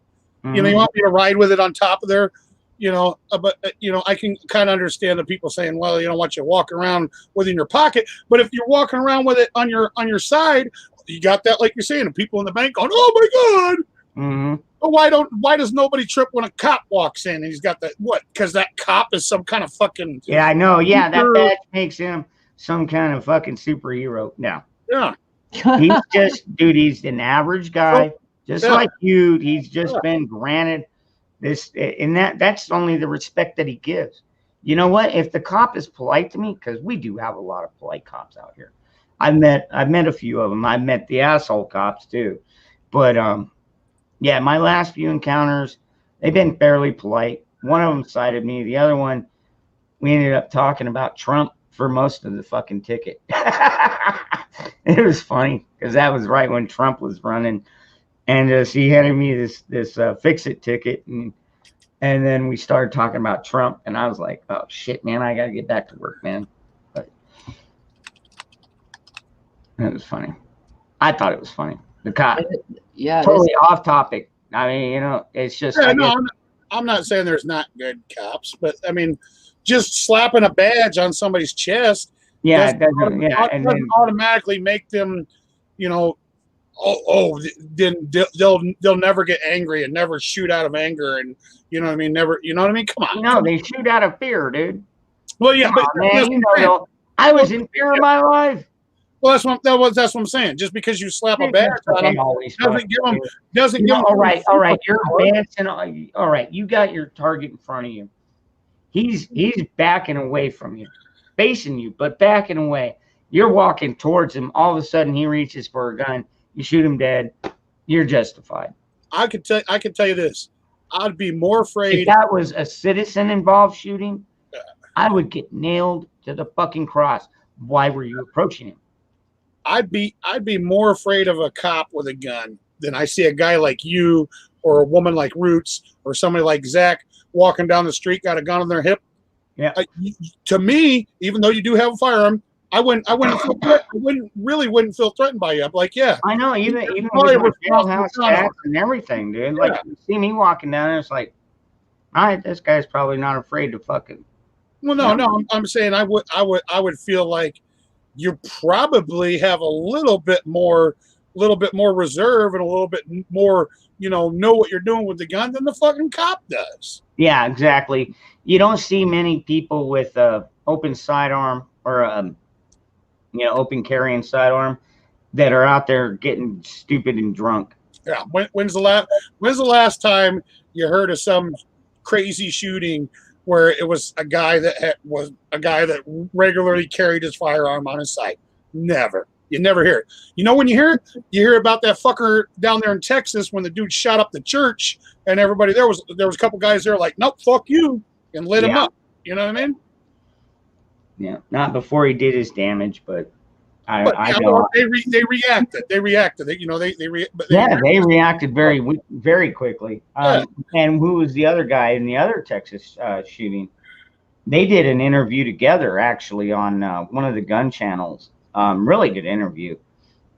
You know, you want me to ride with it on top of there? You know, but you know, I can kind of understand the people saying, well, you don't want you to walk around with it in your pocket. But if you're walking around with it on your side, you got that, like you're saying, and people in the bank going, oh my god. But why does nobody trip when a cop walks in and he's got that? What? Because that cop is some kind of fucking. Yeah, I know. Yeah, that badge makes him some kind of fucking superhero. No. Yeah. He's just, dude. He's an average guy, just like you. He's just been granted this, and that's only the respect that he gives. You know what? If the cop is polite to me, because we do have a lot of polite cops out here. I've met a few of them. I've met the asshole cops too, but yeah, my last few encounters, they've been fairly polite. One of them cited me. The other one, we ended up talking about Trump for most of the fucking ticket. It was funny because that was right when Trump was running, and she handed me this fix-it ticket, and then we started talking about Trump, and I was like, oh shit, man, I gotta get back to work, man. But it was funny. I thought it was funny. The cop. Yeah, totally off topic. I mean, you know, it's just. Yeah, no, I'm not saying there's not good cops, but I mean, just slapping a badge on somebody's chest. Yeah, doesn't automatically make them, you know, then they'll never get angry and never shoot out of anger, and you know what I mean, never, you know what I mean? Come on. No, they shoot out of fear, dude. Well, yeah, but man, you know, I was in fear of my life. Well, that's what I'm saying. Just because you slap a badge on them doesn't give them. All right. You're advancing. All right, you got your target in front of you. He's backing away from you, facing you, but backing away. You're walking towards him. All of a sudden, he reaches for a gun. You shoot him dead. You're justified. I could tell you this. I'd be more afraid. If that was a citizen involved shooting, I would get nailed to the fucking cross. Why were you approaching him? I'd be more afraid of a cop with a gun than I see a guy like you or a woman like Roots or somebody like Zach walking down the street, got a gun on their hip. Yeah. To me, even though you do have a firearm, I wouldn't feel threatened by you. I'm like, yeah. I know, even with my jailhouse stats and everything, dude. Like, you see me walking down there, it's like, all right, this guy's probably not afraid to fucking. Well, no, I'm saying I would feel like you probably have a little bit more reserve and a little bit more, you know what you're doing with the gun than the fucking cop does. Yeah, exactly. You don't see many people with open sidearm or open carrying sidearm that are out there getting stupid and drunk. Yeah. When's the last time you heard of some crazy shooting where it was a guy that regularly carried his firearm on his side? Never. You never hear it. You know when you hear it? You hear about that fucker down there in Texas when the dude shot up the church and everybody there was a couple guys there like, nope, fuck you, and lit him up. You know what I mean? Yeah, not before he did his damage, but I know they reacted. They reacted. They reacted very, very quickly. And who was the other guy in the other Texas shooting? They did an interview together, actually, on one of the gun channels. Really good interview,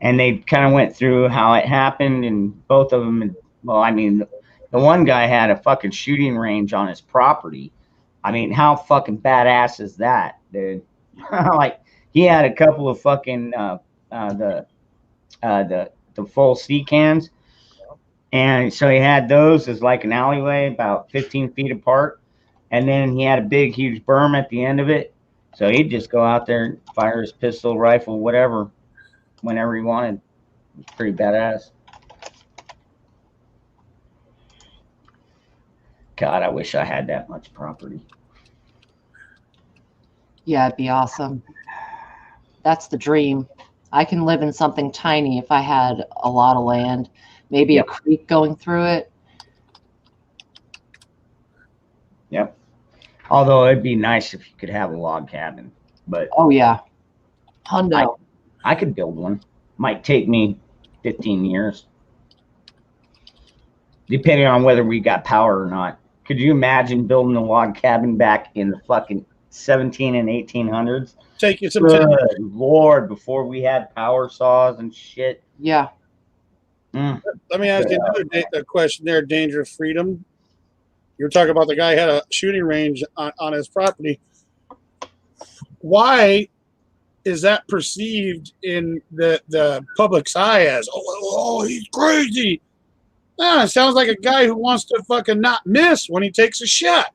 and they kind of went through how it happened, and both of them. Well, I mean, the one guy had a fucking shooting range on his property. I mean, how fucking badass is that, dude? Like, he had a couple of fucking the full C cans, And so he had those as like an alleyway about 15 feet apart. And then he had a big, huge berm at the end of it. So he'd just go out there and fire his pistol, rifle, whatever, whenever he wanted. Pretty badass. God, I wish I had that much property. Yeah, it'd be awesome. That's the dream. I can live in something tiny if I had a lot of land, maybe Yep. a creek going through it. Yep. Although it'd be nice if you could have a log cabin, but oh yeah, hundo. I could build one. Might take me 15 years, depending on whether we got power or not. Could you imagine building a log cabin back in the fucking 17 and 1800s? Take you some Good time. Lord, before we had power saws and shit. Yeah. Mm. Let me ask you another question there, Danger of Freedom. You were talking about the guy had a shooting range on his property. Why is that perceived in the public's eye as, oh, he's crazy? No, it sounds like a guy who wants to fucking not miss when he takes a shot.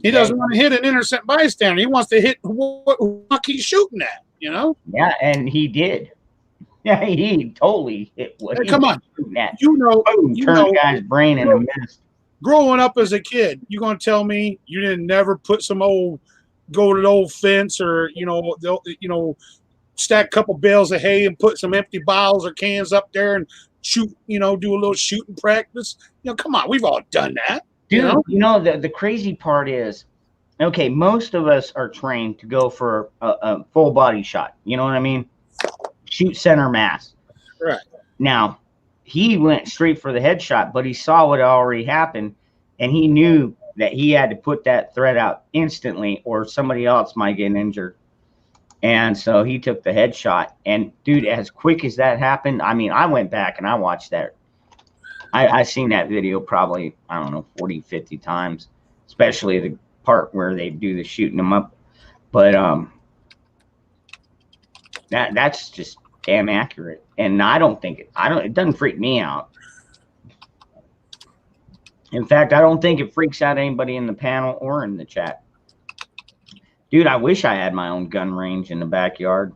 He doesn't want to hit an innocent bystander. He wants to hit who he's shooting at, you know? Yeah, and he did. Yeah, he totally hit what Hey, come on. At. You know, boom, you turned know, the guy's brain in a mist. Growing up as a kid, you gonna tell me you didn't never put some go to the old fence or stack a couple bales of hay and put some empty bottles or cans up there and shoot, do a little shooting practice. Come on, we've all done that. Dude, the crazy part is, okay, most of us are trained to go for a full body shot. You know what I mean? Shoot center mass. Right. Now, he went straight for the headshot, but he saw what already happened, and he knew that he had to put that threat out instantly or somebody else might get injured. And so he took the headshot. And, dude, as quick as that happened, I mean, I went back and I watched that. I seen that video probably, I don't know, 40, 50 times, especially the part where they do the shooting them up. But that's just damn accurate. And I don't think it doesn't freak me out. In fact, I don't think it freaks out anybody in the panel or in the chat. Dude, I wish I had my own gun range in the backyard.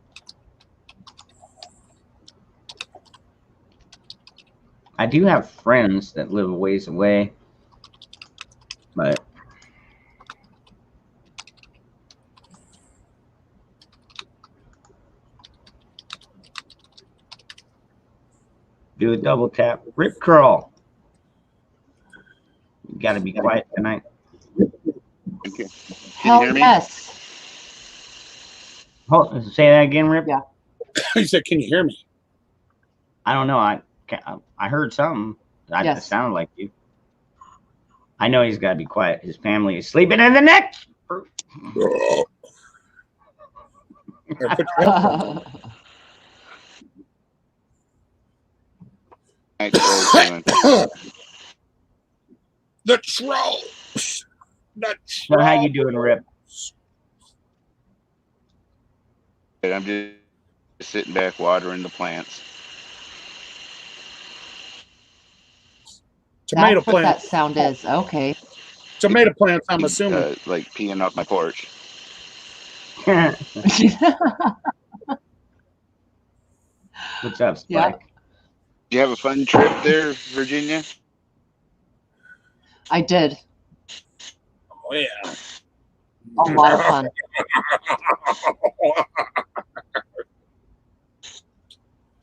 I do have friends that live a ways away, but do a double tap. Rip curl. You got to be quiet tonight. Okay. Hell yes. Hold, say that again, Rip. Yeah. He said, "Can you hear me?" I don't know. I heard something. It sounded like you. I know he's got to be quiet. His family is sleeping in the next. The trolls. So how you doing, Rip? I'm just sitting back watering the plants. Tomato That's what plants. that sound is. Okay. Tomato plants, I'm assuming. Like peeing off my porch. What's up, Spike? Yeah. Did you have a fun trip there, Virginia? I did. Oh, yeah. A lot of fun.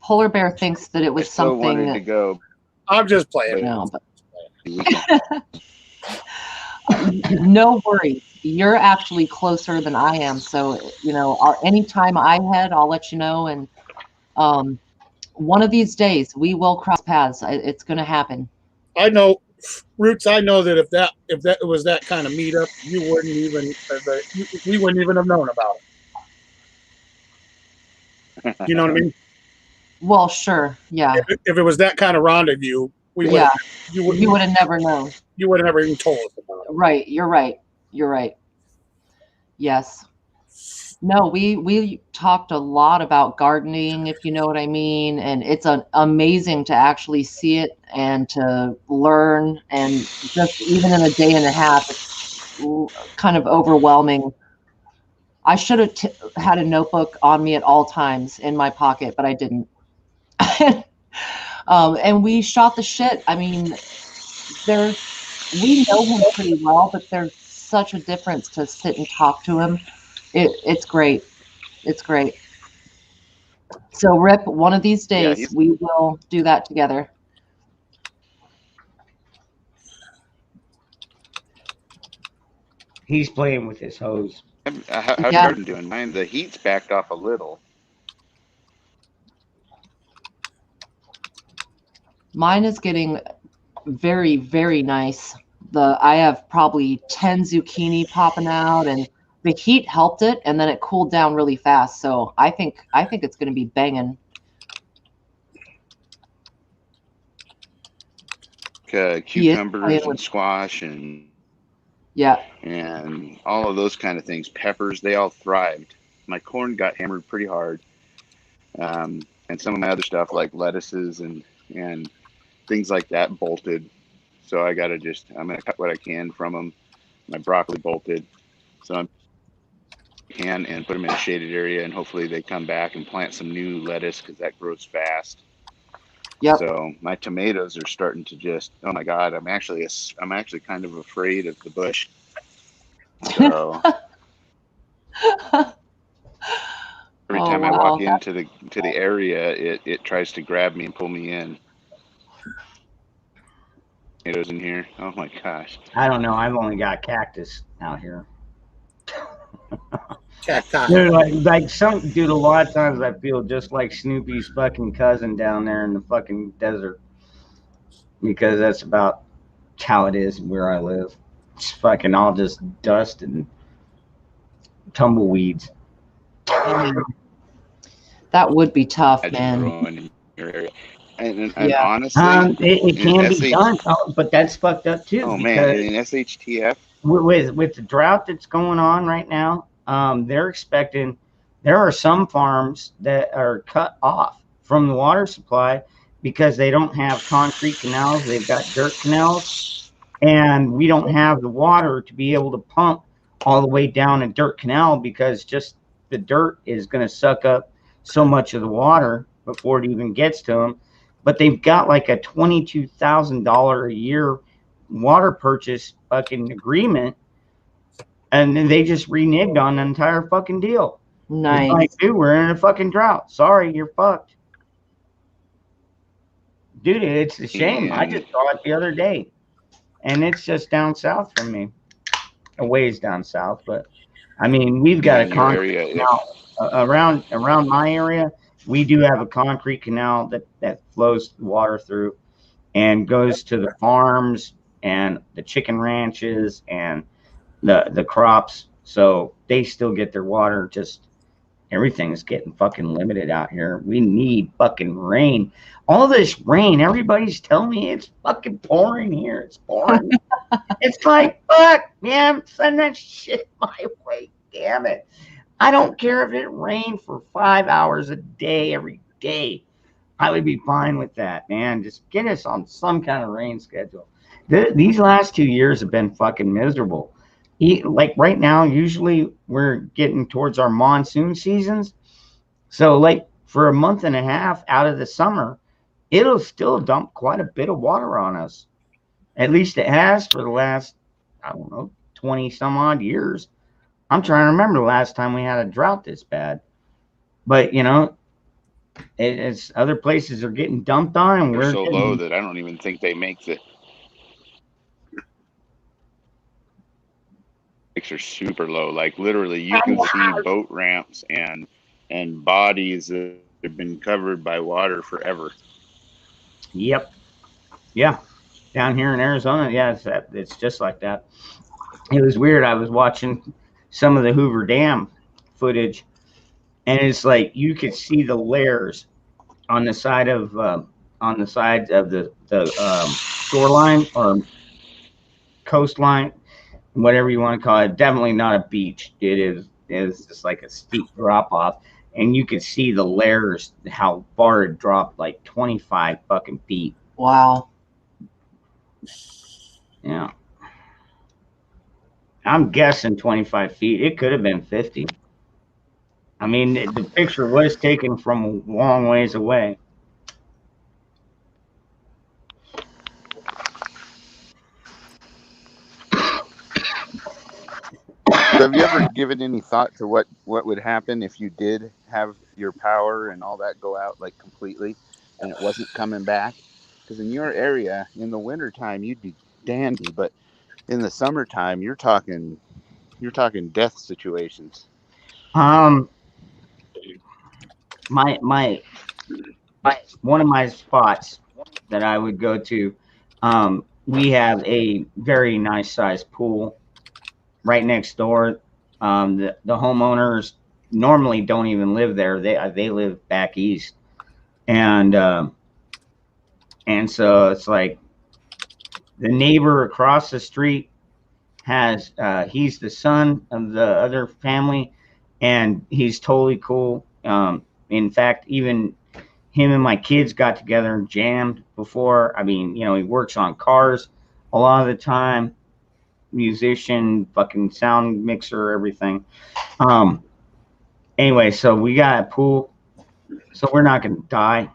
Polar Bear thinks that it was I still something. wanted to go. I'm just playing. No, but no worries. You're actually closer than I am. So, anytime I head, I'll let you know. And one of these days, we will cross paths. It's going to happen. I know, Roots. I know that if that was that kind of meetup, you wouldn't even we wouldn't even have known about it. You know what I mean? Well, sure. Yeah. If it was that kind of rendezvous, you would have never known. You would have never even told us about it. Right. You're right. You're right. Yes. No, we talked a lot about gardening, if you know what I mean, and it's amazing to actually see it and to learn, and just even in a day and a half, it's kind of overwhelming. I should have had a notebook on me at all times in my pocket, but I didn't. And we shot the shit. I mean, we know him pretty well, but there's such a difference to sit and talk to him. It's great. It's great. So, Rip, one of these Yeah, days we will do that together. He's playing with his hose. How's your Yeah. garden doing? Mine, the heat's backed off a little. Mine is getting very, very nice. I have probably 10 zucchini popping out, and the heat helped it, and then it cooled down really fast. So I think it's going to be banging. Cucumbers and squash and yeah, and all of those kind of things. Peppers, they all thrived. My corn got hammered pretty hard, and some of my other stuff like lettuces and things like that bolted. So I'm gonna cut what I can from them. My broccoli bolted, so I can and put them in a shaded area, and hopefully they come back and plant some new lettuce because that grows fast. Yep. So my tomatoes are starting to just, oh my God, I'm actually kind of afraid of the bush. So every time I walk into the area, it tries to grab me and pull me in. Tomatoes in here. Oh my gosh. I don't know. I've only got cactus out here. Dude, a lot of times I feel just like Snoopy's fucking cousin down there in the fucking desert, because that's about how it is where I live. It's fucking all just dust and tumbleweeds. That would be tough, man. And honestly, it can be done, but that's fucked up too. Oh man, in SHTF with the drought that's going on right now, they're expecting. There are some farms that are cut off from the water supply because they don't have concrete canals. They've got dirt canals, and we don't have the water to be able to pump all the way down a dirt canal, because just the dirt is going to suck up so much of the water before it even gets to them. But they've got like a $22,000 a year water purchase fucking agreement, and then they just reneged on the entire fucking deal. Nice. It's like, dude, we're in a fucking drought. Sorry, you're fucked. Dude, it's a shame. I just saw it the other day, and it's just down south from me, a ways down south. But I mean, we've got a concrete canal around my area. We do have a concrete canal that flows water through and goes to the farms and the chicken ranches and the crops. So they still get their water. Just everything's getting fucking limited out here. We need fucking rain. All this rain, everybody's telling me it's fucking pouring here. It's pouring. It's like, fuck, man, send that shit my way. Damn it. I don't care if it rained for 5 hours a day every day. I would be fine with that, man. Just get us on some kind of rain schedule. These last 2 years have been fucking miserable. Like right now, usually we're getting towards our monsoon seasons. So like for a month and a half out of the summer, it'll still dump quite a bit of water on us. At least it has for the last, I don't know, 20 some odd years. I'm trying to remember the last time we had a drought this bad. But, you know, it's other places are getting dumped on, and we're so low that I don't even think they make the are super low. Like literally you can see boat ramps and bodies that have been covered by water forever. Yep. Yeah. Down here in Arizona, yeah, it's just like that. It was weird. I was watching some of the Hoover Dam footage, and it's like you could see the layers on the side of the shoreline or coastline, whatever you want to call it. Definitely not a beach. It It was just like a steep drop off, and you could see the layers, how far it dropped, like 25 fucking feet. Wow. Yeah. I'm guessing 25 feet. It could have been 50. I mean, the picture was taken from a long ways away. So have you ever given any thought to what would happen if you did have your power and all that go out like completely and it wasn't coming back? Because in your area, in the wintertime, you'd be dandy, but in the summertime, you're talking death situations. My one of my spots that I would go to, we have a very nice sized pool right next door. The homeowners normally don't even live there. They live back east, and so it's like the neighbor across the street has he's the son of the other family, and he's totally cool. In fact, even him and my kids got together and jammed before. I mean, you know, he works on cars a lot of the time, musician, fucking sound mixer, everything. Anyway, so we got a pool, so we're not gonna die.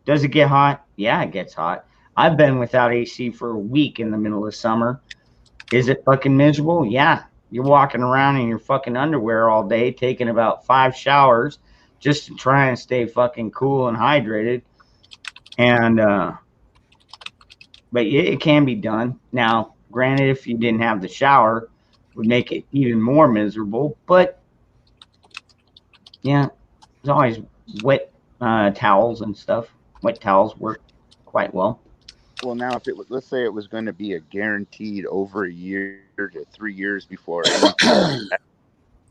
Does it get hot? Yeah, it gets hot. I've been without AC for a week in the middle of summer. Is it fucking miserable? Yeah. You're walking around in your fucking underwear all day, taking about 5 showers just to try and stay fucking cool and hydrated. And but it can be done. Now, granted, if you didn't have the shower, it would make it even more miserable. But yeah, there's always wet towels and stuff. Wet towels work quite well. Well, now if let's say it was going to be a guaranteed over a year to 3 years before,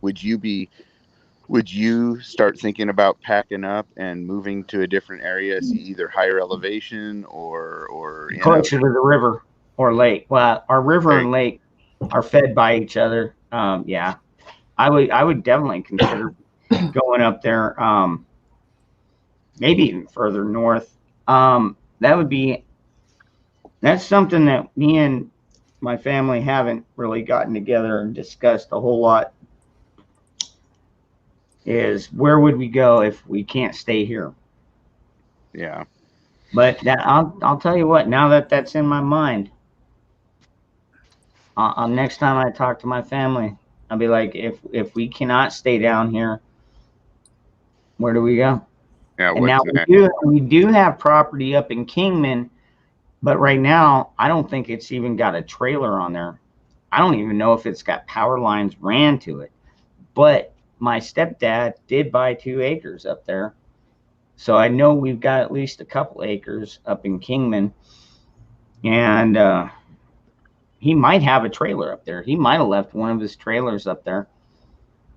would you start thinking about packing up and moving to a different area, either higher elevation or closer to the river or lake? Well, our river and lake are fed by each other. Yeah, I would definitely consider going up there. Maybe even further north. That's something that me and my family haven't really gotten together and discussed a whole lot. Is where would we go if we can't stay here? Yeah. But I'll tell you what. Now that that's in my mind, next time I talk to my family, I'll be like, if we cannot stay down here, where do we go? Yeah. And now we do have property up in Kingman, but right now I don't think it's even got a trailer on there. I don't even know if it's got power lines ran to it. But my stepdad did buy 2 acres up there. So I know we've got at least a couple acres up in Kingman. And he might have a trailer up there. He might have left one of his trailers up there,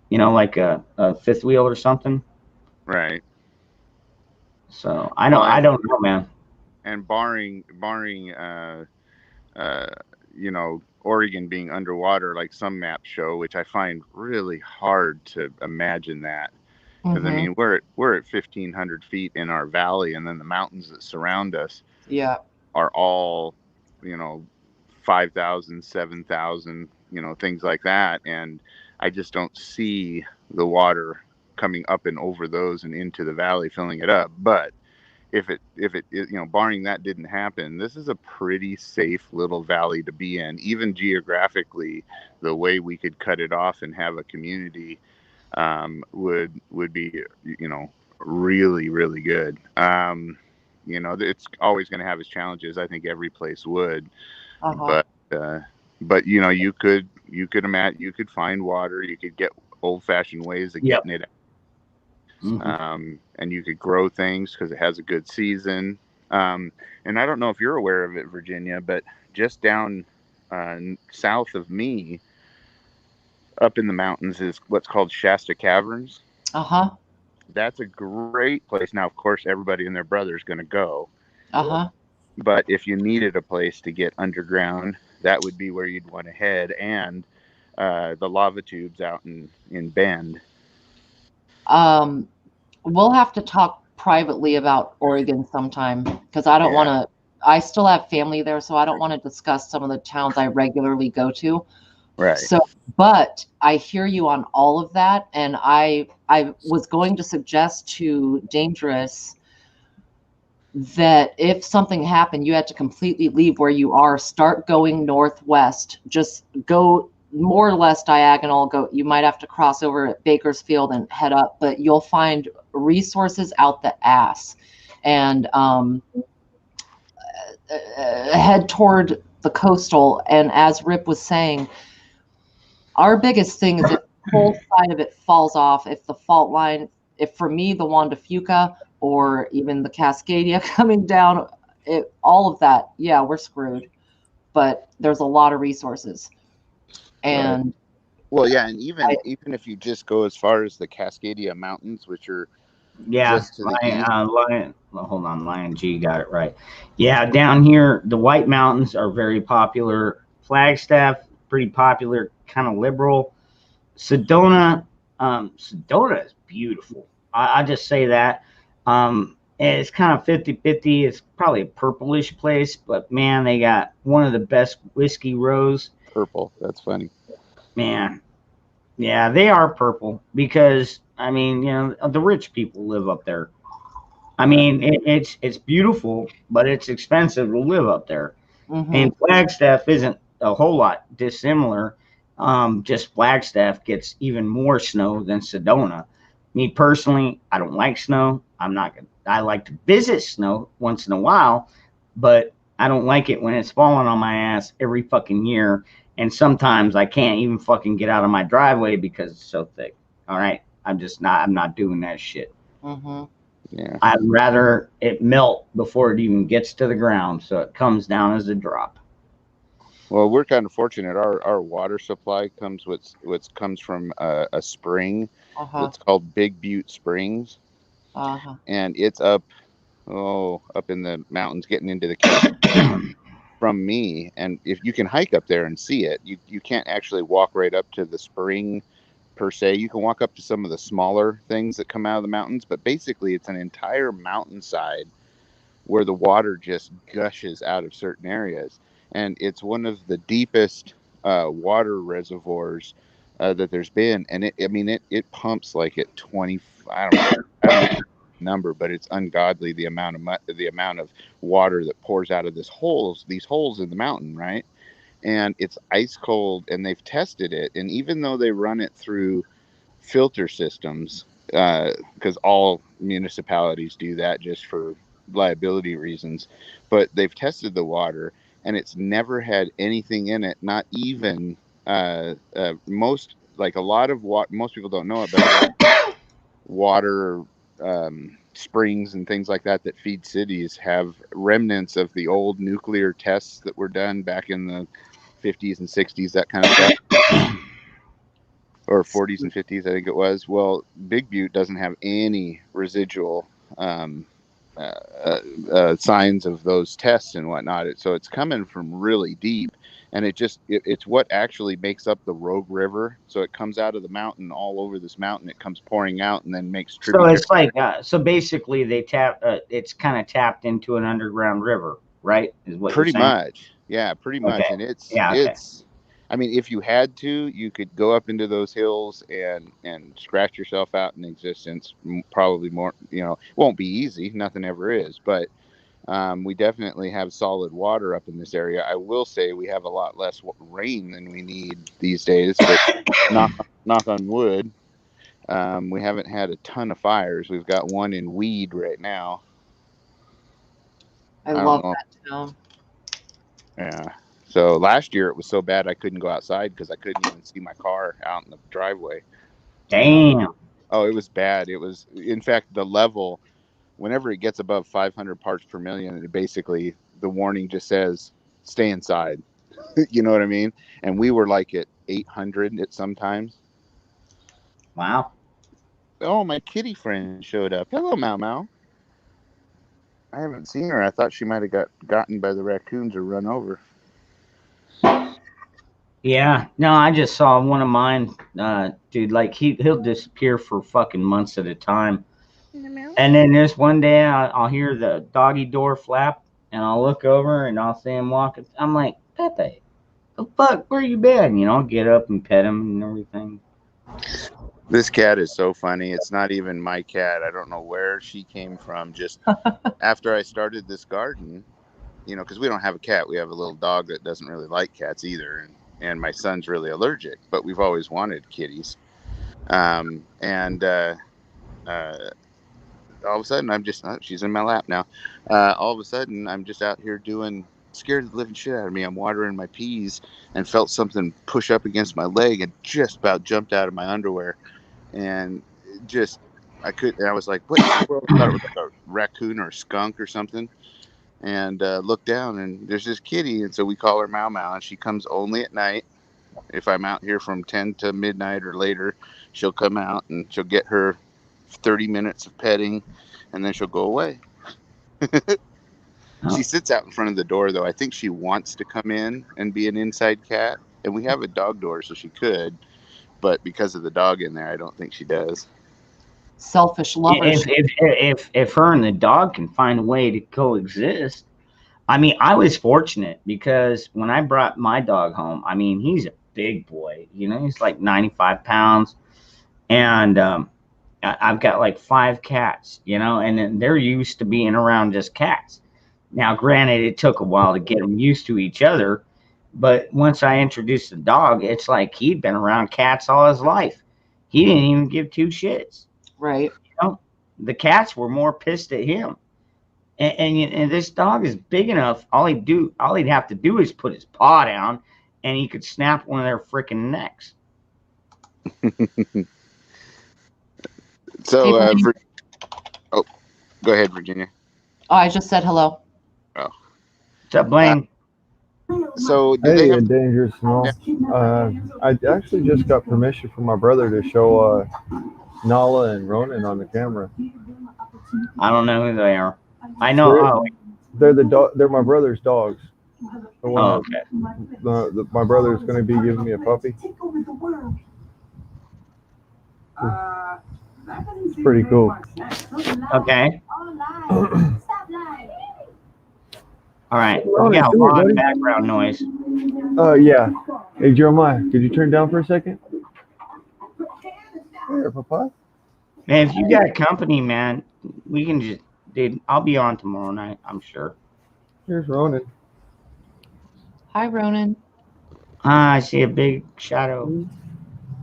you know, like a fifth wheel or something. Right. So I don't know, man. And barring you know, Oregon being underwater like some maps show, which I find really hard to imagine that. Because I mean, we're at 1,500 feet in our valley, and then the mountains that surround us are all, you know, 5,000, 7,000, you know, things like that. And I just don't see the water coming up and over those and into the valley, filling it up. But if it you know, barring that didn't happen, this is a pretty safe little valley to be in. Even geographically, the way we could cut it off and have a community would be, you know, really, really good. You know, it's always going to have its challenges. I think every place would, but you know, you could imagine, you could find water, you could get old-fashioned ways of getting it out. And you could grow things because it has a good season. And I don't know if you're aware of it, Virginia, but just down south of me, up in the mountains, is what's called Shasta Caverns. That's a great place. Now, of course, everybody and their brother is going to go. But if you needed a place to get underground, that would be where you'd want to head. And the lava tubes out in Bend. We'll have to talk privately about Oregon sometime because I don't want to. I still have family there, so I don't want to discuss some of the towns I regularly go to. Right. So, but I hear you on all of that, and I was going to suggest to Dangerous that if something happened, you had to completely leave where you are, start going northwest, just go more or less diagonal. Go, you might have to cross over at Bakersfield and head up, but you'll find resources out the ass, and head toward the coastal. And as Rip was saying, our biggest thing is if the whole side of it falls off, if the fault line, if for me, the Juan de Fuca or even the Cascadia coming down, all of that, yeah, we're screwed. But there's a lot of resources. And right. Well, yeah, and even if you just go as far as the Cascadia Mountains, which are just to the east. Hold on, Lion G got it right. Yeah, down here, the White Mountains are very popular. Flagstaff, pretty popular, kind of liberal. Sedona is beautiful. I just say that. It's kind of 50-50. It's probably a purplish place, but man, they got one of the best whiskey rows. Purple. That's funny. Man. Yeah, they are purple because, I mean, you know, the rich people live up there. I mean, it's beautiful, but it's expensive to live up there. Mm-hmm. And Flagstaff isn't a whole lot dissimilar. Just Flagstaff gets even more snow than Sedona. Me personally, I don't like snow. I like to visit snow once in a while, but I don't like it when it's falling on my ass every fucking year. And sometimes I can't even fucking get out of my driveway because it's so thick. All right. I'm not doing that shit. Mm-hmm. Yeah. I'd rather it melt before it even gets to the ground. So it comes down as a drop. Well, we're kind of fortunate. Our water supply comes comes from a spring. It's called Big Butte Springs. And it's up in the mountains, getting into the from me. And if you can hike up there and see it, you can't actually walk right up to the spring per se. You can walk up to some of the smaller things that come out of the mountains, but basically it's an entire mountainside where the water just gushes out of certain areas. And it's one of the deepest water reservoirs that there's been. And it pumps like at 20, I don't know number, but it's ungodly the amount of water that pours out of these holes in the mountain, right? And it's ice cold, and they've tested it, and even though they run it through filter systems, because all municipalities do that just for liability reasons, but they've tested the water and it's never had anything in it, not even most people don't know about water springs and things like that feed cities have remnants of the old nuclear tests that were done back in the 50s and 60s, that kind of stuff, or 40s and 50s, I think it was. Well, Big Butte doesn't have any residual signs of those tests and whatnot. So it's coming from really deep, and it's what actually makes up the Rogue River. So it comes out of the mountain, all over this mountain. It comes pouring out and then makes tributaries. So it's like so basically they it's kind of tapped into an underground river, right? Is what pretty you're saying? much. Yeah, pretty much. Okay. And it's okay. I mean, if you had to, you could go up into those hills and scratch yourself out in existence. Probably more, won't be easy. Nothing ever is, but we definitely have solid water up in this area. I will say we have a lot less rain than we need these days, but knock on wood, we haven't had a ton of fires. We've got one in Weed right now. I love that town. Yeah. So last year it was so bad I couldn't go outside because I couldn't even see my car out in the driveway. Damn. It was bad. It was, in fact, the level, whenever it gets above 500 parts per million, basically the warning just says, stay inside. You know what I mean? And we were like at 800 at sometimes. Wow. Oh, my kitty friend showed up. Hello, Mau Mau. I haven't seen her. I thought she might have gotten by the raccoons or run over. Yeah, no, I just saw one of mine, dude. Like he'll disappear for fucking months at a time, and then there's one day I'll hear the doggy door flap, and I'll look over and I'll see him walking. I'm like, Pepe, the fuck, where you been? You know, get up and pet him and everything. This cat is so funny. It's not even my cat. I don't know where she came from. Just after I started this garden, you know, because we don't have a cat. We have a little dog that doesn't really like cats either. And my son's really allergic, but we've always wanted kitties. And all of a sudden, I'm just, she's in my lap now. All of a sudden, I'm just out here scared the living shit out of me. I'm watering my peas and felt something push up against my leg and just about jumped out of my underwear. And I was like, what in the world? I thought it was like a raccoon or a skunk or something. And look down, and there's this kitty. And so we call her Mau Mau, and she comes only at night. If I'm out here from 10 to midnight or later, she'll come out and she'll get her 30 minutes of petting, and then she'll go away. She sits out in front of the door, though. I think she wants to come in and be an inside cat. And we have a dog door, so she could. But because of the dog in there, I don't think she does. Selfish lovers. If her and the dog can find a way to coexist. I mean, I was fortunate because when I brought my dog home, I mean, he's a big boy. You know, he's like 95 pounds. And I've got like 5 cats, you know, and they're used to being around just cats. Now, granted, it took a while to get them used to each other. But once I introduced the dog, it's like he'd been around cats all his life. He didn't even give 2 shits. Right. You know, the cats were more pissed at him. And this dog is big enough. All he'd have to do is put his paw down, and he could snap one of their freaking necks. So, go ahead, Virginia. Oh, I just said hello. Oh, what's up, Blaine? So, hey, Dangerous Small. I actually just got permission from my brother to show Nala and Ronan on the camera. I don't know who they are. I know. They're my brother's dogs. Okay. My brother's going to be giving me a puppy. It's pretty cool. Okay. All right. We got a lot of background noise. Yeah. Hey, Jeremiah, could you turn down for a second? Here, Papa. Man, if you got company, man, we can just, dude, I'll be on tomorrow night, I'm sure. Here's Ronan. Hi, Ronan. I see a big shadow.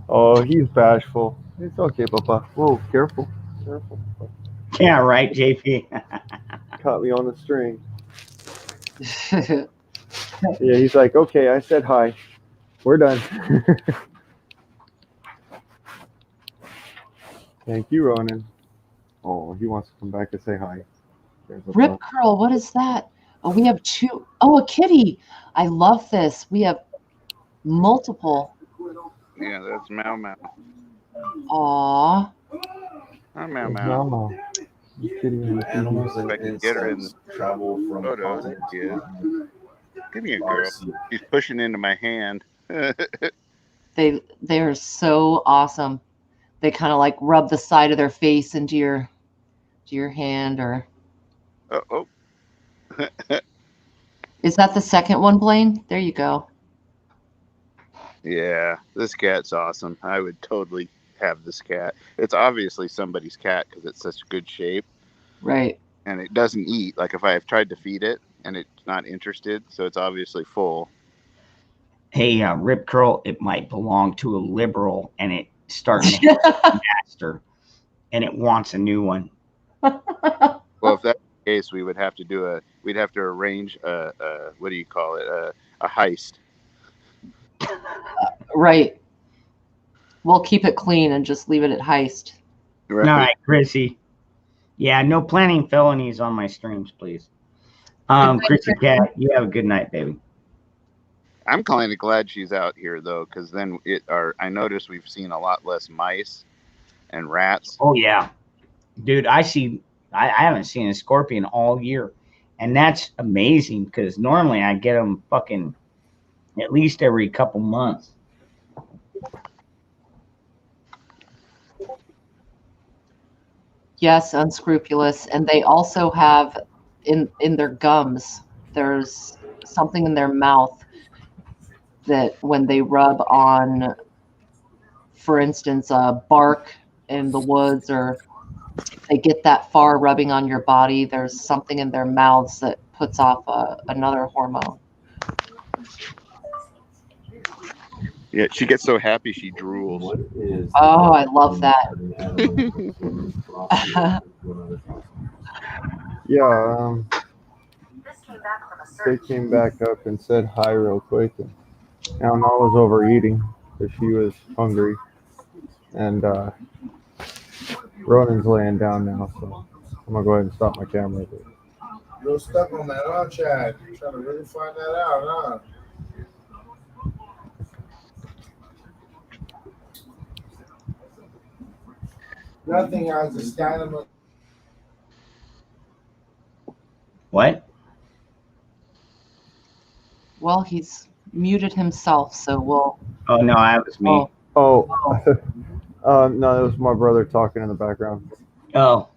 Oh, he's bashful. It's okay, Papa. Whoa, careful. Careful. Yeah, right, JP. Caught me on the string. Yeah, he's like, okay, I said hi. We're done. Thank you, Ronan. Oh, he wants to come back and say hi. Rip curl, what is that? Oh, we have 2. Oh, a kitty. I love this. We have multiple. Yeah, that's Mau Mau. Aww. Hi, Mau Mau. Animals if I can get her in the travel from photos. Yeah. Give me a girl. She's pushing into my hand. They're so awesome. They kind of like rub the side of their face into your hand, or. Oh. Is that the second one, Blaine? There you go. Yeah, this cat's awesome. I would totally have this cat. It's obviously somebody's cat because it's such good shape. Right. And it doesn't eat. Like if I have tried to feed it and it's not interested, so it's obviously full. Hey, Rip Curl, it might belong to a liberal, and it's starting to hit a master, and it wants a new one. Well, if that's the case, we'd have to arrange what do you call it? A heist. Right. We'll keep it clean and just leave it at heist. Right. All right, Chrissy. Yeah, no planning felonies on my streams, please. Chrissy Cat, you have a good night, baby. I'm kind of glad she's out here though, because then I noticed we've seen a lot less mice and rats. Oh yeah, dude, I haven't seen a scorpion all year, and that's amazing because normally I get them fucking at least every couple months. Yes, unscrupulous. And they also have in their gums, there's something in their mouth that when they rub on, for instance, bark in the woods, or they get that far rubbing on your body, there's something in their mouths that puts off another hormone. Yeah, she gets so happy she drools. Oh, I love that. Yeah, they came back up and said hi real quick. And now Nala's overeating because she was hungry. And Ronan's laying down now, so I'm going to go ahead and stop my camera. You're stuck on that, huh, Chad? You're trying to really find that out, huh? Nothing has a standard. What? Well, he's muted himself, so we'll. Oh no, that was me. Oh, no, that was my brother talking in the background. Oh.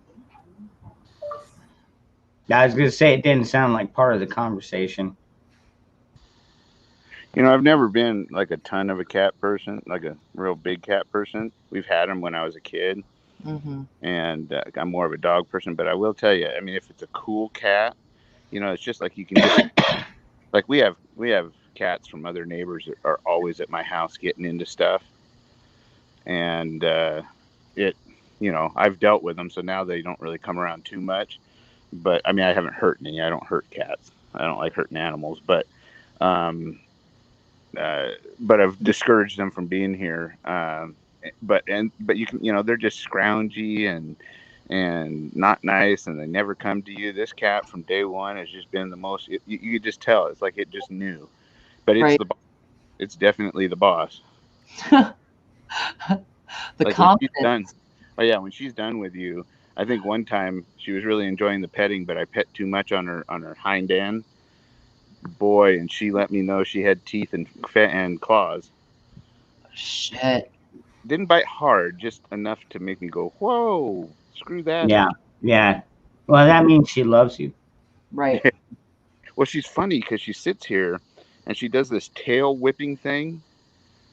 I was going to say it didn't sound like part of the conversation. You know, I've never been like a ton of a cat person, like a real big cat person. We've had them when I was a kid, and I'm more of a dog person. But I will tell you, I mean, if it's a cool cat, you know, it's just like you can just like we have cats from other neighbors that are always at my house getting into stuff, and you know, I've dealt with them, so now they don't really come around too much. But I mean, I haven't hurt any. I don't hurt cats. I don't like hurting animals, but I've discouraged them from being here. But you can, you know, they're just scroungy and not nice, and they never come to you. This cat from day one has just been the most. You could just tell. It's like it just knew. But it's right. It's definitely the boss. The like confidence. When she's done with you. I think one time she was really enjoying the petting, but I pet too much on her hind end. Boy, and she let me know she had teeth and claws. Shit. Didn't bite hard, just enough to make me go, whoa, screw that. Yeah. Well, that means she loves you. Right. Well, she's funny because she sits here and she does this tail whipping thing.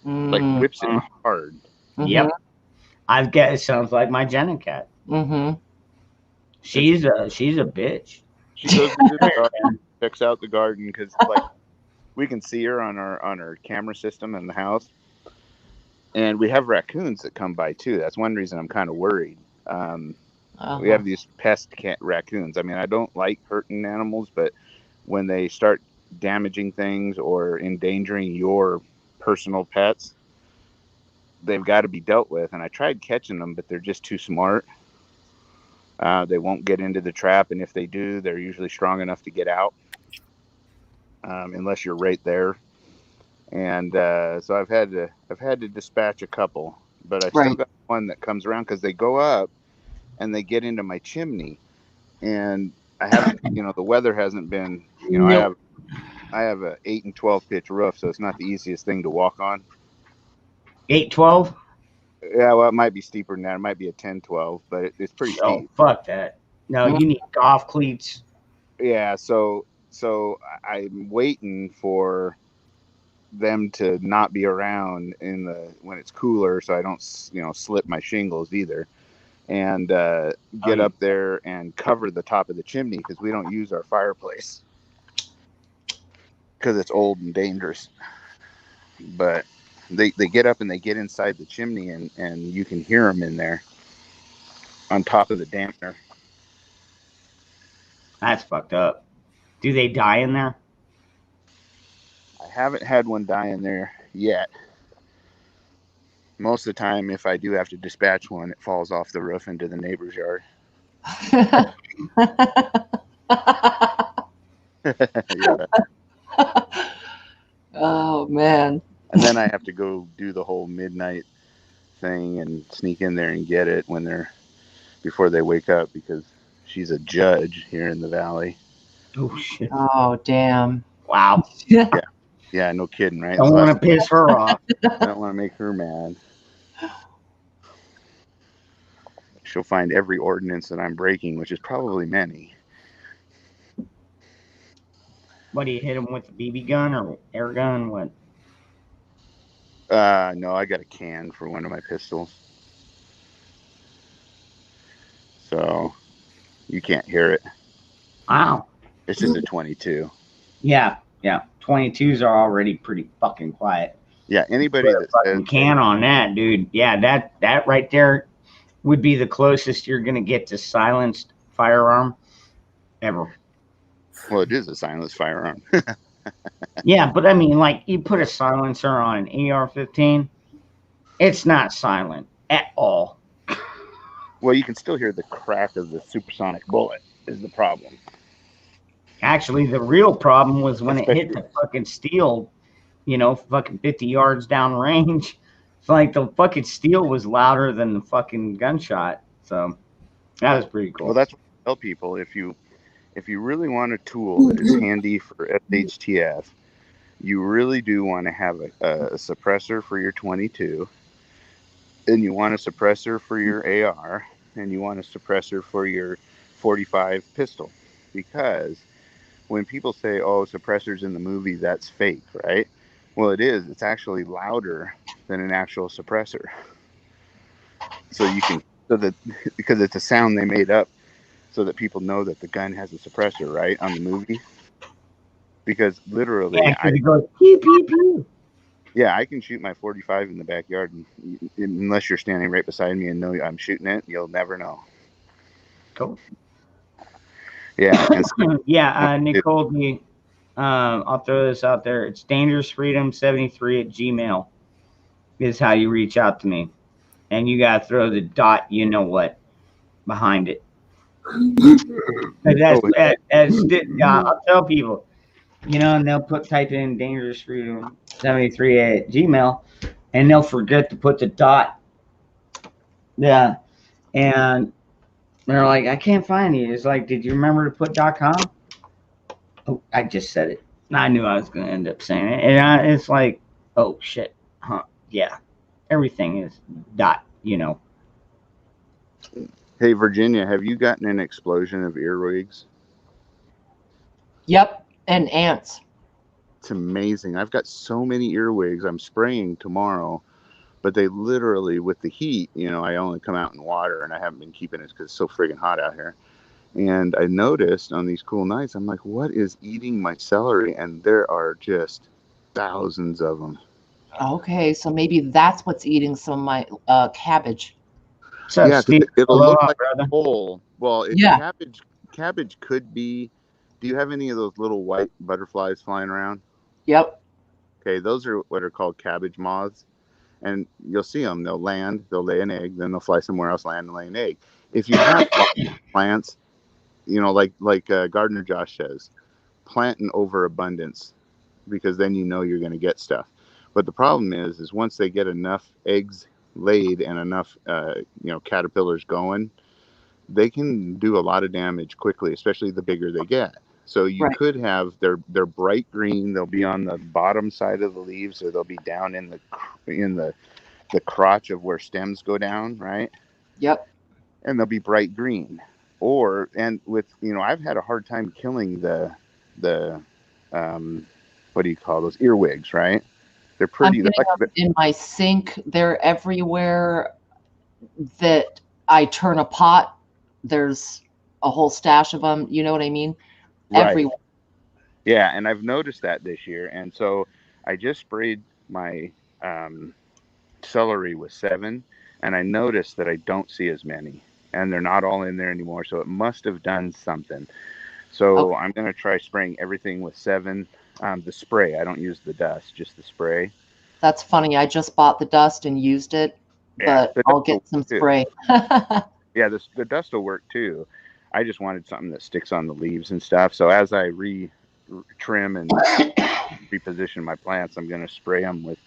Like whips it hard. Yep. I've got, it sounds like my Jenna cat. She's a bitch. She goes into the garden, checks out the garden because like we can see her on our camera system in the house, and we have raccoons that come by too. That's one reason I'm kind of worried. We have these pest raccoons. I mean, I don't like hurting animals, but when they start damaging things or endangering your personal pets, they've got to be dealt with. And I tried catching them, but they're just too smart. They won't get into the trap, and if they do, they're usually strong enough to get out, unless you're right there. And so I've had to dispatch a couple, but I still got one that comes around because they go up and they get into my chimney, and I haven't, you know, the weather hasn't been, you know, I have a 8 and 12 pitch roof, so it's not the easiest thing to walk on. 8-12? Yeah, well, it might be steeper than that. It might be a 10-12, but it's pretty steep. Fuck that. No, you need golf cleats. Yeah, so I'm waiting for them to not be around when it's cooler, so I don't, you know, slip my shingles either, and get up there and cover the top of the chimney because we don't use our fireplace because it's old and dangerous. But they get up and they get inside the chimney, and you can hear them in there on top of the dampener. That's fucked up. Do they die in there? I haven't had one die in there yet. Most of the time, if I do have to dispatch one, it falls off the roof into the neighbor's yard. Yeah. Oh man. And then I have to go do the whole midnight thing and sneak in there and get it before they wake up, because she's a judge here in the valley. Oh shit. Oh damn. Wow. Yeah. Yeah, no kidding, right? Don't want to piss her off. I don't want to make her mad. She'll find every ordinance that I'm breaking, which is probably many. What do you hit him with? A BB gun or air gun? What? No, I got a can for one of my pistols. So you can't hear it. Wow. This is a 22. Yeah. 22s are already pretty fucking quiet. Yeah, anybody that says can on that, dude. Yeah, that right there would be the closest you're gonna get to silenced firearm ever. Well, it is a silenced firearm. Yeah, but I mean, like, you put a silencer on an AR-15, it's not silent at all. Well, you can still hear the crack of the supersonic bullet is the problem. Actually, the real problem was when it hit the fucking steel, fucking 50 yards down range. It's like the fucking steel was louder than the fucking gunshot. So that was pretty cool. Well, that's what I tell people. If you really want a tool that is handy for SHTF, you really do want to have a suppressor for your 22, and you want a suppressor for your AR, and you want a suppressor for your 45 pistol. Because when people say, oh, suppressors in the movie, that's fake, right? Well, it is. It's actually louder than an actual suppressor. So because it's a sound they made up so that people know that the gun has a suppressor, right, on the movie. Because literally, it goes pew, pew, pew. Yeah, I can shoot my 45 in the backyard, unless you're standing right beside me and know I'm shooting it. You'll never know. Cool. Yeah. Yeah, Nicole, I'll throw this out there. It's dangerousfreedom73@gmail is how you reach out to me. And you got to throw the dot, you know what, behind it. I'll tell people, and they'll type in dangerousfreedom73@gmail, and they'll forget to put the dot. Yeah. And they're like, I can't find you. It's like, did you remember to put .com? Oh, I just said it. I knew I was going to end up saying it. And it's like, oh, shit. Huh. Yeah. Everything is dot, Hey, Virginia, have you gotten an explosion of earwigs? Yep. And ants. It's amazing. I've got so many earwigs. I'm spraying tomorrow, but they literally, with the heat, I only come out in water, and I haven't been keeping it because it's so friggin' hot out here. And I noticed on these cool nights, I'm like, what is eating my celery? And there are just thousands of them. Okay, so maybe that's what's eating some of my cabbage. So yeah, Steve, it'll look like brother. a hole. Well, cabbage could be. Do you have any of those little white butterflies flying around? Yep. Okay, those are what are called cabbage moths. And you'll see them. They'll land, they'll lay an egg, then they'll fly somewhere else, land and lay an egg. If you have plants, like Gardener Josh says, plant in overabundance, because then you're going to get stuff. But the problem is once they get enough eggs laid and enough caterpillars going, they can do a lot of damage quickly, especially the bigger they get. So you could have they're bright green. They'll be on the bottom side of the leaves, or they'll be down in the crotch of where stems go down, right? Yep. And they'll be bright green. I've had a hard time killing the what do you call those, earwigs, right? They're pretty. I'm getting them in my sink. They're everywhere that I turn a pot. There's a whole stash of them. You know what I mean? Right. Everywhere. Yeah, and I've noticed that this year. And so I just sprayed my celery with 7, and I noticed that I don't see as many, and they're not all in there anymore. So it must have done something. So I'm going to try spraying everything with 7. The spray, I don't use the dust, just the spray. That's funny. I just bought the dust and used it, but I'll get some spray. Yeah, the dust will work too. I just wanted something that sticks on the leaves and stuff. So as I trim and reposition my plants, I'm going to spray them with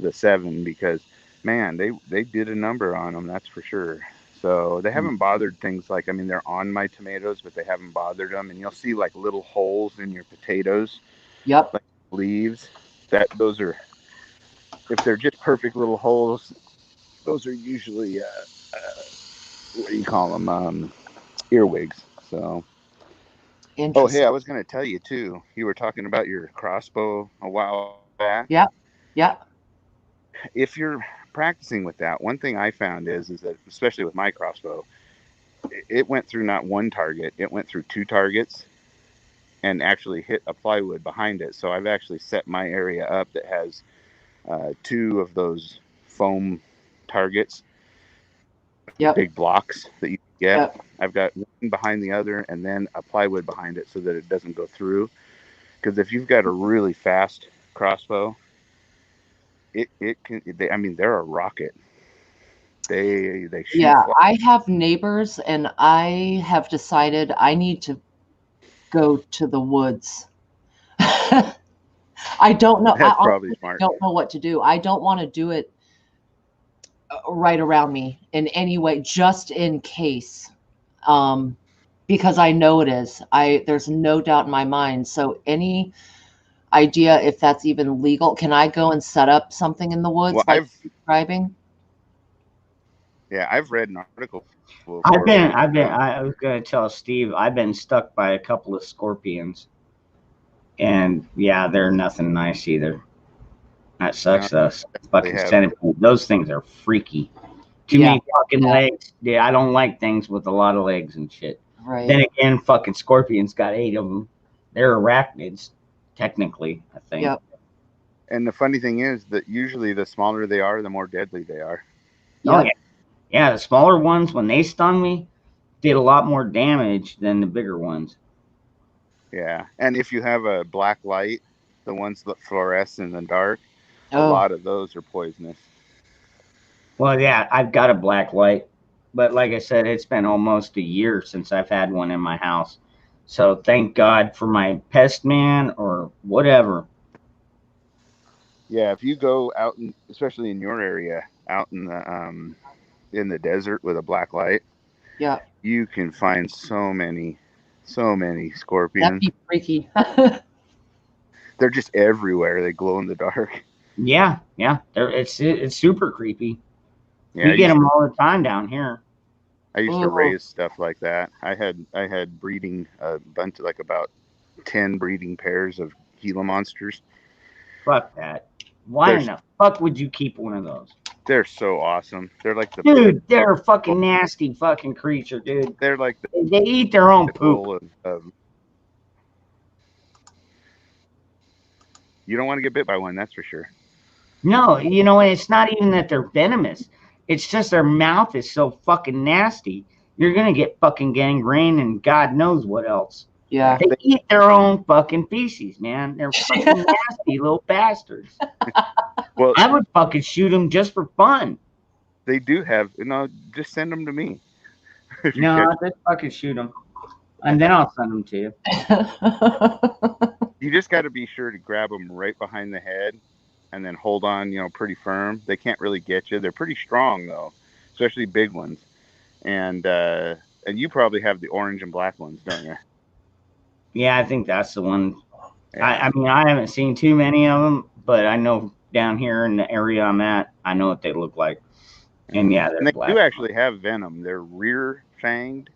the 7, because, man, they did a number on them, that's for sure. So they haven't bothered things like, they're on my tomatoes, but they haven't bothered them. And you'll see like little holes in your potatoes. Yep. Like leaves. those are, if they're just perfect little holes, those are usually what do you call them? Earwigs. So. Oh, hey, I was going to tell you too. You were talking about your crossbow a while back. Yeah. Yeah. If you're practicing with that, one thing I found is that, especially with my crossbow, it went through not one target, it went through 2 targets and actually hit a plywood behind it. So I've actually set my area up that has 2 of those foam targets, big blocks that you get. Yep. I've got one behind the other and then a plywood behind it so that it doesn't go through. Because if you've got a really fast crossbow, it can. I mean, they're a rocket. They shoot. Yeah, I have neighbors, and I have decided I need to go to the woods. I don't know. That's probably smart. I don't know what to do. I don't want to do it right around me in any way, just in case, because I know it is. There's no doubt in my mind. So any idea if that's even legal? Can I go and set up something in the woods like describing? Yeah, I've read an article. I was going to tell Steve, I've been stuck by a couple of scorpions. And yeah, they're nothing nice either. That sucks, though. Fucking centipede. Those things are freaky. Too many fucking legs. Yeah, I don't like things with a lot of legs and shit. Right. Then again, fucking scorpions got 8 of them. They're arachnids, technically, I think. Yep. And the funny thing is that usually the smaller they are, the more deadly they are. Oh, yeah. Yeah, the smaller ones, when they stung me, did a lot more damage than the bigger ones. Yeah, and if you have a black light, the ones that fluoresce in the dark, a lot of those are poisonous. Well, yeah, I've got a black light, but like I said, it's been almost a year since I've had one in my house. So thank God for my pest man or whatever. Yeah, if you go out, especially in your area, out in the desert with a black light, yeah, you can find so many scorpions. That'd be freaky. They're just everywhere. They glow in the dark. Yeah. It's super creepy. Yeah, we get them all the time down here. I used to raise stuff like that. I had breeding a bunch of about 10 breeding pairs of Gila monsters. Fuck that. Why in the fuck would you keep one of those? They're so awesome. They're like the dude. They're a fucking nasty fucking creature, dude. They're like they eat their own poop. You don't want to get bit by one, that's for sure. No, and it's not even that they're venomous. It's just their mouth is so fucking nasty. You're gonna get fucking gangrene and God knows what else. Yeah. They eat their own fucking feces, man. They're fucking nasty little bastards. Well, I would fucking shoot them just for fun. They do have, just send them to me. No, I'll just fucking shoot them. And then I'll send them to you. You just got to be sure to grab them right behind the head and then hold on, pretty firm. They can't really get you. They're pretty strong, though, especially big ones. And you probably have the orange and black ones, don't you? Yeah, I think that's the one. Yeah. I mean, I haven't seen too many of them, but I know down here in the area I'm at, I know what they look like. And yeah, they're black. They do actually have venom. They're rear fanged,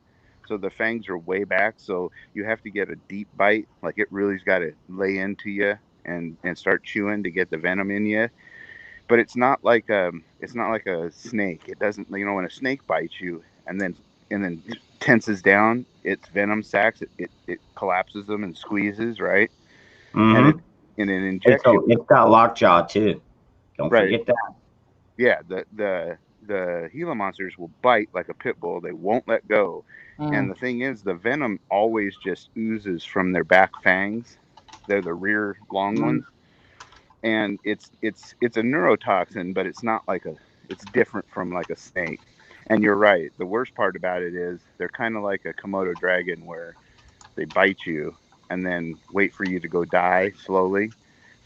so the fangs are way back. So you have to get a deep bite. Like it really's got to lay into you and start chewing to get the venom in you. But it's not like a snake. It doesn't. When a snake bites you and then tenses down its venom sacs, it collapses them and squeezes, right? Mm-hmm. And it injects you. It's got lockjaw too. Don't forget that. Yeah, the Gila monsters will bite like a pit bull. They won't let go. And the thing is, the venom always just oozes from their back fangs. They're the rear long ones. And it's a neurotoxin, but it's not it's different from like a snake. And you're right. The worst part about it is they're kind of like a Komodo dragon where they bite you and then wait for you to go die slowly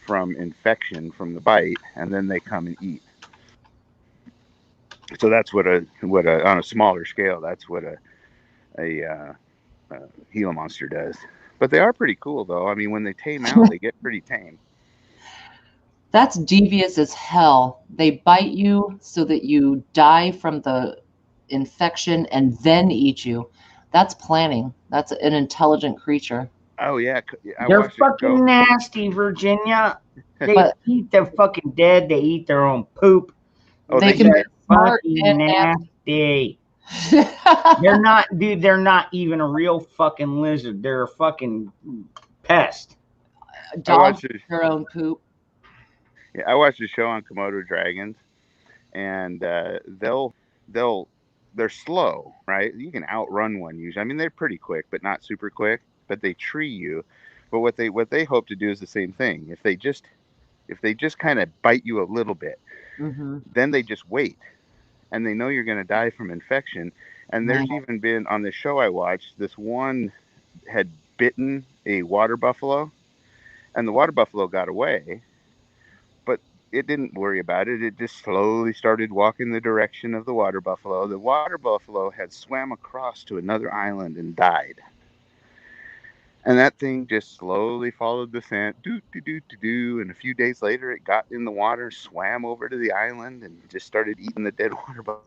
from infection from the bite, and then they come and eat. So that's what a on a smaller scale, that's what a Gila monster does. But they are pretty cool, though. I mean, when they tame out, they get pretty tame. That's devious as hell. They bite you so that you die from the infection and then eat you. That's planning. That's an intelligent creature. Oh yeah, I They're watched it go. fucking nasty, Virginia. They But eat their fucking dead. They eat their own poop. Oh, they they can be share. smart Fucking and nasty. They're not, dude. They're not even a real fucking lizard. They're a fucking pest. I dogs watched it. eat their own poop. Yeah, I watched a show on Komodo dragons, and they're slow, right? You can outrun one usually. I mean, they're pretty quick, but not super quick. But they tree you. But what they hope to do is the same thing. If they just kind of bite you a little bit, Mm-hmm. then they just wait, and they know you're going to die from infection. And Right. there's even been on the show I watched, this one had bitten a water buffalo, and the water buffalo got away, but it didn't worry about it. It just slowly started walking the direction of the water buffalo. The water buffalo had swam across to another island and died. And that thing just slowly followed the scent, do. And a few days later, it got in the water, swam over to the island, and just started eating the dead water buffalo.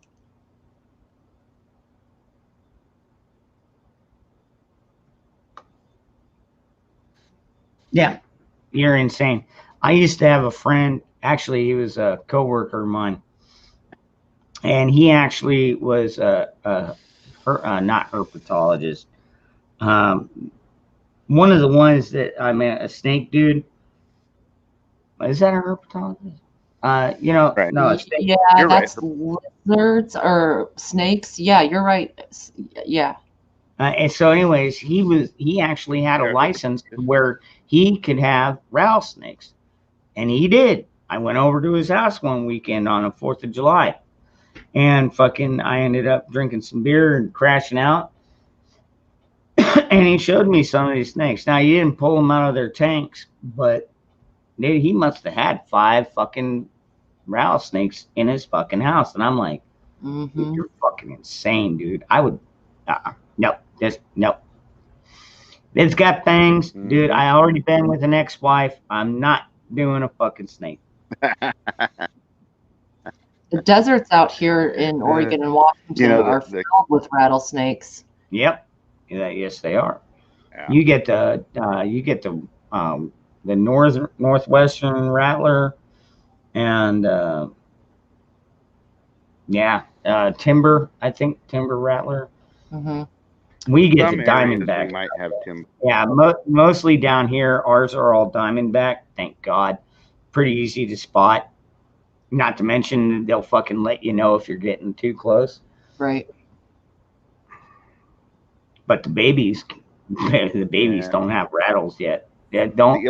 Yeah, you're insane. I used to have a friend. Actually, he was a coworker of mine, and he actually was not herpetologist. One of the ones that I met, a snake dude. Is that a herpetologist? Right. No, a snake. Yeah, You're right. that's lizards or snakes. Yeah, you're right. Yeah. And so, anyways, he actually had a Yeah, license where he could have rattlesnakes, and he did. I went over to his house one weekend on the 4th of July, and fucking, I ended up drinking some beer and crashing out. And he showed me some of these snakes. Now, he didn't pull them out of their tanks, but he must have had 5 fucking rattlesnakes in his fucking house. And I'm like, Mm-hmm. you're fucking insane, dude. I would, no, just no. It's got fangs, dude. I already been with an ex-wife. I'm not doing a fucking snake. The deserts out here in Oregon and Washington are filled with rattlesnakes. Yep. Yes, they are. Yeah. You get the northwestern rattler, and timber. I think timber rattler. Mm-hmm. We get Some the areas diamondback. we might have timber. Yeah, mostly down here, ours are all diamondback. Thank God. Pretty easy to spot. Not to mention they'll fucking let you know if you're getting too close. Right. But the babies don't have rattles yet. Yeah, don't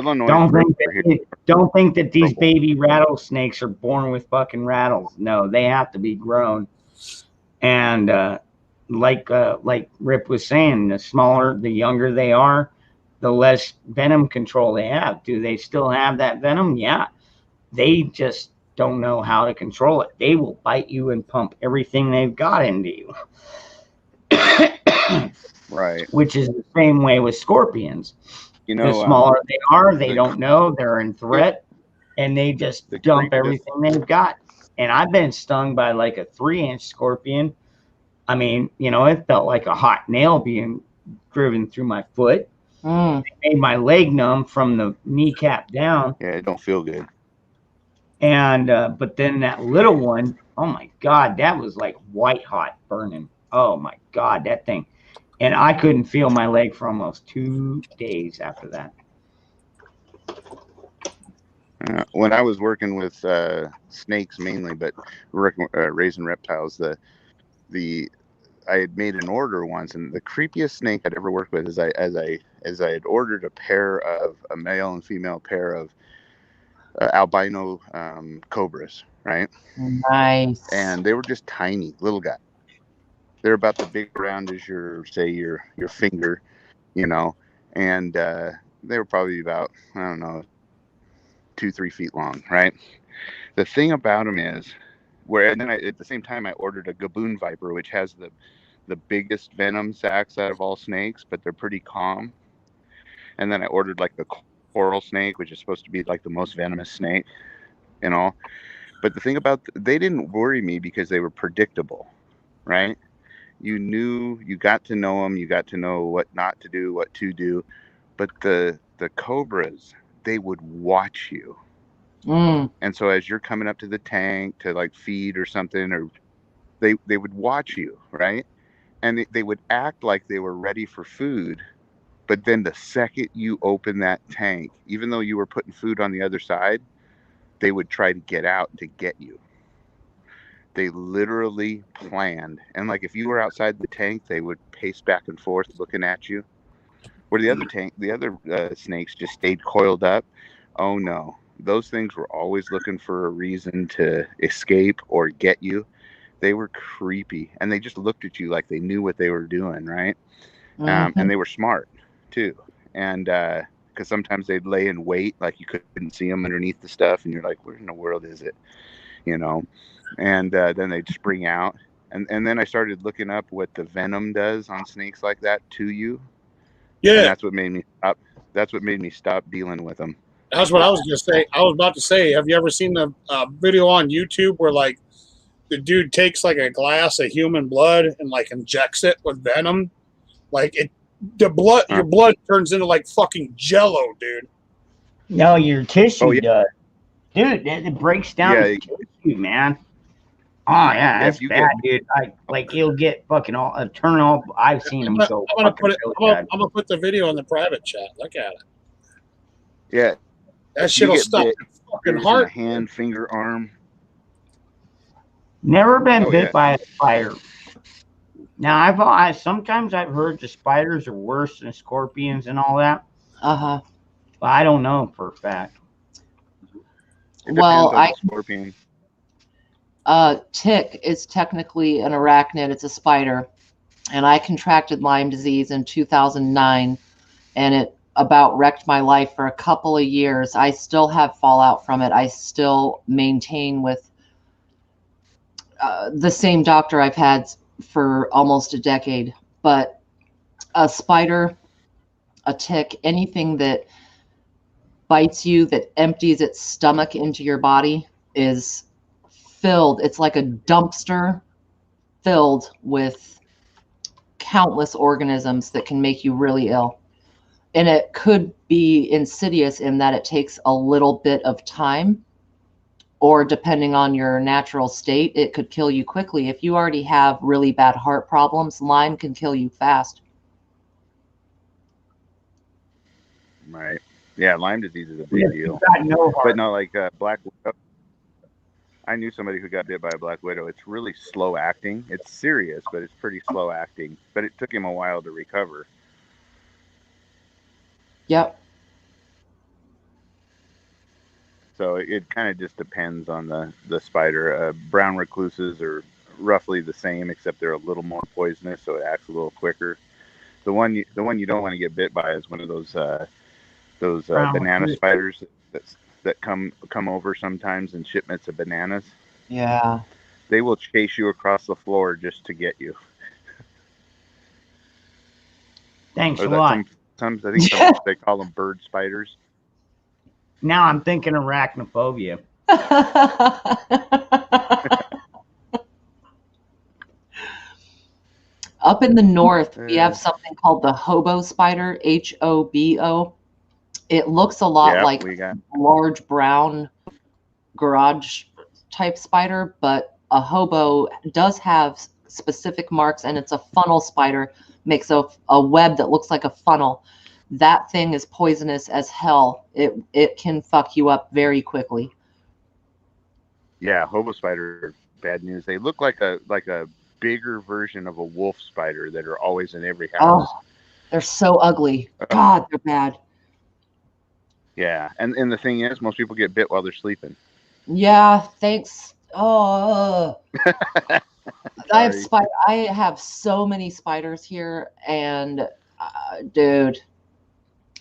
think that these baby rattlesnakes are born with fucking rattles. No, they have to be grown. And like Rip was saying, the younger they are, the less venom control they have. Do they still have that venom? Yeah. They just don't know how to control it. They will bite you and pump everything they've got into you. Right. Which is the same way with scorpions. The smaller they are, they don't know they're in threat, and they just dump everything they've got. And I've been stung by like a 3-inch scorpion. I mean, it felt like a hot nail being driven through my foot. It made my leg numb from the kneecap down. Yeah, it don't feel good. And but then that little one, oh my God, that was like white hot burning. Oh my God, that thing. And I couldn't feel my leg for almost 2 days after that. When I was working with snakes mainly, but raising reptiles, I had made an order once, and the creepiest snake I'd ever worked with is I had ordered a male and female pair of albino cobras, right? Nice. And they were just tiny little guys. They're about the big around as your finger, and they were probably about, I don't know, 2-3 feet long, right? The thing about them is, and then at the same time I ordered a gaboon viper, which has the biggest venom sacs out of all snakes, but they're pretty calm. And then I ordered like the coral snake, which is supposed to be like the most venomous snake. and all. But the thing about they didn't worry me because they were predictable, right? You knew, you got to know them, you got to know what not to do, what to do. But the cobras, they would watch you. And so as you're coming up to the tank to like feed or something, or they would watch you, right? And they would act like they were ready for food. But then the second you open that tank, even though you were putting food on the other side, they would try to get out to get you. They literally planned. And like if you were outside the tank, they would pace back and forth looking at you. Where the other snakes just stayed coiled up. Oh no. Those things were always looking for a reason to escape or get you. They were creepy. And they just looked at you like they knew what they were doing, right? And they were smart too. And because sometimes they'd lay in wait, like you couldn't see them underneath the stuff, and you're like, where in the world is it? You know? And then they'd spring out. And then I started looking up what the venom does on snakes like that to you. Yeah. And that's what made me stop. That's what made me stop dealing with them. That's what I was going to say. I was about to say, have you ever seen the video on YouTube where like the dude takes like a glass of human blood and like injects it with venom? Like your blood turns into like fucking jello, dude. No, your tissue does. Dude, it breaks down the tissue, man. Oh yeah, that's bad, dude. Like he'll get fucking all turn all. I've seen him go. I'm gonna put the video in the private chat. Look at it. Yeah, that shit'll stop your fucking heart. Hand, finger, arm. Never been bit by a spider. Now sometimes I've heard the spiders are worse than scorpions and all that. But I don't know for a fact. Well, tick is technically an arachnid. It's a spider, and I contracted Lyme disease in 2009, and it about wrecked my life for a couple of years. I still have fallout from it. I still maintain with the same doctor I've had for almost a decade. But a spider, a tick, anything that bites you, that empties its stomach into your body, is filled. It's like a dumpster filled with countless organisms that can make you really ill. And it could be insidious in that it takes a little bit of time, or depending on your natural state, it could kill you quickly. If you already have really bad heart problems, Lyme can kill you fast. Right. Yeah, Lyme disease is a big deal. But no, like black widow. I knew somebody who got bit by a black widow. It's really slow acting. It's serious, but it's pretty slow acting. But it took him a while to recover. Yep. So it kind of just depends on the spider. Brown recluses are roughly the same, except they're a little more poisonous, so it acts a little quicker. The one you don't want to get bit by is one of those banana spiders that come over sometimes in shipments of bananas. Yeah. They will chase you across the floor just to get you. Thanks a lot. I think they call them bird spiders. Now I'm thinking arachnophobia. Up in the north, we have something called the hobo spider, Hobo. It looks a lot like a large brown garage type spider, but a hobo does have specific marks, and it's a funnel spider, makes a web that looks like a funnel. That thing is poisonous as hell. It can fuck you up very quickly. Yeah, hobo spider, bad news. They look like a bigger version of a wolf spider that are always in every house. Oh, they're so ugly. God, they're bad. Yeah, and the thing is, most people get bit while they're sleeping. Yeah, thanks. Oh, I have so many spiders here, and dude,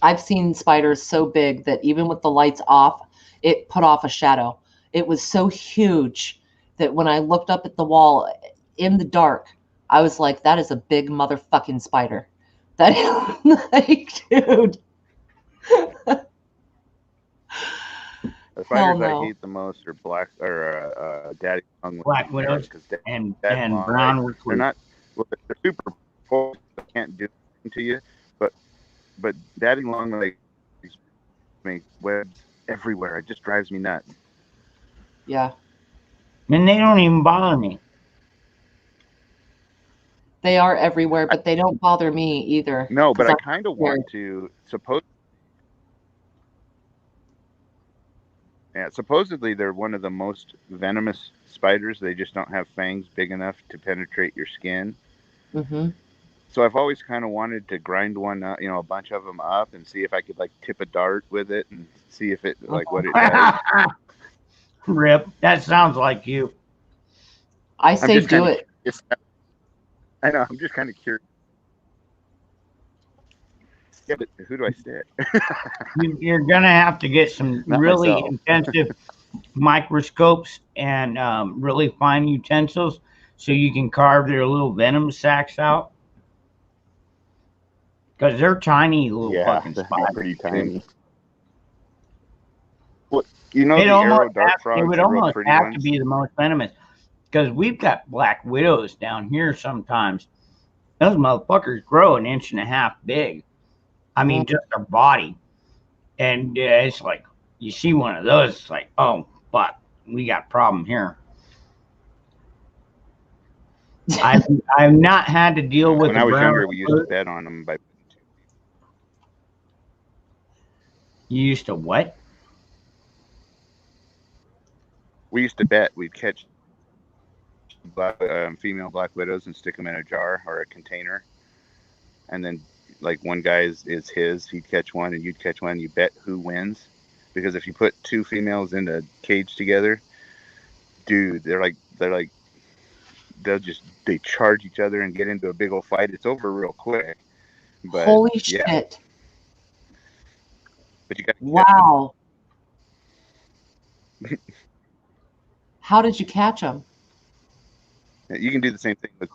I've seen spiders so big that even with the lights off, it put off a shadow. It was so huge that when I looked up at the wall in the dark, I was like, that is a big motherfucking spider. That like, dude. That's spiders I no. hate the most are daddy long Black widows and brown recluse. They're not. Well, they're super poor. They can't do anything to you. But daddy long legs make webs everywhere. It just drives me nuts. Yeah. And they don't even bother me. They are everywhere, but they don't bother me either. No, but I kind of want to supposedly they're one of the most venomous spiders. They just don't have fangs big enough to penetrate your skin. Mm-hmm. So I've always kind of wanted to grind one up, a bunch of them up, and see if I could like tip a dart with it and see if it like what it does. Rip, that sounds like you. I say do it. I know. I'm just kind of curious. Yeah, but who do I stick? You're gonna have to get some really intensive microscopes and really fine utensils so you can carve their little venom sacs out. Because they're tiny little fucking spiders. Pretty tiny. Well, the arrow dart frogs. It would almost have to be the most venomous. Because we've got black widows down here sometimes. Those motherfuckers grow 1.5 inches big. I mean, just their body. And it's like, you see one of those, it's like, oh, fuck, we got a problem here. I've not had to deal with. When I was younger, we used to bet on them. You used to what? We used to bet we'd catch female black widows and stick them in a jar or a container, and then like one guy is his, he'd catch one and you'd catch one. You bet who wins, because if you put two females in a cage together, dude, they charge each other and get into a big old fight. It's over real quick. But, holy shit! But you got wow. How did you catch them? You can do the same thing with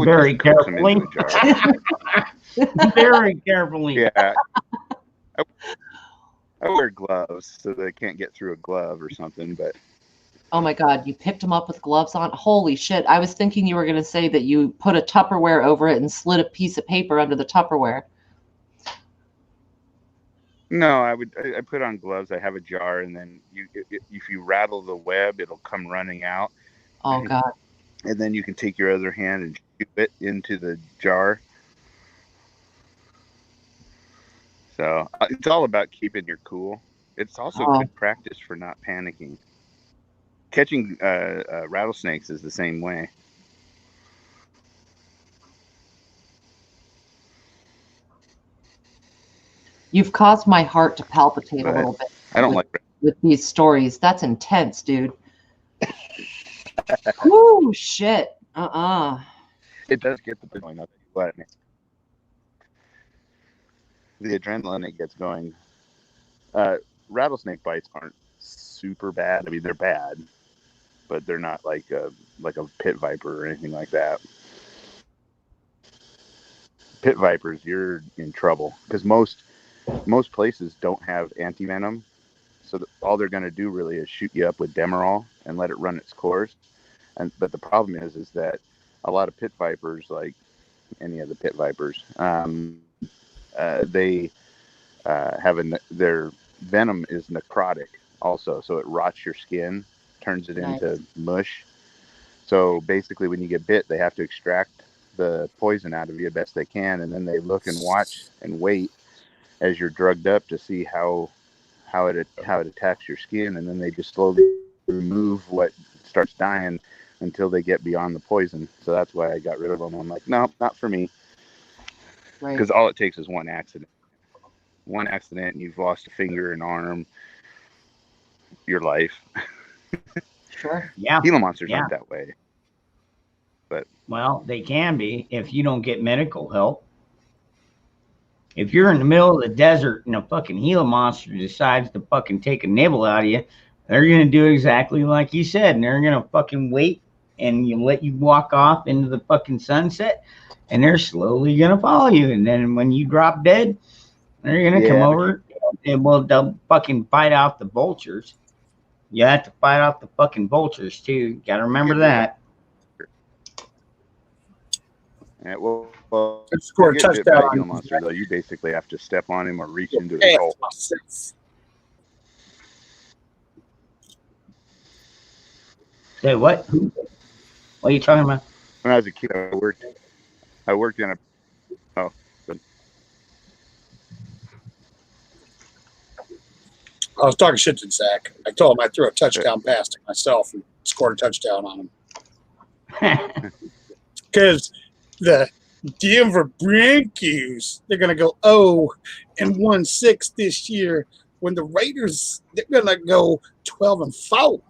very carefully. Very carefully. Yeah. I wear gloves so they can't get through a glove or something, but oh my God, you picked them up with gloves on? Holy shit. I was thinking you were going to say that you put a Tupperware over it and slid a piece of paper under the Tupperware. No, I put on gloves. I have a jar, and then if you rattle the web, it'll come running out. Oh God. And then you can take your other hand and shoot it into the jar. So it's all about keeping your cool. It's also good practice for not panicking. Catching rattlesnakes is the same way. You've caused my heart to palpitate a little bit. I don't like with these stories. That's intense, dude. Woo, shit. It does get the going up. But the adrenaline it gets going. Rattlesnake bites aren't super bad. I mean, they're bad, but they're not like a pit viper or anything like that. Pit vipers, you're in trouble because most places don't have anti-venom, so all they're going to do really is shoot you up with Demerol and let it run its course. But the problem is that a lot of pit vipers, like any of the pit vipers, they their venom is necrotic also, so it rots your skin, turns it into mush. So basically, when you get bit, they have to extract the poison out of you best they can, and then they look and watch and wait as you're drugged up to see how it attacks your skin, and then they just slowly remove what starts dying until they get beyond the poison. So that's why I got rid of them. I'm like, no, not for me. Because all it takes is one accident, and you've lost a finger, an arm, your life. Sure. Yeah. Gila monsters aren't that way. But well, they can be if you don't get medical help. If you're in the middle of the desert and a fucking Gila monster decides to fucking take a nibble out of you, they're going to do exactly like you said. And they're going to fucking wait and let you walk off into the fucking sunset. And they're slowly going to follow you. And then when you drop dead, they're going to come over well, they'll fucking fight off the vultures. You have to fight off the fucking vultures too. Got to remember that. Yeah, well, score a get bit by touchdown a on Gila monster, though, you basically have to step on him or reach into his hole. Say what? What are you talking about? When I was a kid, I worked in a. Oh, good. I was talking shit to Zach. I told him I threw a touchdown pass to myself and scored a touchdown on him. Because the Denver Broncos, they're going to go 0-1-6 this year. When the Raiders, they're going to go 12-4.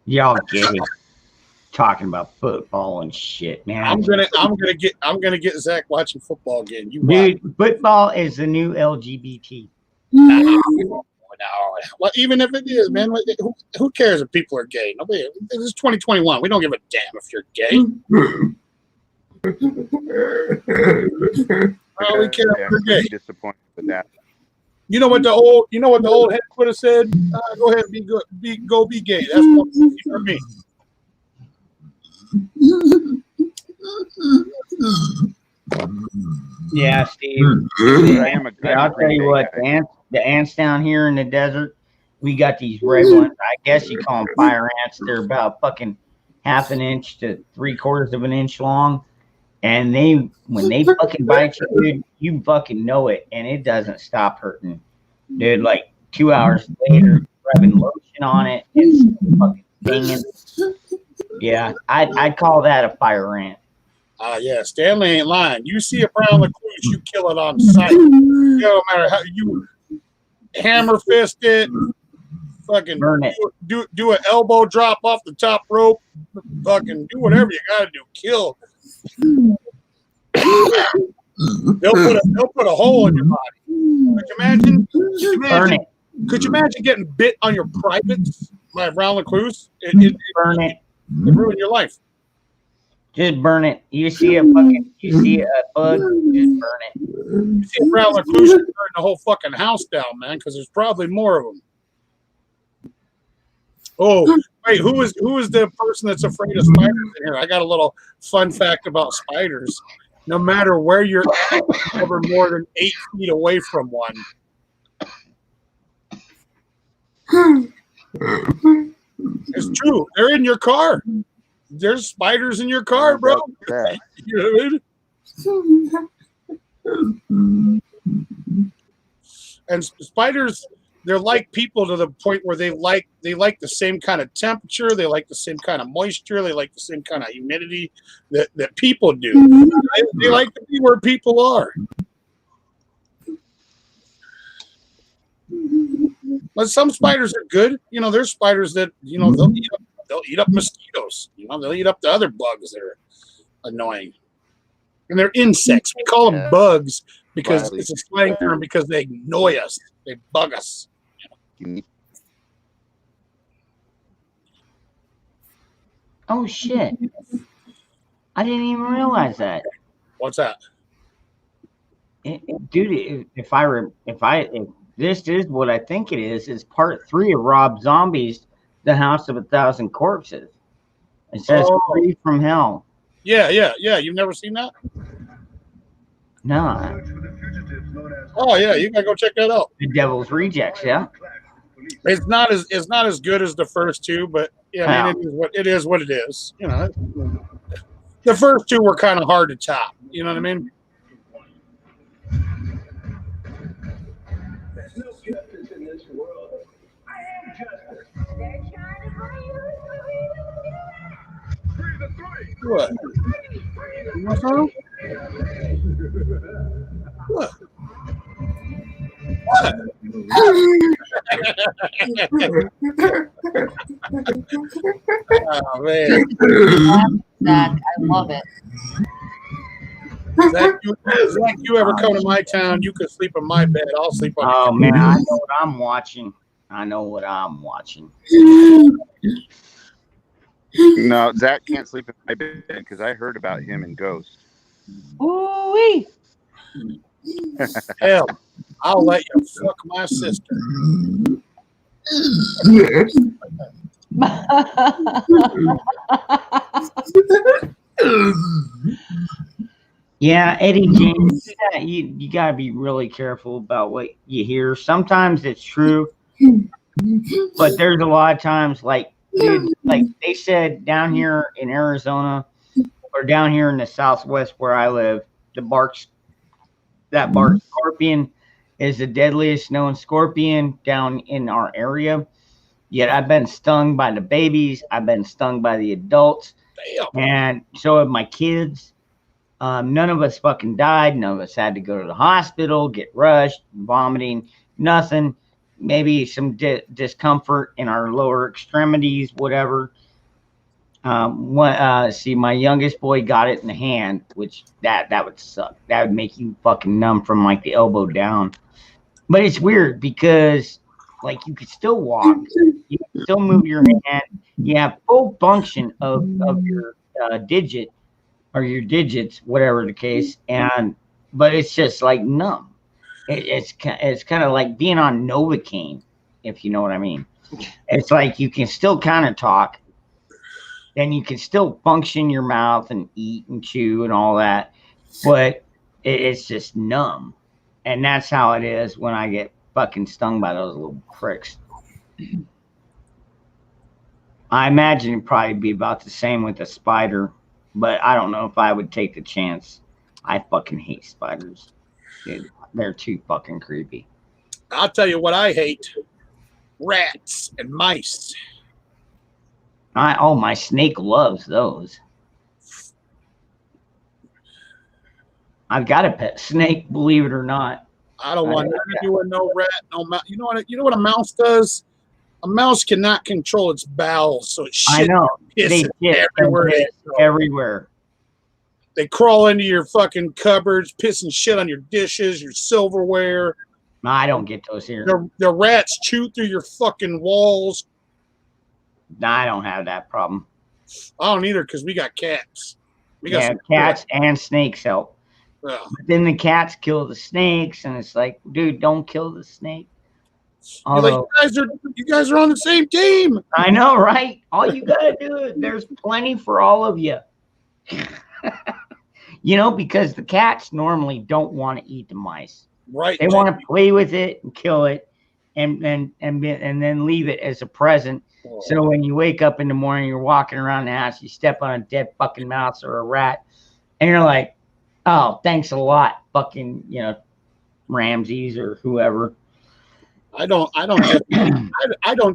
Y'all get it. Talking about football and shit, man. I'm gonna get Zach watching football again. Dude, football is the new LGBT. No. Well, even if it is, man, who cares if people are gay? Nobody. This is 2021. We don't give a damn if you're gay. Oh, we care if you're gay. Disappointed with that. You know what the old head would have said? Go ahead, be gay. That's what for me. Yeah, Steve. I'll tell you what, the ants down here in the desert, we got these red ones. I guess you call them fire ants. They're about fucking 1/2 inch to 3/4 of an inch long. And when they fucking bite you, dude, you fucking know it, and it doesn't stop hurting. Dude, like 2 hours later, rubbing lotion on it, it's fucking stinging. Yeah, I'd call that a fire ant. Yeah, Stanley ain't lying. You see a brown recluse, you kill it on sight. No matter how you hammer fist it, fucking burn it. Do an elbow drop off the top rope, fucking do whatever you gotta do. Kill. They'll put a hole in your body. Could you imagine getting bit on your privates by a brown recluse? Burn it. It ruin your life. Just burn it. You see a bug, just burn it. You see a brown recluse, burn the whole fucking house down, man, because there's probably more of them. Oh, wait, who is the person that's afraid of spiders in here? I got a little fun fact about spiders. No matter where you're at, you're never more than 8 feet away from one. It's true. They're in your car. There's spiders in your car, bro. You know what I mean? And spiders, they're like people to the point where they like the same kind of temperature, they like the same kind of moisture, they like the same kind of humidity that people do. They like to be where people are. But some spiders are good. You know, there's spiders that, you know, they'll eat up mosquitoes. You know, they'll eat up the other bugs that are annoying. And they're insects. We call them bugs because it's a slang term because they annoy us. They bug us. Oh shit! I didn't even realize that. What's that? Dude, if this is what I think it is part 3 of Rob Zombie's The House of 1,000 Corpses. It says Free from Hell. Yeah. You've never seen that? No. Oh yeah, you gotta go check that out. The Devil's Rejects, yeah. It's not as good as the first 2, but yeah, I mean, it is what it is. You know, the first 2 were kind of hard to top. You know what I mean? There's no justice in this world. I am justice. They're trying to bring you. What? What's wrong? What? What? Oh man, Zach, I love it. Zach, you ever come to my town? You can sleep in my bed. I'll sleep on. Oh man, I know what I'm watching. No, Zach can't sleep in my bed because I heard about him in Ghost. Ooh-wee. Hell, I'll let you fuck my sister. Yeah, Eddie James, you gotta be really careful about what you hear. Sometimes it's true, but there's a lot of times, like, dude, like they said down here in Arizona or down here in the Southwest where I live, that bark scorpion is the deadliest known scorpion down in our area. Yet I've been stung by the babies, I've been stung by the adults, and so have my kids. None of us fucking died. None of us had to go to the hospital, get rushed, vomiting, nothing. Maybe some discomfort in our lower extremities, whatever. See, my youngest boy got it in the hand, which that would suck. That would make you fucking numb from like the elbow down. But it's weird because like you could still walk, you can still move your hand, you have full function of your digit or your digits, whatever the case, but it's just like numb. It's kind of like being on Novocaine, if you know what I mean. It's like you can still kind of talk, and you can still function your mouth and eat and chew and all that, but it's just numb, and that's how it is when I get fucking stung by those little pricks. I imagine it'd probably be about the same with a spider. But I don't know if I would take the chance. I fucking hate spiders. Dude, they're too fucking creepy. I'll tell you what I hate. Rats and mice. My snake loves those. I've got a pet snake, believe it or not. I don't want nothing to do with no rat, no mouse. You know what a mouse does? A mouse cannot control its bowels, so it shit. I know. They shit everywhere. They crawl into your fucking cupboards, pissing shit on your dishes, your silverware. I don't get those here. The rats chew through your fucking walls. I don't have that problem. I don't either because we got cats. We got cats and snakes help. Yeah. But then the cats kill the snakes, and it's like, dude, don't kill the snake. Although, you guys are on the same team. I know, right? All you gotta do, there's plenty for all of you. You know, because the cats normally don't want to eat the mice. Right. They want to play with it and kill it, and then leave it as a present. Oh. So when you wake up in the morning, you're walking around the house, you step on a dead fucking mouse or a rat, and you're like, "Oh, thanks a lot, fucking, Ramses or whoever." I don't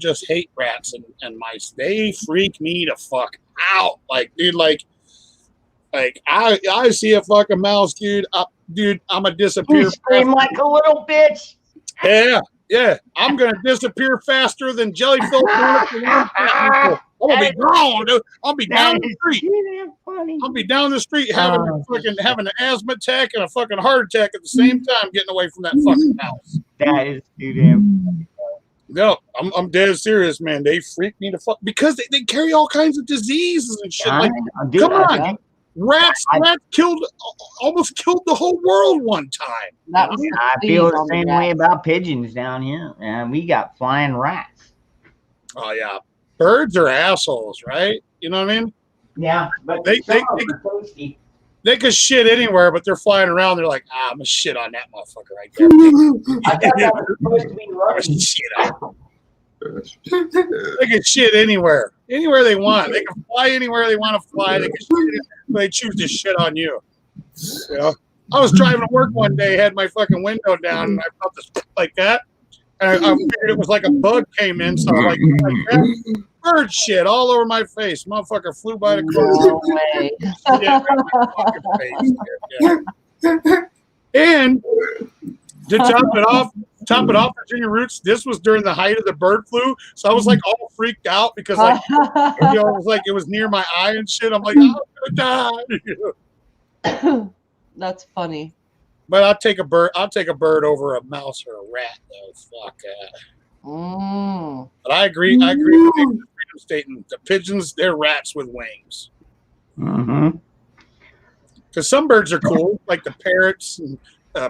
just hate rats and mice. They freak me the fuck out. Like, dude, like I see a fucking mouse, dude. I'm a disappear. You scream like a little bitch. Yeah. I'm gonna disappear faster than jelly-filled. I'm gonna be gone, dude. I'll be down the street. I'll be down the street having an asthma attack and a fucking heart attack at the same time, getting away from that fucking mouse. That is too damn funny. No, I'm dead serious, man. They freak me the fuck because they carry all kinds of diseases and shit. Like, come on, rats almost killed the whole world one time. I feel the same way about pigeons down here, and we got flying rats. Oh yeah, birds are assholes, right? You know what I mean? Yeah, but they could shit anywhere, but they're flying around. They're like, I'm gonna shit on that motherfucker right there. I thought that was supposed to be lucky. Shit on. They can shit anywhere they want. They can fly anywhere they want to fly. They can shit, they choose to shit on you. You know? I was driving to work one day, had my fucking window down, and I felt this like that, and I figured it was like a bug came in, so like that. Bird shit all over my face. Motherfucker flew by the car. Yeah. And to top it off, Virginia Roots, this was during the height of the bird flu. So I was like all freaked out because like it was like it was near my eye and shit. I'm like, I'm gonna die. That's funny. But I'll take a bird over a mouse or a rat though. Fuck that. But I agree with the freedom statement. The pigeons, they're rats with wings. Mm-hmm. Because some birds are cool, like the parrots and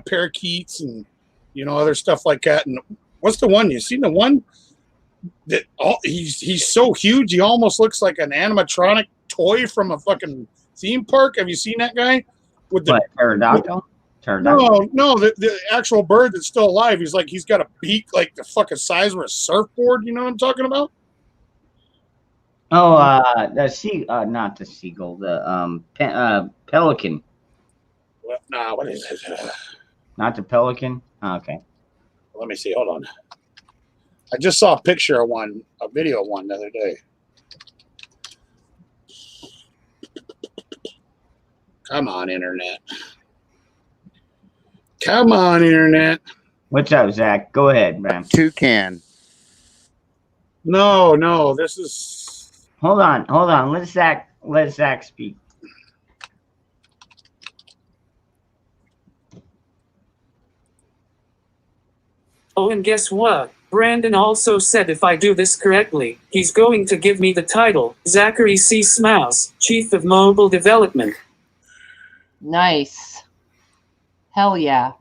parakeets and other stuff like that. And what's the one? You seen the one that he's so huge he almost looks like an animatronic toy from a fucking theme park? Have you seen that guy with the pterodactyl? No, the actual bird that's still alive. He's got a beak like the fucking size of a surfboard. You know what I'm talking about? Oh, not the seagull, the pelican. What is it? Not the pelican. Oh, okay. Let me see. Hold on. I just saw a picture of a video of one the other day. Come on, internet. Come on, internet. What's up, Zach? Go ahead, man. Toucan. No, this is. Hold on. Let Zach speak. Oh, and guess what? Brandon also said if I do this correctly, he's going to give me the title, Zachary C. Smouse, Chief of Mobile Development. Nice. Hell yeah.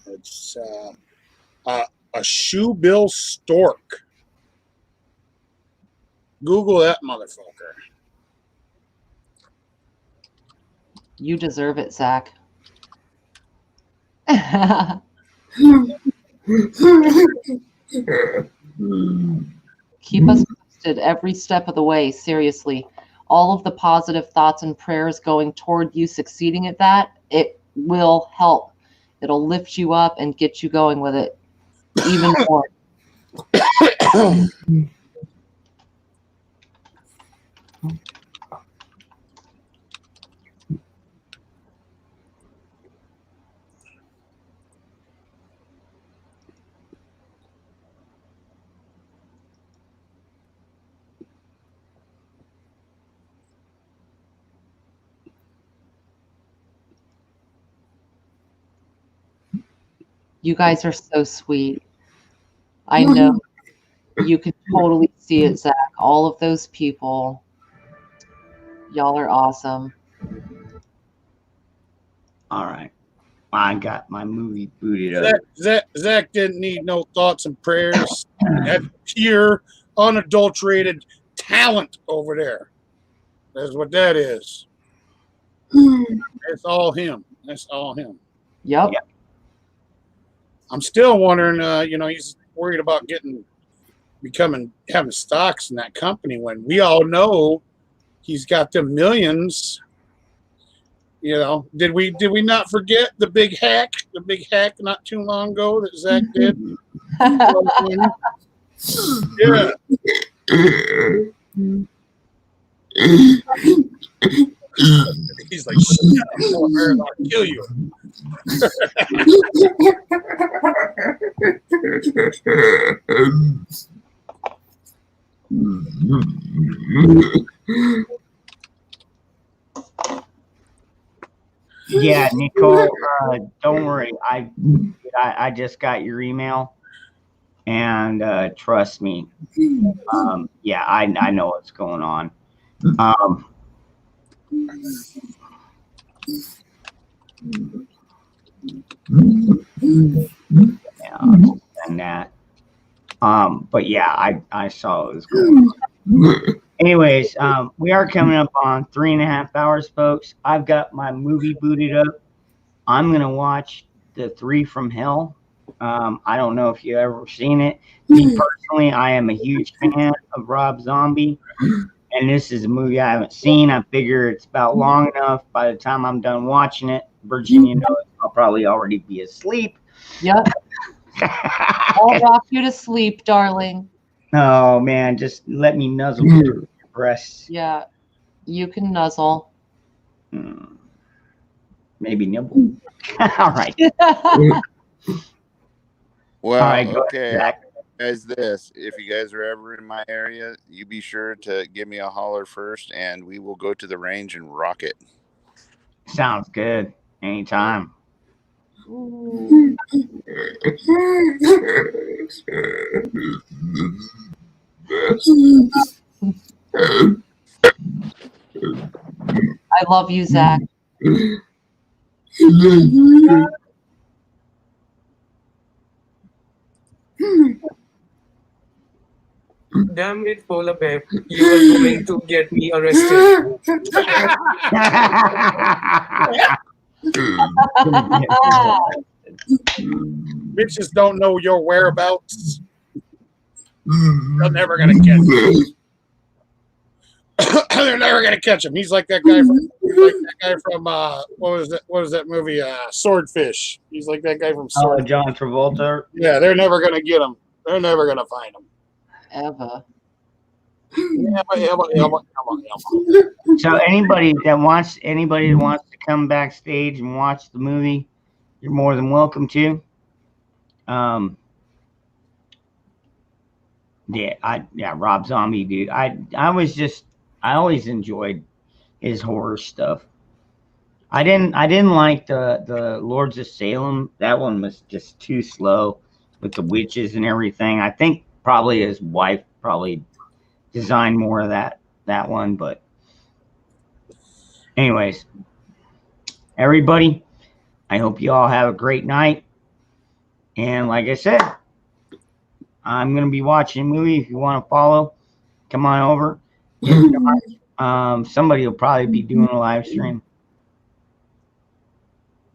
It's a shoebill stork. Google that motherfucker. You deserve it, Zach. Keep us posted every step of the way, seriously. All of the positive thoughts and prayers going toward you succeeding at that, it will help. It'll lift you up and get you going with it even more. You guys are so sweet. I know you can totally see it, Zach. All of those people. Y'all are awesome. All right. I got my movie booted up. Zach didn't need no thoughts and prayers. That's pure, unadulterated talent over there. That's what that is. It's all him. That's all him. Yep. I'm still wondering, he's worried about having stocks in that company when we all know he's got the millions. Did we not forget the big hack not too long ago that Zach did? Yeah. He's like, shut up, I'll kill you. Yeah, Nicole, don't worry. I just got your email, and trust me. Yeah, I know what's going on. Yeah, and that. But yeah, I saw it was going on. Anyways, we are coming up on 3.5 hours, folks. I've got my movie booted up. I'm gonna watch The Three from Hell. I don't know if you've ever seen it. Me personally, I am a huge fan of Rob Zombie, and this is a movie I haven't seen. I figure it's about long enough. By the time I'm done watching it, Virginia knows I'll probably already be asleep. Yep. I'll rock you to sleep, darling. Oh man, just let me nuzzle your breasts. Yeah, you can nuzzle. Maybe nibble. All right. Well, all right, okay. Guys, if you guys are ever in my area, you be sure to give me a holler first, and we will go to the range and rock it. Sounds good. Anytime. I love you, Zach. Damn it, polar bear. You are going to get me arrested. Bitches don't know your whereabouts. They're never gonna catch him. They're never gonna catch him. He's like that guy from what was that movie? Swordfish. He's like that guy from Swordfish. John Travolta. Yeah, they're never gonna get him. They're never gonna find him. Ever. So anybody that wants to come backstage and watch the movie, you're more than welcome to. Rob Zombie, dude. I always enjoyed his horror stuff. I didn't like the Lords of Salem. That one was just too slow with the witches and everything. I think probably his wife probably designed more of that one, but anyways, everybody, I hope you all have a great night. And like I said, I'm going to be watching a movie. If you want to follow, come on over. If not, somebody will probably be doing a live stream.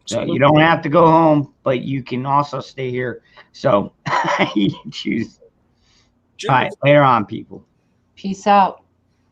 So you don't have to go home, but you can also stay here. So you choose. All right, later on, people. Peace out.